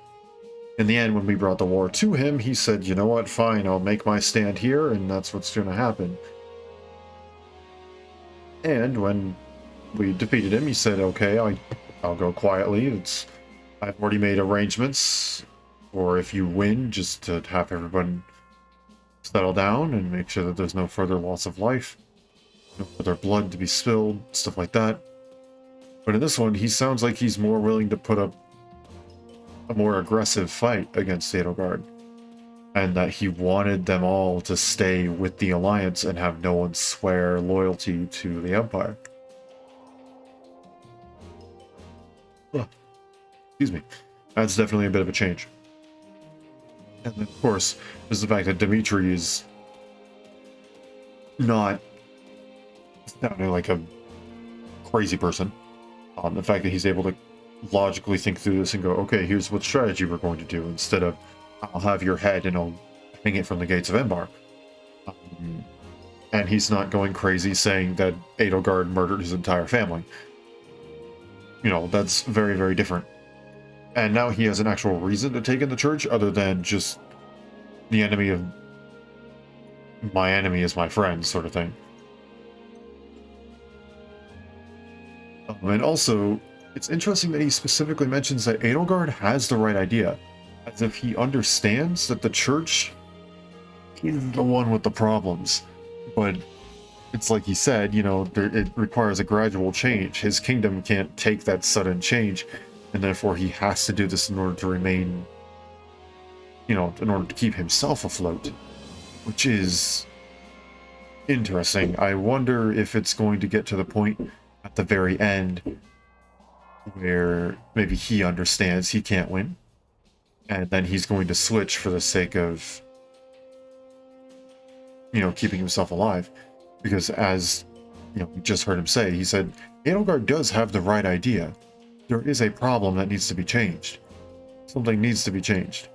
In the end, when we brought the war to him, he said, you know what, fine, I'll make my stand here, and that's what's going to happen. And when we defeated him, he said, okay, I'll go quietly. I've already made arrangements, or if you win, just to have everyone settle down and make sure that there's no further loss of life, no further blood to be spilled, stuff like that. But in this one, he sounds like he's more willing to put up a more aggressive fight against Edelgard, and that he wanted them all to stay with the Alliance and have no one swear loyalty to the Empire. Excuse me. That's definitely a bit of a change. And then, of course, there's the fact that Dimitri is not sounding like a crazy person. The fact that he's able to logically think through this and go, okay, here's what strategy we're going to do, instead of, I'll have your head and I'll hang it from the gates of Embark. And he's not going crazy saying that Edelgard murdered his entire family. You know, that's very, very different. And now he has an actual reason to take in the church, other than just the enemy of my enemy is my friend sort of thing. And also, it's interesting that he specifically mentions that Edelgard has the right idea, as if he understands that the church is the one with the problems. But it's like he said, you know, it requires a gradual change. His kingdom can't take that sudden change, and therefore he has to do this in order to remain, you know, in order to keep himself afloat, which is interesting. I wonder if it's going to get to the point at the very end where maybe he understands he can't win, and then he's going to switch for the sake of, you know, keeping himself alive. Because as, you know, we just heard him say, he said, Edelgard does have the right idea. There is a problem that needs to be changed. Something needs to be changed.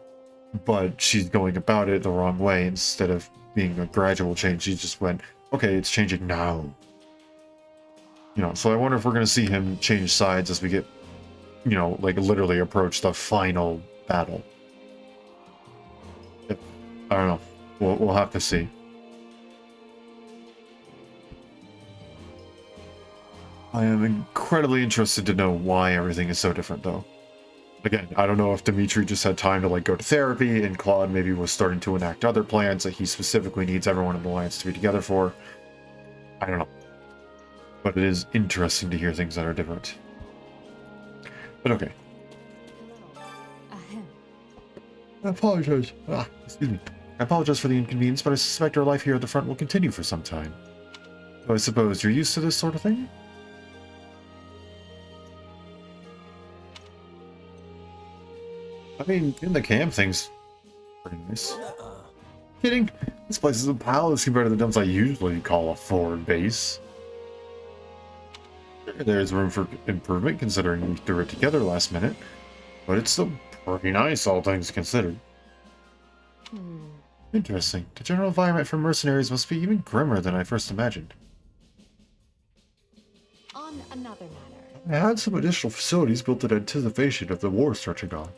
But she's going about it the wrong way. Instead of being a gradual change, she just went, okay, it's changing now. You know, so I wonder if we're going to see him change sides as we get, you know, like literally approach the final battle. I don't know. We'll have to see. I am incredibly interested to know why everything is so different, though. Again, I don't know if Dimitri just had time to, like, go to therapy, and Claude maybe was starting to enact other plans that he specifically needs everyone in the Alliance to be together for. I don't know. But it is interesting to hear things that are different. But okay. I apologize. Excuse me. I apologize for the inconvenience, but I suspect our life here at the front will continue for some time. So I suppose you're used to this sort of thing? I mean, in the camp, things pretty nice. Kidding. This place is a palace compared to the dumps I usually call a forward base. There's room for improvement considering we threw it together last minute, but it's still pretty nice, all things considered. Interesting. The general environment for mercenaries must be even grimmer than I first imagined. On another matter. I had some additional facilities built in anticipation of the war stretching on.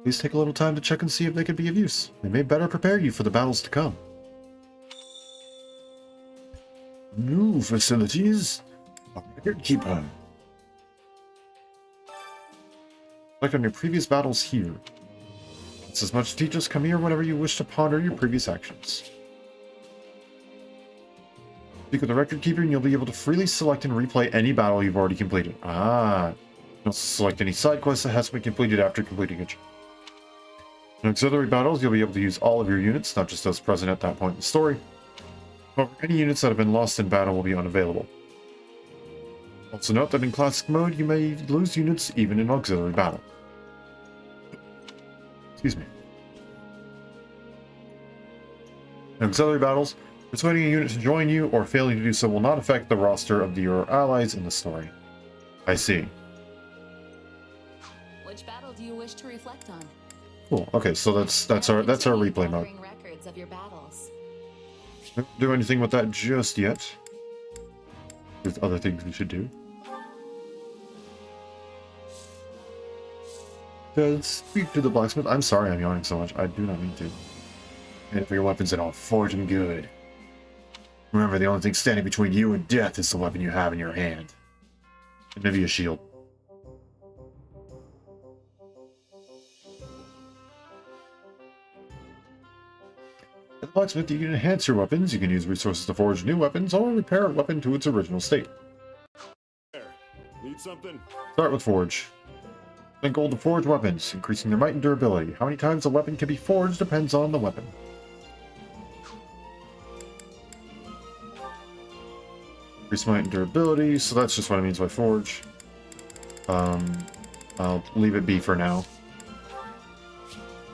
Please take a little time to check and see if they could be of use. They may better prepare you for the battles to come. New facilities? A record keeper. Like on your previous battles here. It's as much to teach us. Come here whenever you wish to ponder your previous actions. Speak with the record keeper and you'll be able to freely select and replay any battle you've already completed. You'll select any side quest that has to be completed after completing it. In auxiliary battles, you'll be able to use all of your units, not just those present at that point in the story. However, any units that have been lost in battle will be unavailable. Also note that in classic mode, you may lose units even in auxiliary battle. Excuse me. In auxiliary battles, persuading a unit to join you or failing to do so will not affect the roster of your allies in the story. I see. Which battle do you wish to reflect on? Cool. Okay, so that's our replay mode. Records of your battles. Don't do anything with that just yet. There's other things we should do. Speak to the blacksmith. I'm sorry I'm yawning so much. I do not mean to. And for your weapons and I'll forge them good. Remember, the only thing standing between you and death is the weapon you have in your hand. And maybe a shield. At the blacksmith, you can enhance your weapons, you can use resources to forge new weapons, or repair a weapon to its original state. Need something? Start with forge. Spend gold to forge weapons, increasing their might and durability. How many times a weapon can be forged depends on the weapon. Increase might and durability, so that's just what it means by forge. I'll leave it be for now.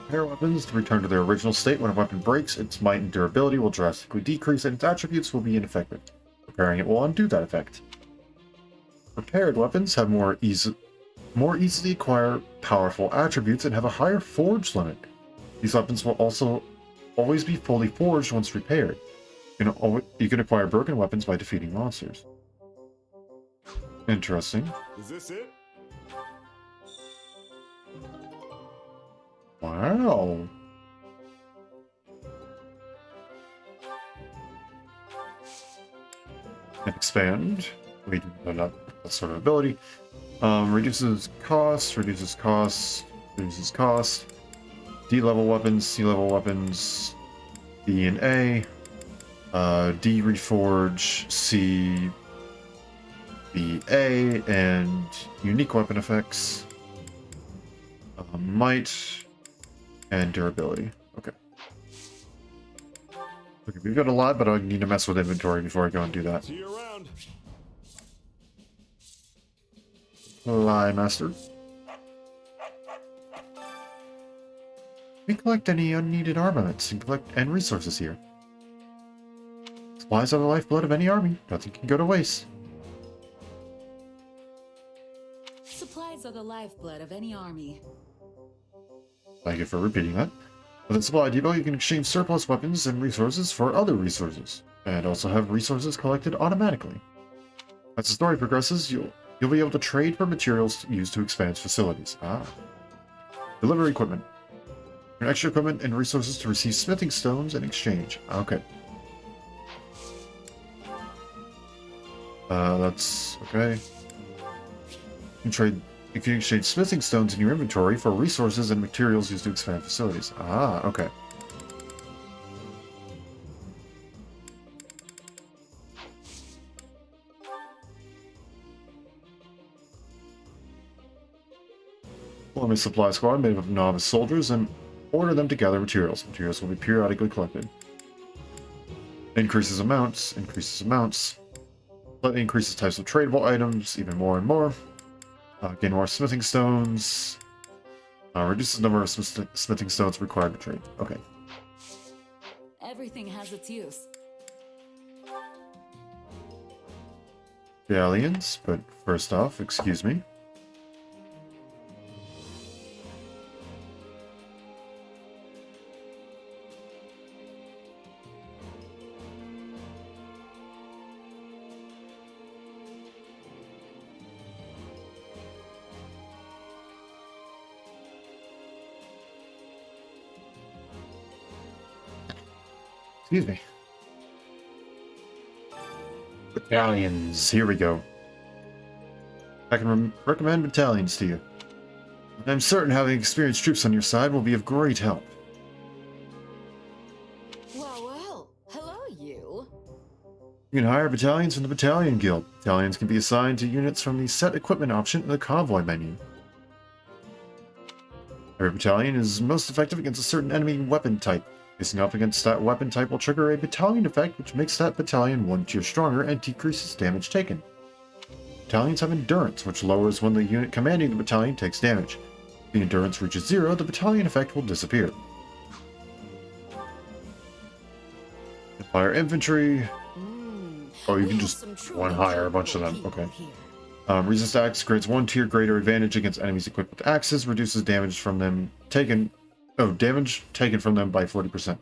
Repair weapons to return to their original state. When a weapon breaks, its might and durability will drastically decrease and its attributes will be ineffective. Repairing it will undo that effect. Repaired weapons have more easily acquire powerful attributes and have a higher forge limit. These weapons will also always be fully forged once repaired. You can acquire broken weapons by defeating monsters. Interesting. Is this it? Wow. And expand. We do not that sort of ability. Reduces cost, reduces cost, reduces cost. D-level weapons, C-level weapons, B and A. D reforge, C, B, A, and unique weapon effects. Might and durability. Okay. Okay, we've got a lot, but I need to mess with inventory before I go and do that. See you around. Lie Master. We collect any unneeded armaments and resources here. Supplies are the lifeblood of any army. Nothing can go to waste. Supplies are the lifeblood of any army. Thank you for repeating that. With a supply depot, you can exchange surplus weapons and resources for other resources, and also have resources collected automatically. As the story progresses, you'll be able to trade for materials used to expand facilities. Deliver equipment. Earn extra equipment and resources to receive smithing stones in exchange. Okay. That's okay. You can exchange smithing stones in your inventory for resources and materials used to expand facilities. Okay. Form a supply squad made up of novice soldiers and order them to gather materials. Materials will be periodically collected. Increases amounts. Slightly increases types of tradable items, even more and more. Gain more smithing stones. Reduces the number of smithing stones required to trade. Okay. Everything has its use. Galleons, but first off, excuse me. Excuse me. Battalions. Here we go. I can recommend battalions to you. I'm certain having experienced troops on your side will be of great help. Well, hello, you. You can hire battalions from the Battalion Guild. Battalions can be assigned to units from the set equipment option in the convoy menu. Every battalion is most effective against a certain enemy weapon type. Facing off against that weapon type will trigger a battalion effect, which makes that battalion 1 tier stronger and decreases damage taken. Battalions have endurance, which lowers when the unit commanding the battalion takes damage. If the endurance reaches 0, the battalion effect will disappear. Empire infantry. Oh, you can just one hire a bunch of them. Okay. Resist axe grants 1 tier greater advantage against enemies equipped with axes. Reduces damage from them taken. Oh, damage taken from them by 40%.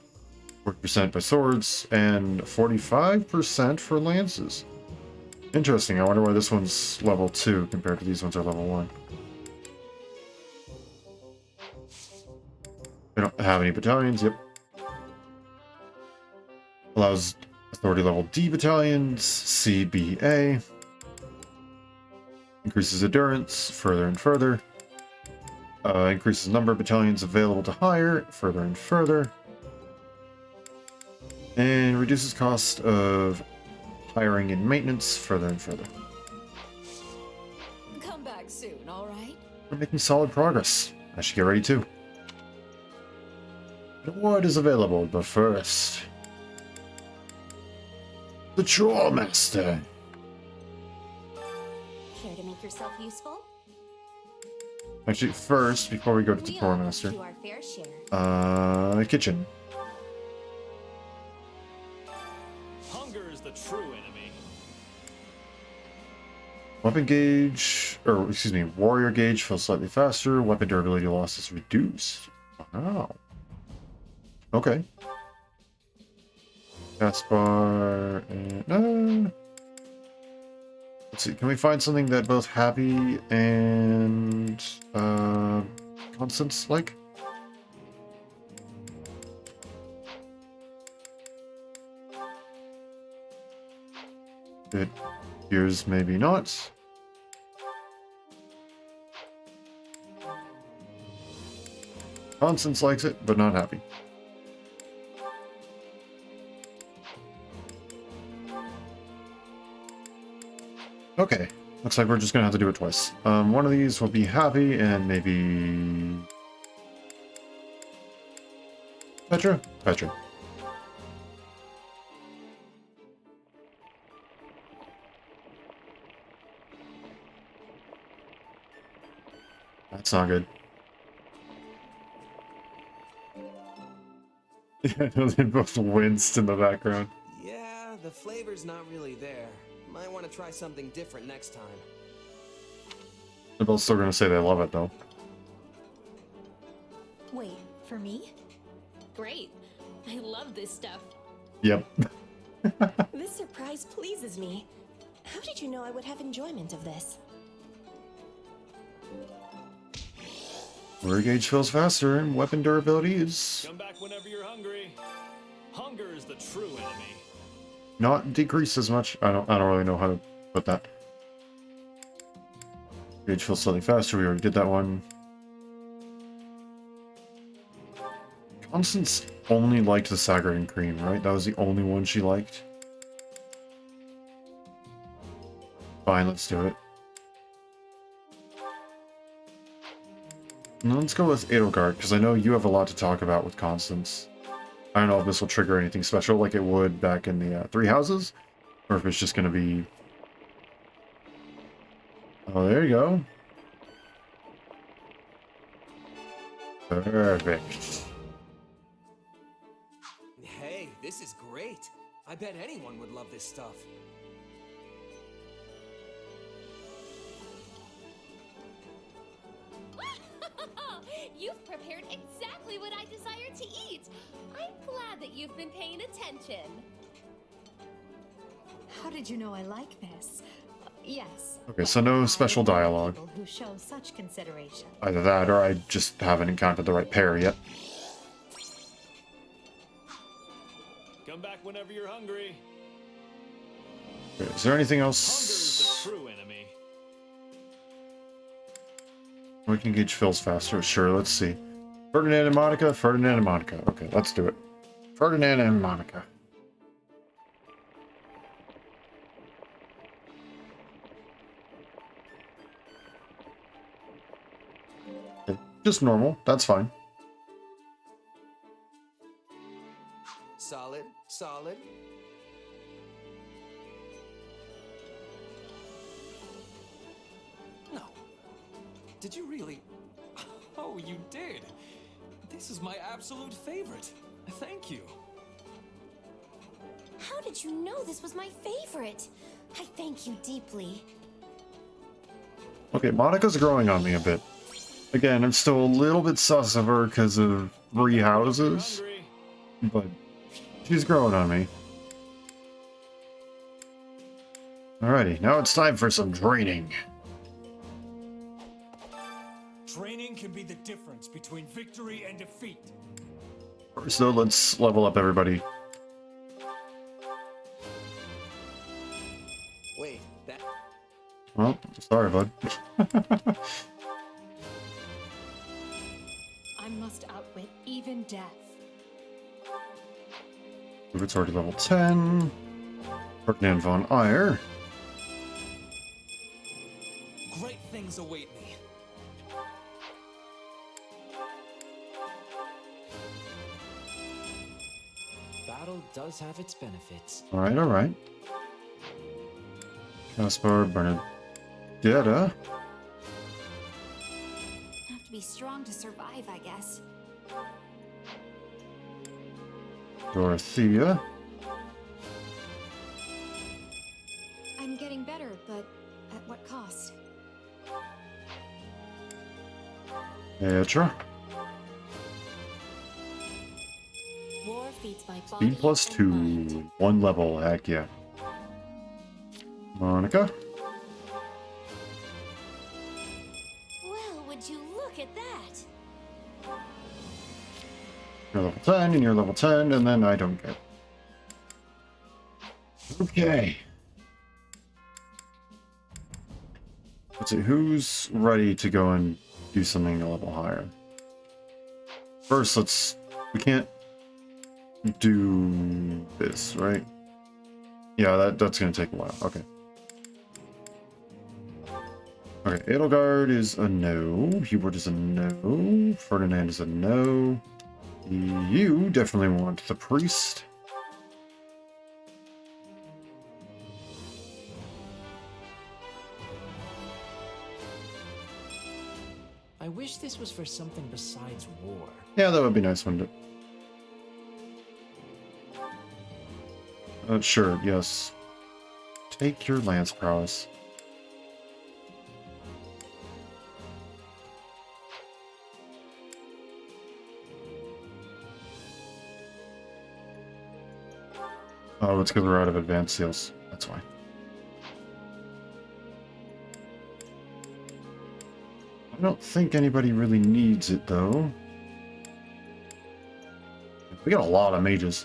40% by swords, and 45% for lances. Interesting. I wonder why this one's level 2 compared to these ones are level 1. They don't have any battalions. Yep. Allows authority level D battalions. CBA. Increases endurance further and further. Increases number of battalions available to hire further and further. And reduces cost of hiring and maintenance further and further. Come back soon, alright? We're making solid progress. I should get ready too. An award is available, but first... The Troll Master! Care to make yourself useful? Actually, first, before we go to the Troll Master... To our fair share. Kitchen. Hunger is the true enemy. Weapon gauge, or excuse me, warrior gauge feels slightly faster. Weapon durability loss is reduced. Wow. Okay. Taskbar and let's see. Can we find something that both Happy and Constance like? It appears maybe not. Constance likes it, but not Happy. Okay, looks like we're just gonna have to do it twice. One of these will be Happy, and maybe... Petra? Petra. That's not good. Yeah, they both winced in the background. Yeah, the flavor's not really there. Might want to try something different next time. They're both still gonna say they love it, though. Wait, for me? Great. I love this stuff. Yep. This surprise pleases me. How did you know I would have enjoyment of this? Warrior gauge feels faster, and weapon durability is Come back whenever you're hungry. Hunger is the true enemy. not decreased as much. I don't really know how to put that. Gauge feels slightly faster. We already did that one. Constance only liked the Saccharine Cream, right? That was the only one she liked. Fine, let's do it. Let's go with Edelgard, because I know you have a lot to talk about with Constance. I don't know if this will trigger anything special like it would back in the Three Houses, or if it's just going to be... Oh, there you go. Perfect. Hey, this is great. I bet anyone would love this stuff. You've prepared exactly what I desire to eat. I'm glad that you've been paying attention. How did you know I like this? Yes. Okay, so no special dialogue. People who show such consideration. Either that, or I just haven't encountered the right pair yet. Come back whenever you're hungry. Okay, is there anything else? Hunger's the true enemy. We can gauge fills faster. Sure, let's see. Ferdinand and Monica, Ferdinand and Monica. Okay, let's do it. Ferdinand and Monica. Okay, just normal, that's fine. Solid, solid. No. Did you really? Oh, you did. This is my absolute favorite. Thank you. How did you know this was my favorite? I thank you deeply. Okay, Monica's growing on me a bit. Again, I'm still a little bit sus of her because of Three Houses, but she's growing on me. Alrighty, now it's time for some training. Training can be the difference between victory and defeat. First though, let's level up everybody. Wait, that... Well, sorry, bud. I must outwit even death. It's already level 10. Ferdinand von Eyre. Great things await me. Battle does have its benefits. Alright, alright. Caspar, Bernadetta. Have to be strong to survive, I guess. Dorothea. I'm getting better, but at what cost? Petra. War feeds my body. Speed plus 2. 1 level, heck yeah. Monica. Well, would you look at that? You're level 10, and you're level 10, and then I don't get. Okay. Let's see, who's ready to go and do something a level higher? First, we can't do this, right? Yeah, that's gonna take a while. Okay. Okay, Edelgard is a no. Hubert is a no. Ferdinand is a no. You definitely want the priest. I wish this was for something besides war. Yeah, that would be nice, wouldn't it? Sure, yes. Take your lance prowess. Oh, it's because we're out of advanced seals. That's why. I don't think anybody really needs it, though. We got a lot of mages.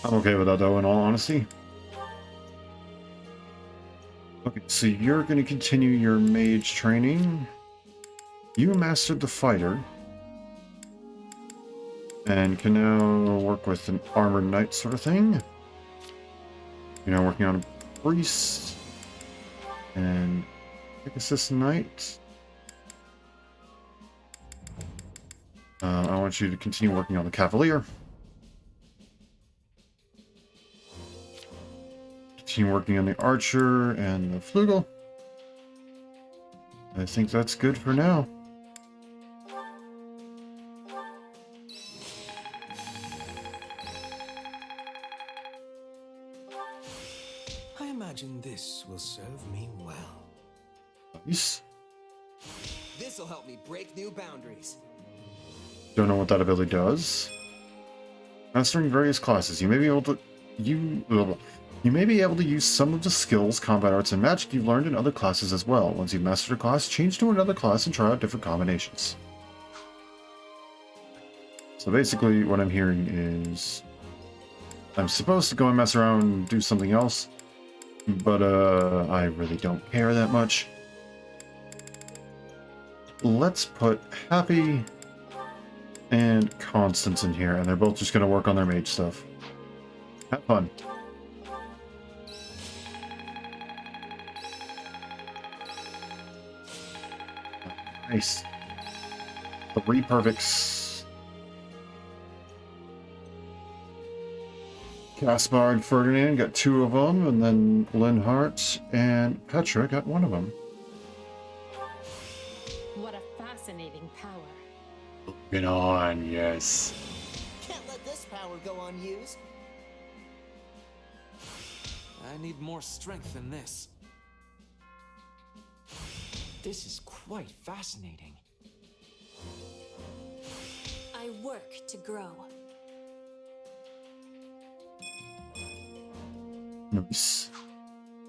I'm okay with that, though, in all honesty. Okay, so you're going to continue your mage training. You mastered the fighter. And can now work with an armored knight sort of thing. You're now working on a priest. And Pegasus knight. I want you to continue working on the Cavalier. Continue working on the Archer and the Flugel. I think that's good for now. I imagine this will serve me well. Nice. This'll help me break new boundaries. Don't know what that ability does. Mastering various classes. You may be able to use some of the skills, combat arts, and magic you've learned in other classes as well. Once you've mastered a class, change to another class and try out different combinations. So basically what I'm hearing is I'm supposed to go and mess around and do something else, but I really don't care that much. Let's put Happy and Constance in here, and they're both just going to work on their mage stuff. Have fun. Nice. 3 perfects. Caspar and Ferdinand got 2 of them, and then Linhart and Petra got 1 of them. What a fascinating power. Moving on, yes. Can't let this power go unused. I need more strength than this. This is quite fascinating. I work to grow. Nice.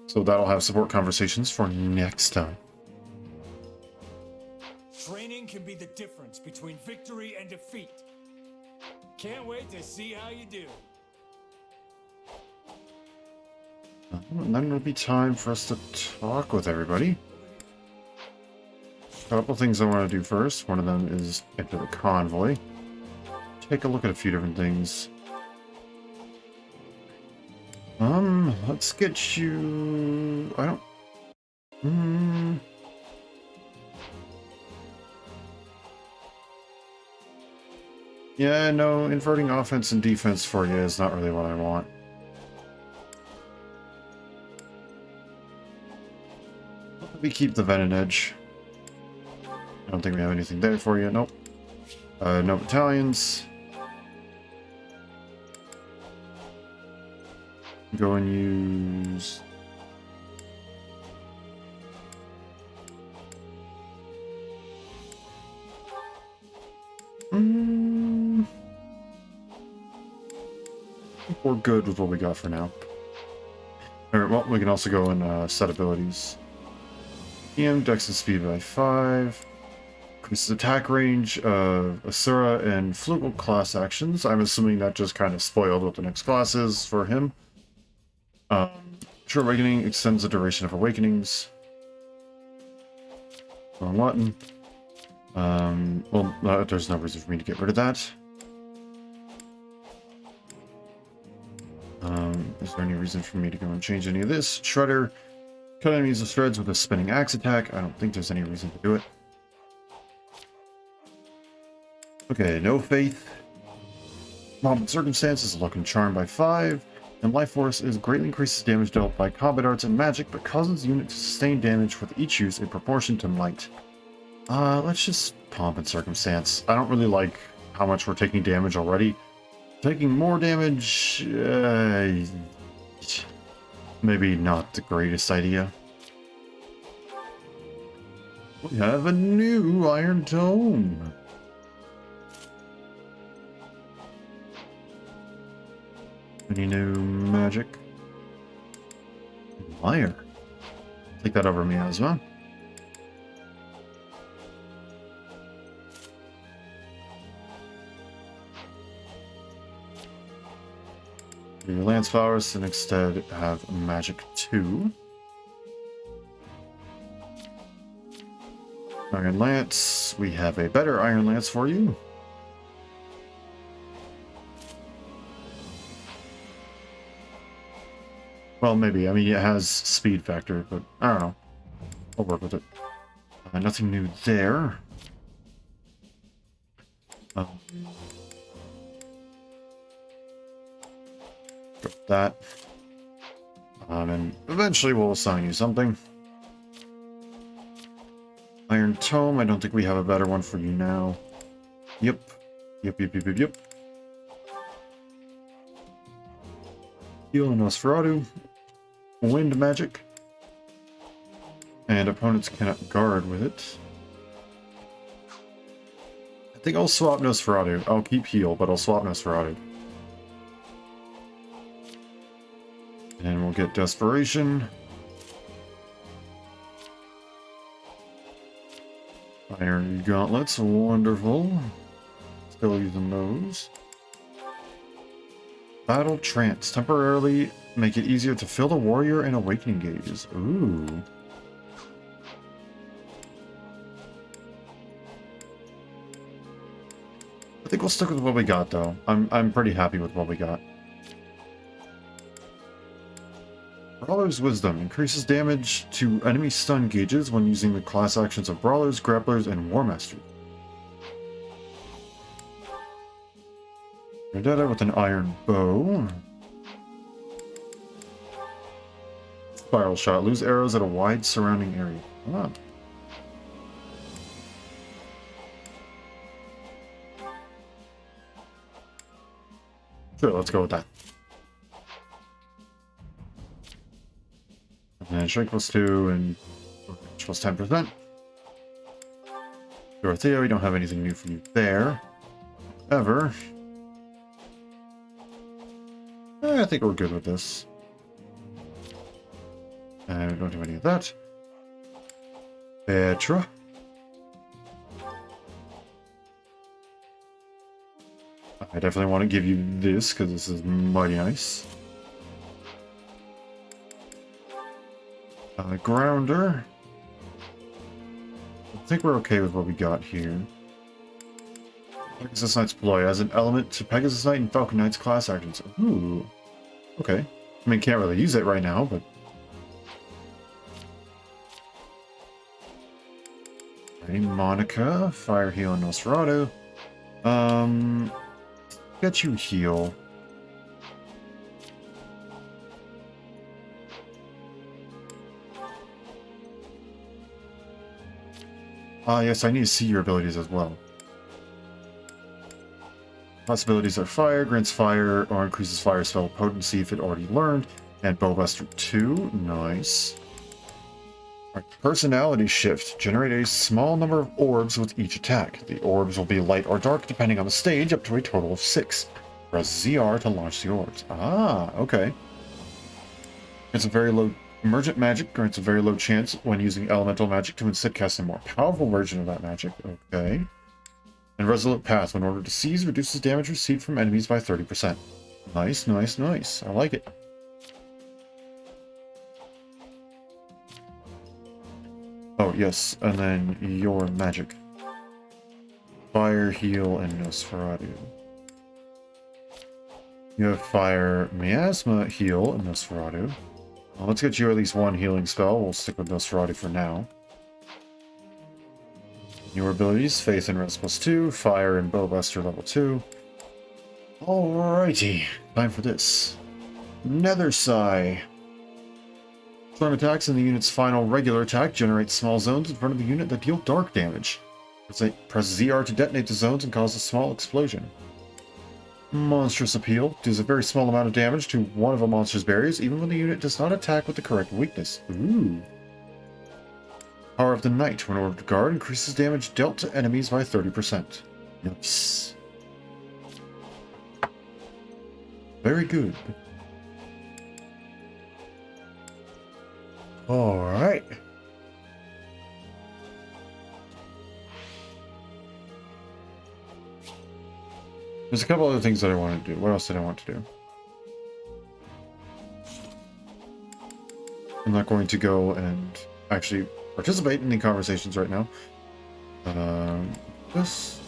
So that'll have support conversations for next time. Training can be the difference between victory and defeat. Can't wait to see how you do. And then it'll be time for us to talk with everybody. A couple things I want to do first. One of them is enter the convoy. Take a look at a few different things. Let's get you... I don't... Yeah, no, inverting offense and defense for you is not really what I want. We keep the Venom Edge. I don't think we have anything there for you. Nope. No battalions. Go and use... I think we're good with what we got for now. Alright, well, we can also go and set abilities. EM, Dex and Speed by 5. Increases attack range of Asura and Flugel class actions. I'm assuming that just kind of spoiled what the next class is for him. True Awakening extends the duration of awakenings. Wrong button. Well, there's no reason for me to get rid of that. Is there any reason for me to go and change any of this? Shredder. Cut enemies to shreds with a spinning axe attack. I don't think there's any reason to do it. Okay, no faith. Pomp and circumstances, luck and charm by 5. And life force is greatly increases damage dealt by combat arts and magic, but causes the unit to sustain damage with each use in proportion to might. Let's just pomp and circumstance. I don't really like how much we're taking damage already. Taking more damage, maybe not the greatest idea. We have a new Iron Tome. Any new magic? Liar. Take that over Miasma. Your Lance Flowers and instead have Magic 2. Iron Lance. We have a better Iron Lance for you. Well, maybe. I mean, it has speed factor, but I don't know. I'll work with it. Nothing new there. Drop that. And eventually we'll assign you something. Iron Tome, I don't think we have a better one for you now. Yep. Yep. Heal and Nosferatu. Wind magic. And opponents cannot guard with it. I think I'll swap Nosferatu. I'll keep heal, but I'll swap Nosferatu. And we'll get Desperation. Iron Gauntlets, wonderful. Still using those. Battle Trance. Temporarily make it easier to fill the warrior and awakening gauges. Ooh. I think we'll stick with what we got, though. I'm pretty happy with what we got. Brawler's Wisdom increases damage to enemy stun gauges when using the class actions of Brawlers, Grapplers, and War Masters. Vendetta with an Iron Bow. Spiral Shot. Lose arrows at a wide surrounding area. Ah. Sure, let's go with that. And then Shrink plus 2 and plus 10%. Dorothea, we don't have anything new for you there. Ever. I think we're good with this. And we don't do any of that. Petra. I definitely want to give you this, because this is mighty nice. Grounder. I think we're okay with what we got here. Pegasus Knight's Ploy as an element to Pegasus Knight and Falcon Knight's class actions. Ooh. Okay. I mean, can't really use it right now, but... Okay, Monica. Fire Heal and Nosferatu. Get you heal. Yes, I need to see your abilities as well. Possibilities are fire, grants fire, or increases fire spell potency if it already learned, and Bowbuster 2, nice. Right. Personality shift, generate a small number of orbs with each attack. The orbs will be light or dark depending on the stage, up to a total of 6. Press ZR to launch the orbs. Ah, okay. It's a very low... Emergent magic grants a very low chance when using elemental magic to instead cast a more powerful version of that magic. Okay. And Resolute Path, when ordered to seize, reduces damage received from enemies by 30%. Nice, nice, nice. I like it. Oh, yes. And then your magic. Fire, Heal, and Nosferatu. You have Fire, Miasma, Heal, and Nosferatu. Well, let's get you at least one healing spell. We'll stick with Nosferatu for now. Your abilities, Faith and Res plus 2, Fire and Bowbuster level 2. Alrighty, time for this. Nether Sigh. Storm attacks in the unit's final regular attack generate small zones in front of the unit that deal dark damage. Press ZR to detonate the zones and cause a small explosion. Monstrous Appeal deals a very small amount of damage to one of a monster's barriers, even when the unit does not attack with the correct weakness. Ooh. Power of the Knight, when ordered to guard, increases damage dealt to enemies by 30%. Nice. Very good. Alright. There's a couple other things that I want to do. What else did I want to do? I'm not going to go and actually participate in the conversations right now. This...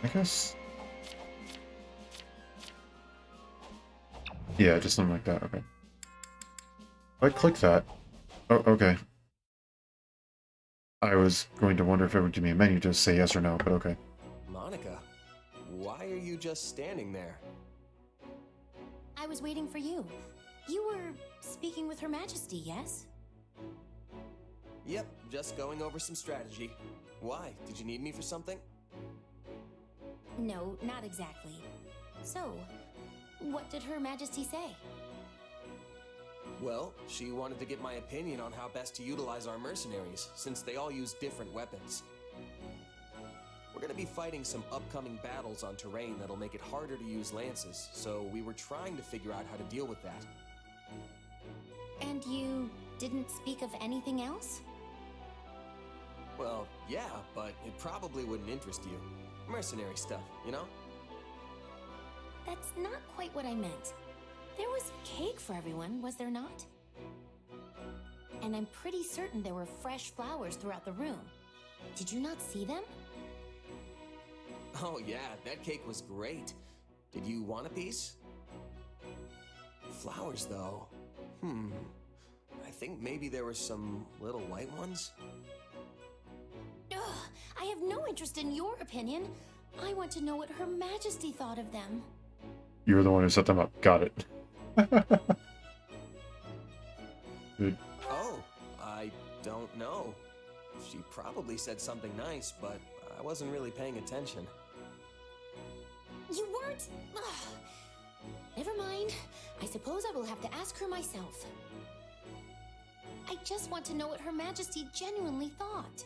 I guess... Yeah, just something like that, okay. If I click that... Oh, okay. I was going to wonder if it would give me a menu to say yes or no, but okay. Monica, why are you just standing there? I was waiting for you. You were speaking with Her Majesty, yes? Yep, just going over some strategy. Why? Did you need me for something? No, not exactly. So, what did Her Majesty say? Well, she wanted to get my opinion on how best to utilize our mercenaries, since they all use different weapons. We're gonna be fighting some upcoming battles on terrain that'll make it harder to use lances, so we were trying to figure out how to deal with that. And you didn't speak of anything else? Well, yeah, but it probably wouldn't interest you. Mercenary stuff, you know? That's not quite what I meant. There was cake for everyone, was there not? And I'm pretty certain there were fresh flowers throughout the room. Did you not see them? Oh yeah, that cake was great. Did you want a piece? Flowers, though. I think maybe there were some little white ones. Ugh, I have no interest in your opinion. I want to know what Her Majesty thought of them. You're the one who set them up. Got it. Good. Oh, I don't know. She probably said something nice, but I wasn't really paying attention. You weren't? Ugh. Never mind. I suppose I will have to ask her myself. I just want to know what Her Majesty genuinely thought.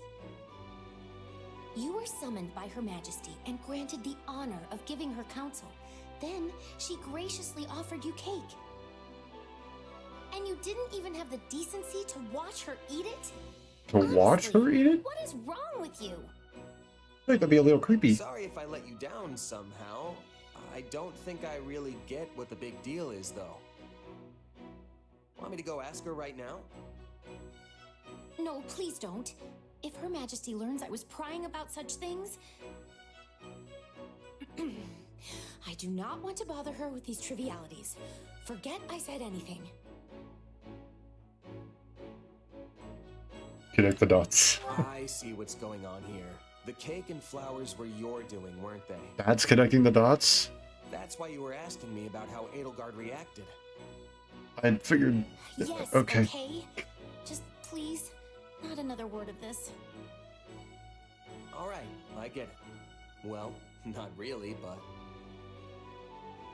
You were summoned by Her Majesty and granted the honor of giving her counsel. Then she graciously offered you cake. And you didn't even have the decency to watch her eat it? To watch her eat it? What is wrong with you? I think that'd be a little creepy. Sorry if I let you down somehow. I don't think I really get what the big deal is, though. Want me to go ask her right now? No, please don't. If Her Majesty learns I was prying about such things... I do not want to bother her with these trivialities. Forget I said anything. Connect the dots. I see what's going on here. The cake and flowers were your doing, weren't they? That's connecting the dots? That's why you were asking me about how Edelgard reacted. I figured... Yes, okay. Just please, not another word of this. Alright, I get it. Well, not really, but...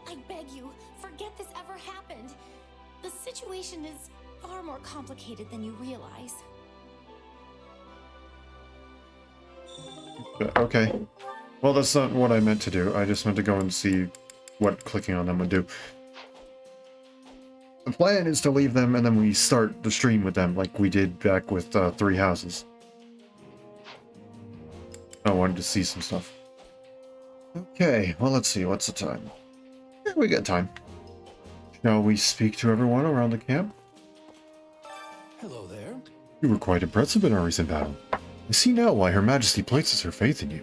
I beg you, forget this ever happened. The situation is far more complicated than you realize. Okay. Well, that's not what I meant to do. I just meant to go and see what clicking on them would do. The plan is to leave them and then we start the stream with them like we did back with 3 houses. I wanted to see some stuff. Okay, well, let's see. What's the time? Yeah, we got time. Shall we speak to everyone around the camp? Hello there. You were quite impressive in our recent battle. I see now why Her Majesty places her faith in you.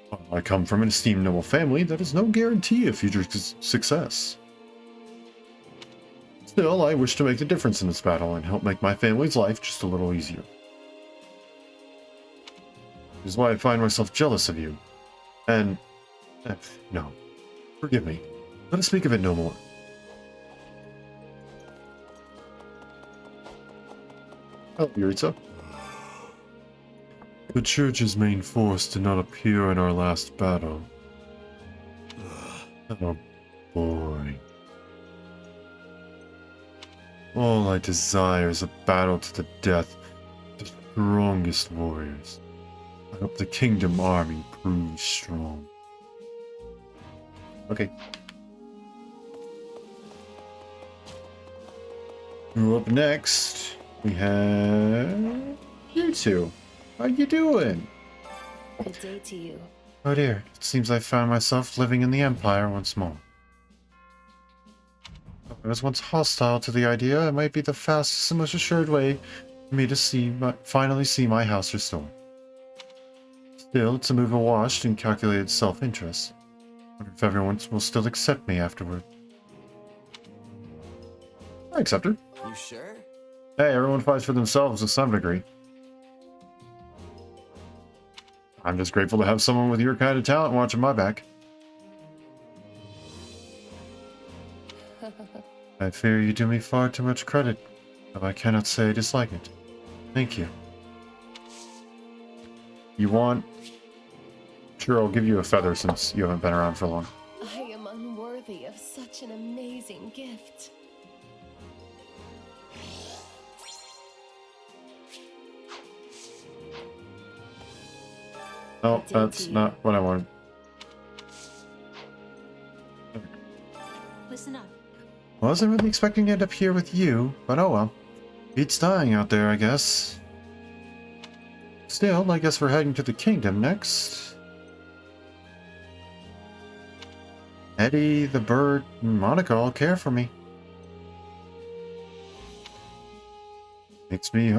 While I come from an esteemed noble family, that is no guarantee of future success. Still, I wish to make a difference in this battle and help make my family's life just a little easier. This is why I find myself jealous of you. And... no. Forgive me. Let us speak of it no more. Oh, Yuritsa. The church's main force did not appear in our last battle. How boring. All I desire is a battle to the death with the strongest warriors. I hope the Kingdom Army proves strong. Okay. Up next, we have you two. How you doing? Good day to you. Oh dear, it seems I found myself living in the Empire once more. I was once hostile to the idea. It might be the fastest and most assured way for me to finally see my house restored. Still, it's a move of washed and calculated self-interest. I wonder if everyone will still accept me afterward. I accept her. You sure? Hey, everyone fights for themselves to some degree. I'm just grateful to have someone with your kind of talent watching my back. I fear you do me far too much credit, though I cannot say I dislike it. Thank you. You want... Sure, I'll give you a feather since you haven't been around for long. I am unworthy of such an amazing gift. Oh, that's not what I wanted. Listen up. Wasn't really expecting to end up here with you, but oh well. It's dying out there, I guess. Still, I guess we're heading to the kingdom next. Eddie, the bird, and Monica all care for me. Makes me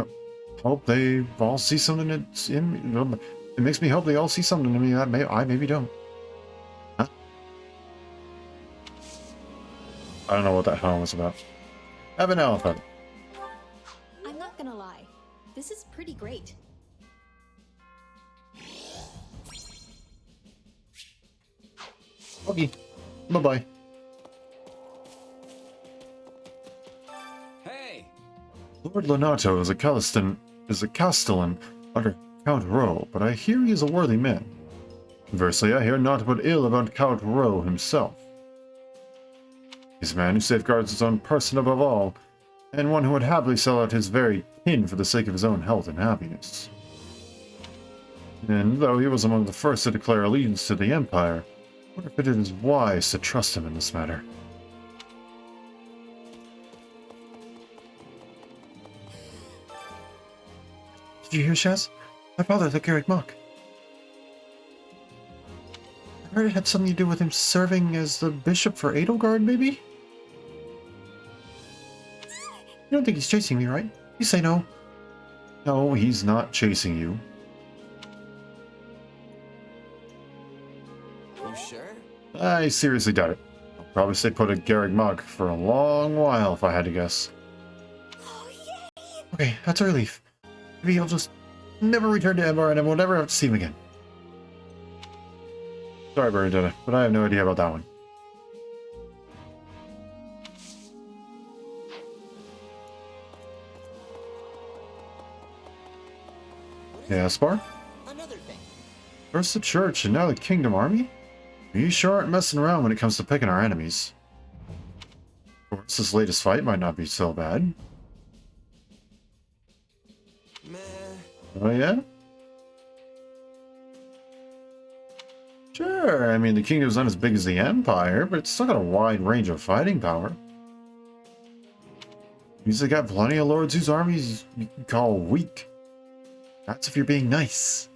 hope they all see something that's in me. It makes me hope they all see something in me that I maybe don't. Huh? I don't know what that hell was about. Have an elephant. I'm not gonna lie. This is pretty great. Okay. Bye-bye. Hey! Lord Lonato is a Castellan under Count Rowe, but I hear he is a worthy man. Conversely, I hear naught but ill about Count Rowe himself. He's a man who safeguards his own person above all, and one who would happily sell out his very kin for the sake of his own health and happiness. And though he was among the first to declare allegiance to the Empire, I wonder if it is wise to trust him in this matter. Did you hear, Shaz? My father, the Garreg Mach. I heard it had something to do with him serving as the bishop for Edelgard, maybe? You don't think he's chasing me, right? You say no. No, he's not chasing you. You sure? I seriously doubt it. I'll probably stay put at Garreg Mach for a long while if I had to guess. Okay, that's a relief. Maybe he'll just never return to Ember and I will never have to see him again. Sorry, Bernadetta, but I have no idea about that one. Yeah, Spar? Another thing. First the church and now the kingdom army? You sure aren't messing around when it comes to picking our enemies. Of course, this latest fight might not be so bad. Oh yeah? Sure, I mean the kingdom's not as big as the Empire, but it's still got a wide range of fighting power. Means they got plenty of lords whose armies you can call weak. That's if you're being nice.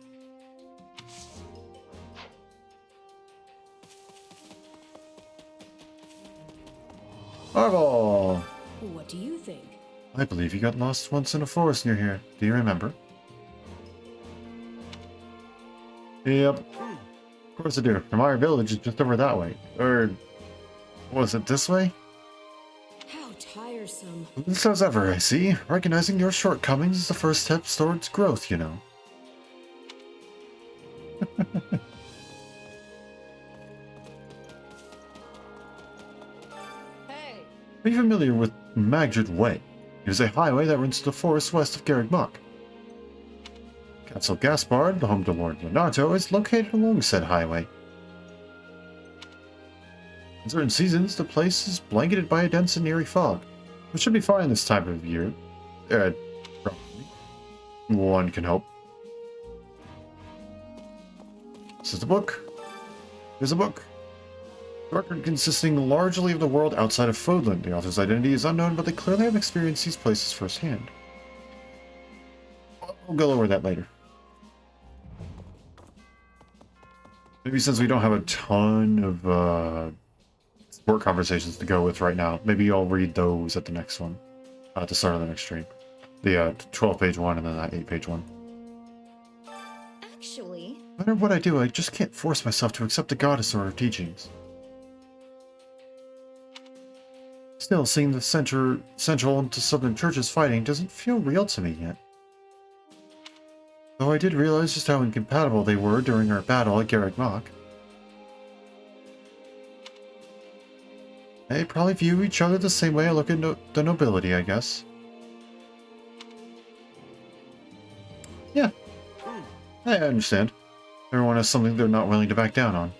Marvel! What do you think? I believe you got lost once in a forest near here. Do you remember? Yep. Of course I do. Our village is just over that way. Or... was it this way? How tiresome. Just as ever, I see. Recognizing your shortcomings is the first step towards growth, you know. Hey! Are you familiar with Magdred Way? It is a highway that runs to the forest west of Garreg Mach. Castle Gaspard, the home to Lord Lonato, is located along said highway. In certain seasons, the place is blanketed by a dense and eerie fog, which should be fine this time of year. Probably. One can hope. This is the book. Here's a book. A record consisting largely of the world outside of Fodland. The author's identity is unknown, but they clearly have experienced these places firsthand. We'll go over that later. Maybe since we don't have a ton of sport conversations to go with right now, maybe I'll read those at the next one. At the start of the next stream. The 12-page one and then that 8-page one. Actually... No matter what I do, I just can't force myself to accept the goddess or her teachings. Still, seeing the central to southern churches fighting doesn't feel real to me yet. Though I did realize just how incompatible they were during our battle at Garreg Mach. They probably view each other the same way I look at the nobility, I guess. Yeah, I understand. Everyone has something they're not willing to back down on.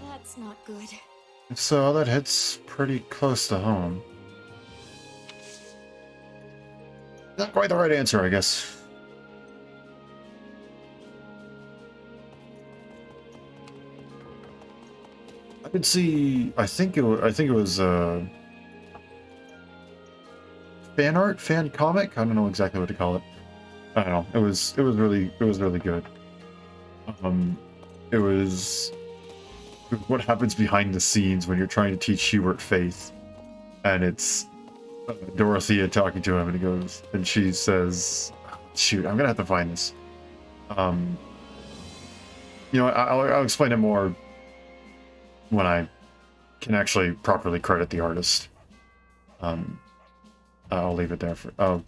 That's not good. If so, that hits pretty close to home. Not quite the right answer, I guess. I could see. I think it was fan art, fan comic. I don't know exactly what to call it. I don't know. It was really good. It was what happens behind the scenes when you're trying to teach Hubert faith, and it's Dorothea talking to him, and he goes, and she says, "Shoot, I'm gonna have to find this." You know, I'll explain it more when I can actually properly credit the artist. I'll leave it there for. I'll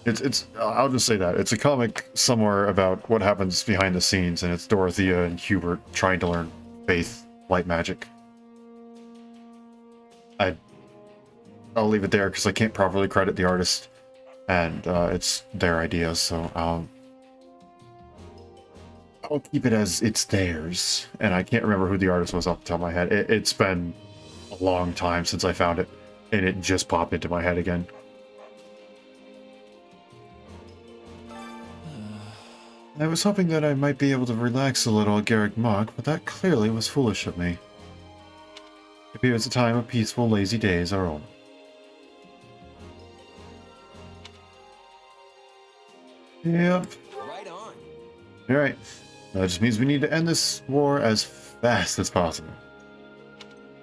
just say that it's a comic somewhere about what happens behind the scenes, and it's Dorothea and Hubert trying to learn faith, light magic. I'll leave it there because I can't properly credit the artist, and it's their idea, so I'll keep it as it's theirs. And I can't remember who the artist was off the top of my head. It's been a long time since I found it, and it just popped into my head again. I was hoping that I might be able to relax a little at Garreg Mach, but that clearly was foolish of me. It appears the time of peaceful, lazy days are over. Yep. Right on. Alright. That just means we need to end this war as fast as possible.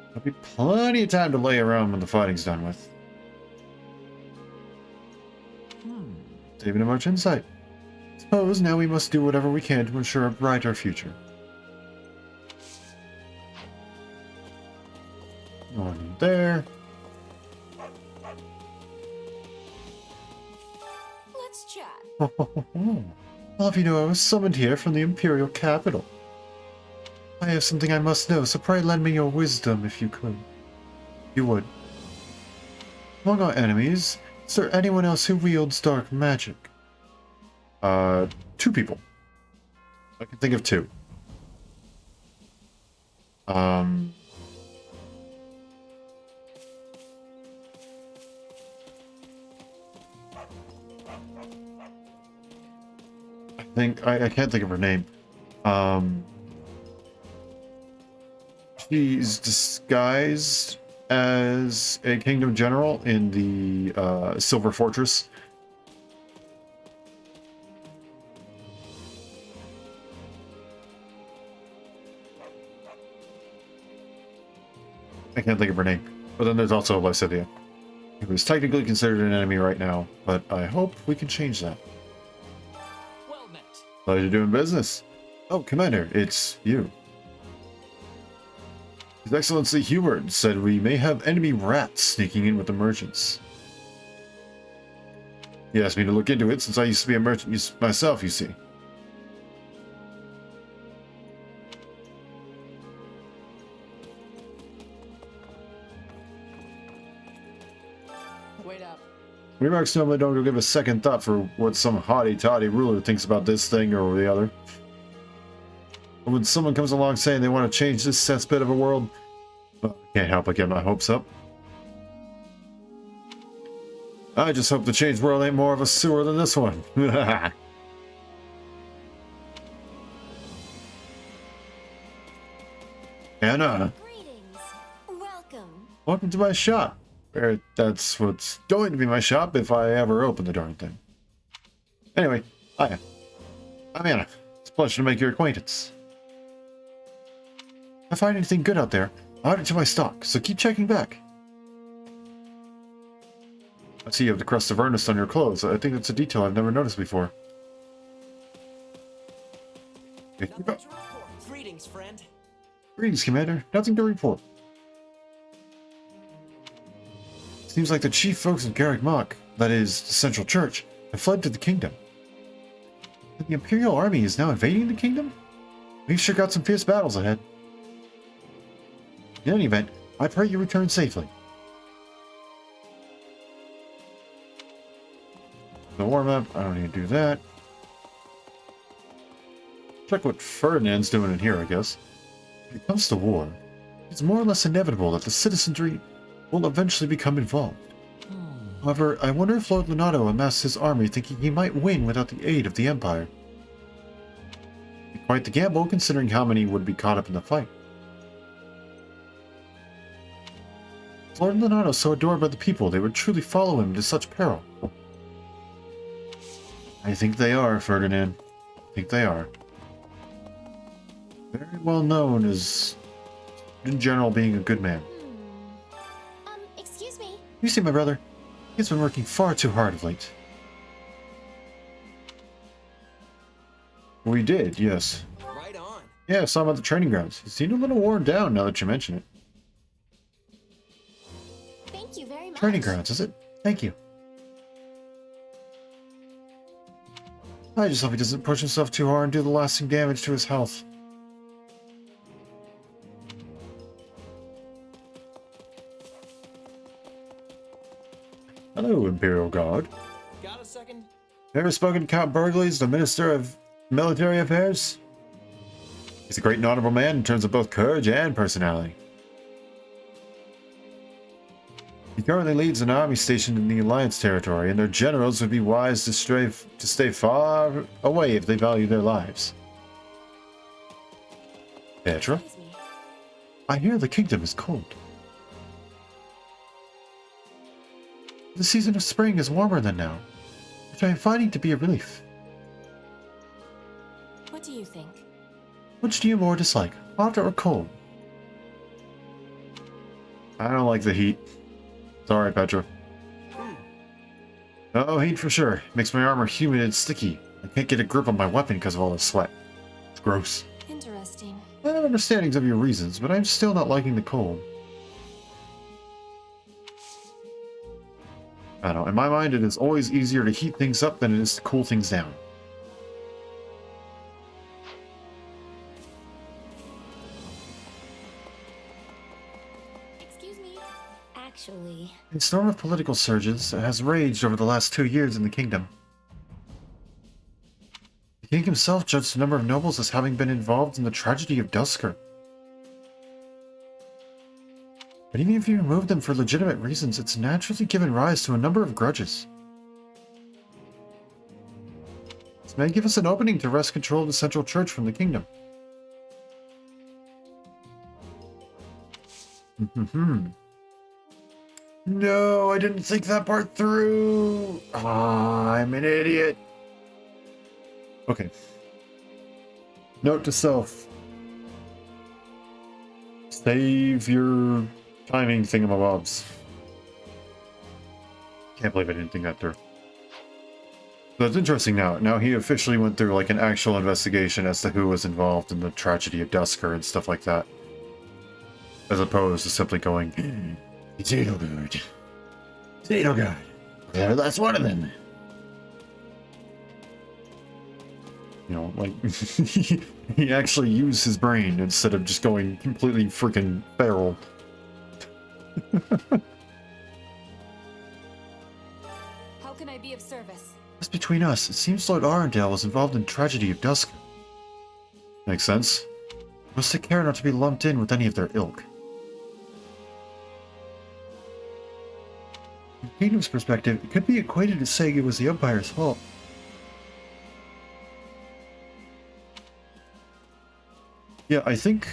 There'll be plenty of time to lay around when the fighting's done with. Saving him much insight. Suppose now we must do whatever we can to ensure a brighter future. One there. Let's chat. All of you know I was summoned here from the Imperial capital. I have something I must know, so pray lend me your wisdom if you could. You would. Among our enemies, is there anyone else who wields dark magic? 2 people. I can think of 2. I can't think of her name. She's disguised as a kingdom general in the Silver Fortress. I can't think of her name. But then there's also Lysithea, who is technically considered an enemy right now, but I hope we can change that. Well met. Pleasure doing business. Oh, Commander, it's you. His Excellency Hubert said we may have enemy rats sneaking in with the merchants. He asked me to look into it since I used to be a merchant myself, you see. Wait up. Remarks normally don't give a second thought for what some haughty-toddy ruler thinks about this thing or the other. But when someone comes along saying they want to change this cesspit of a world, well, I can't help but get my hopes up. I just hope the changed world ain't more of a sewer than this one. Anna. Welcome to my shop. That's what's going to be my shop if I ever open the darn thing. Anyway, hiya. I'm Anna. It's a pleasure to make your acquaintance. If I find anything good out there, I'll add it to my stock, so keep checking back. I see you have the crest of earnest on your clothes. I think that's a detail I've never noticed before. Greetings, friend. Greetings, Commander. Nothing to report. Seems like the chief folks of Garreg Mach, that is, the Central Church, have fled to the kingdom. The Imperial Army is now invading the kingdom? We've sure got some fierce battles ahead. In any event, I pray you return safely. The warm-up, I don't need to do that. Check what Ferdinand's doing in here, I guess. When it comes to war, it's more or less inevitable that the citizenry will eventually become involved. However, I wonder if Lord Leonardo amassed his army thinking he might win without the aid of the Empire. It'd be quite the gamble, considering how many would be caught up in the fight. Is Lord Leonardo so adored by the people they would truly follow him to such peril? I think they are, Ferdinand. I think they are. Very well known as, in general, being a good man. Excuse me. You see my brother? He's been working far too hard of late. We did, yes. Right on. Yeah, I saw him at the training grounds. He seemed a little worn down now that you mention it. Thank you very much. Training grounds, is it? Thank you. I just hope he doesn't push himself too hard and do the lasting damage to his health. Hello, Imperial Guard. Got a second? Ever spoken to Count Burgley's, the Minister of Military Affairs? He's a great and honorable man in terms of both courage and personality. He currently leads an army stationed in the Alliance territory, and their generals would be wise to stay far away if they value their lives. Petra? I hear the kingdom is cold. The season of spring is warmer than now, which I am finding to be a relief. What do you think? Which do you more dislike, hot or cold? I don't like the heat. Sorry, Petra. Oh, heat for sure. Makes my armor humid and sticky. I can't get a grip on my weapon because of all the sweat. It's gross. Interesting. I have understandings of your reasons, but I'm still not liking the cold. I don't know. In my mind, it is always easier to heat things up than it is to cool things down. Actually, A storm of political surges has raged over the last 2 years in the kingdom. The king himself judged a number of nobles as having been involved in the tragedy of Dusker. But even if you remove them for legitimate reasons, it's naturally given rise to a number of grudges. This may give us an opening to wrest control of the Central Church from the kingdom. No, I didn't think that part through. Ah, I'm an idiot. Okay. Note to self. Save your timing thingamabobs. Can't believe I didn't think that through. So it's interesting now. Now he officially went through like an actual investigation as to who was involved in the tragedy of Dusker and stuff like that. As opposed to simply going, it's Edelgard. It's Edelgard. Yeah, that's one of them. You know, like, he actually used his brain instead of just going completely freaking feral. How can I be of service? Just between us, it seems Lord Arundel was involved in tragedy of Dusker. Makes sense. Must take care not to be lumped in with any of their ilk. From the kingdom's perspective, it could be equated to saying it was the Empire's fault. Yeah, I think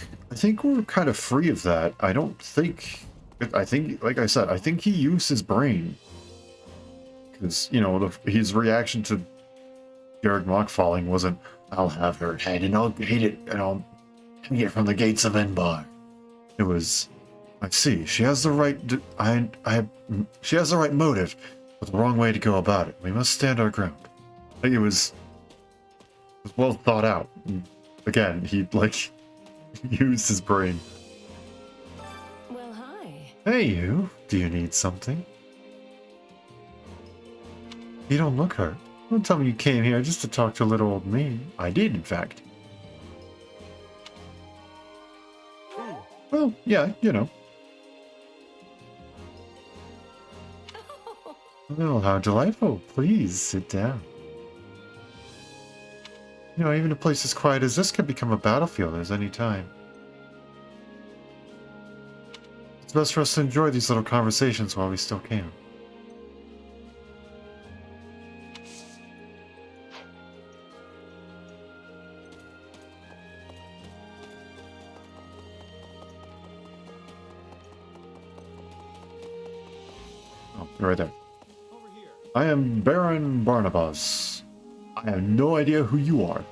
we're kind of free of that. I think, like I said, I think he used his brain. Because, you know, his reaction to Garreg Mach falling wasn't, I'll have her head and I'll hate it and I'll hang it from the gates of Enbar. It was, I see, she has the right, she has the right motive, but the wrong way to go about it. We must stand our ground. I think it was well thought out. And again, he, like, used his brain. Well, hi. Hey, you. Do you need something? You don't look hurt. Don't tell me you came here just to talk to little old me. I did, in fact. Well, yeah, you know. Well, how delightful. Please, sit down. You know, even a place as quiet as this can become a battlefield at any time. It's best for us to enjoy these little conversations while we still can. Oh, right there. I am Baron Barnabas. I have no idea who you are.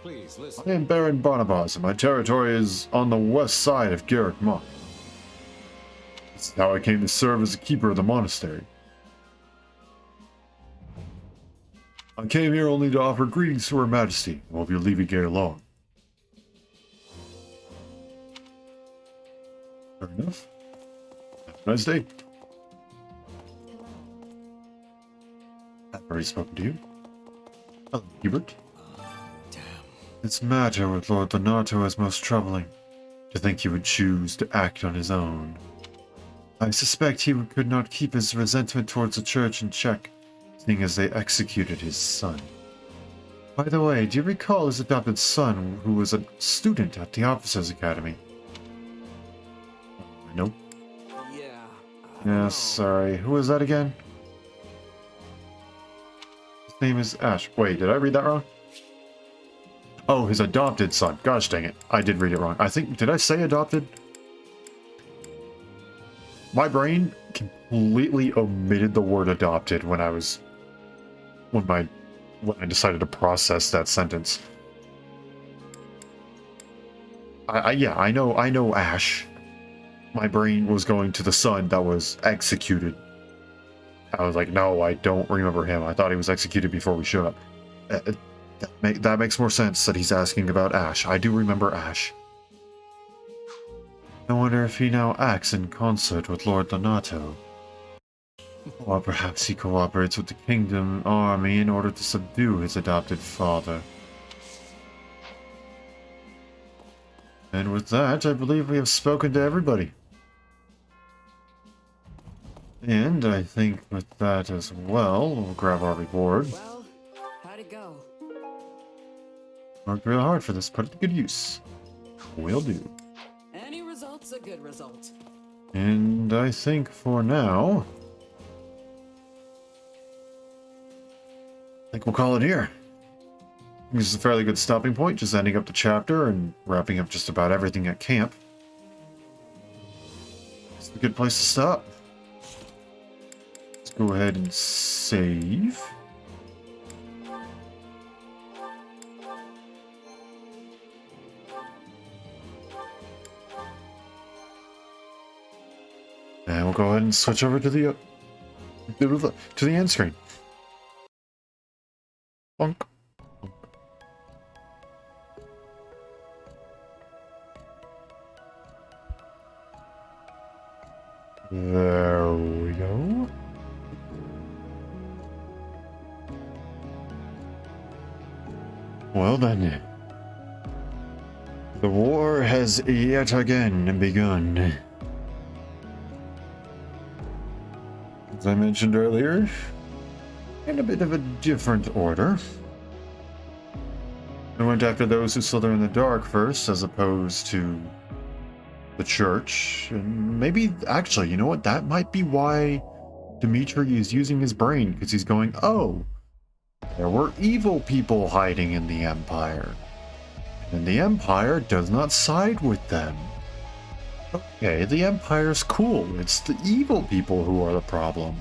Please listen. I am Baron Barnabas, and my territory is on the west side of Garreg Mach. This is how I came to serve as a keeper of the monastery. I came here only to offer greetings to Her Majesty, and will be leaving here alone. Fair enough. Have a nice day. I've already spoken to you. Hello, Hubert. This matter with Lord Donato is most troubling. To think he would choose to act on his own. I suspect he could not keep his resentment towards the church in check, seeing as they executed his son. By the way, do you recall his adopted son, who was a student at the Officers' Academy? Nope. Yeah, sorry. Who was that again? His name is Ash. Wait, did I read that wrong? Oh, his adopted son. Gosh dang it. I did read it wrong. I think, did I say adopted? My brain completely omitted the word adopted when I decided to process that sentence. Yeah, I know Ash. My brain was going to the son that was executed. I was like, no, I don't remember him. I thought he was executed before we showed up. That makes more sense that he's asking about Ash. I do remember Ash. I wonder if he now acts in concert with Lord Donato. Or perhaps he cooperates with the Kingdom army in order to subdue his adopted father. And with that, I believe we have spoken to everybody. And I think with that as well, we'll grab our reward. Well, how'd it go? Worked real hard for this, put it to good use. Will do. Any result's a good result. And I think for now, we'll call it here. This is a fairly good stopping point, just ending up the chapter and wrapping up just about everything at camp. It's a good place to stop. Let's go ahead and save. And we'll go ahead and switch over to the end screen. Bonk. There we go. Well then. The war has yet again begun. As I mentioned earlier, in a bit of a different order. I went after those who slither in the dark first, as opposed to the church. And maybe, actually, you know what? That might be why Dimitri is using his brain, because he's going, oh, there were evil people hiding in the Empire. And the Empire does not side with them. Okay, the Empire's cool. It's the evil people who are the problem.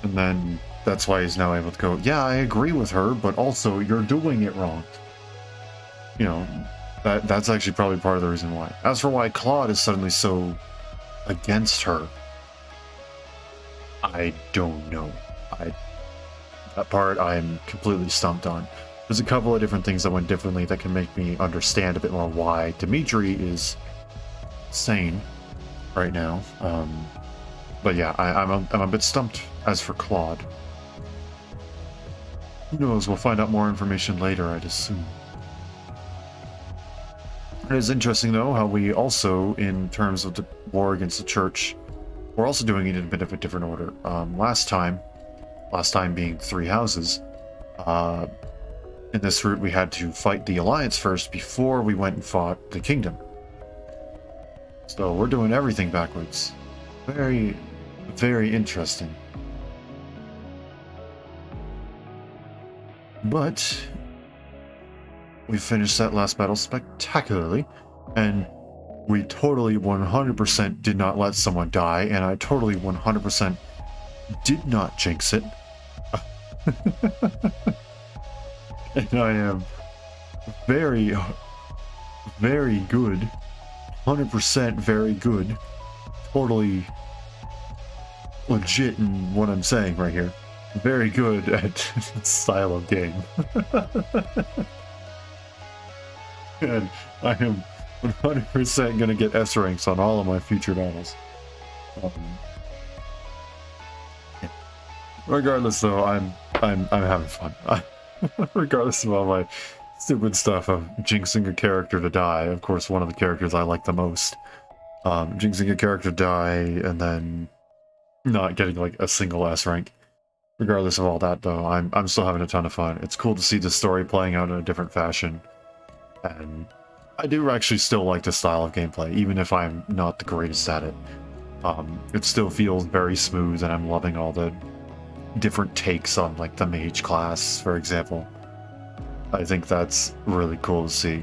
And then that's why he's now able to go, yeah, I agree with her, but also you're doing it wrong. You know, that's actually probably part of the reason why. As for why Claude is suddenly so against her, I don't know. That part I'm completely stumped on. There's a couple of different things that went differently that can make me understand a bit more why Dimitri is sane right now. But yeah, I'm a bit stumped as for Claude. Who knows, we'll find out more information later, I'd assume. It is interesting, though, how we also, in terms of the war against the church, we're also doing it in a bit of a different order. Last time being 3 houses, in this route we had to fight the Alliance first before we went and fought the Kingdom. So we're doing everything backwards. Very, very interesting. But we finished that last battle spectacularly, and we totally 100% did not let someone die, and I totally 100% did not jinx it. And I am very, very good. 100% very good. Totally legit in what I'm saying right here. Very good at style of game. And I am 100% gonna get S ranks on all of my future battles. Yeah. Regardless, though, I'm having fun. Regardless of all my stupid stuff of jinxing a character to die. Of course, one of the characters I like the most. Jinxing a character to die and then not getting like a single S rank. Regardless of all that, though, I'm still having a ton of fun. It's cool to see the story playing out in a different fashion. And I do actually still like this style of gameplay, even if I'm not the greatest at it. It still feels very smooth, and I'm loving all the different takes on like the mage class, for example. I think that's really cool to see.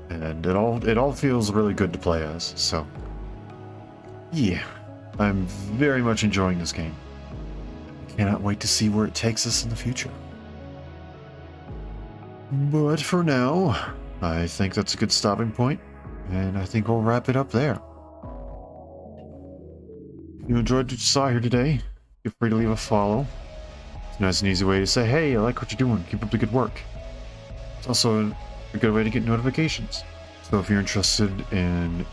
And it all feels really good to play as, so yeah. I'm very much enjoying this game. Cannot wait to see where it takes us in the future. But for now, I think that's a good stopping point, and I think we'll wrap it up there. If you enjoyed what you saw here today, feel free to leave a follow. It's a nice and easy way to say, hey, I like what you're doing, keep up the good work. It's also a good way to get notifications. So if you're interested in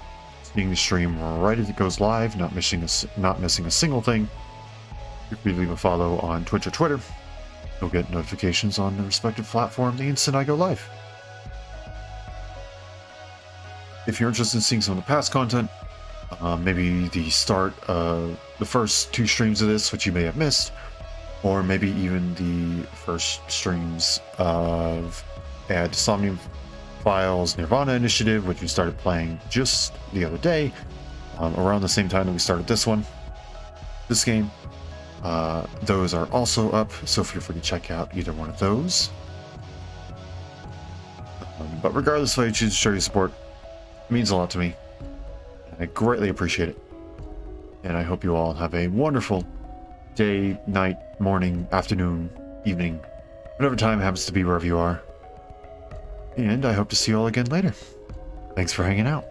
seeing the stream right as it goes live, not missing a single thing, feel free to leave a follow on Twitch or Twitter. You'll get notifications on the respective platform the instant I go live. If you're interested in seeing some of the past content, maybe the start of the first 2 streams of this, which you may have missed, or maybe even the first streams of Somnium Files Nirvana Initiative, which we started playing just the other day, around the same time that we started this game. Those are also up, so feel free to check out either one of those. But regardless of how you choose to show your support, it means a lot to me. I greatly appreciate it. And I hope you all have a wonderful day, night, morning, afternoon, evening, whatever time happens to be wherever you are. And I hope to see you all again later. Thanks for hanging out.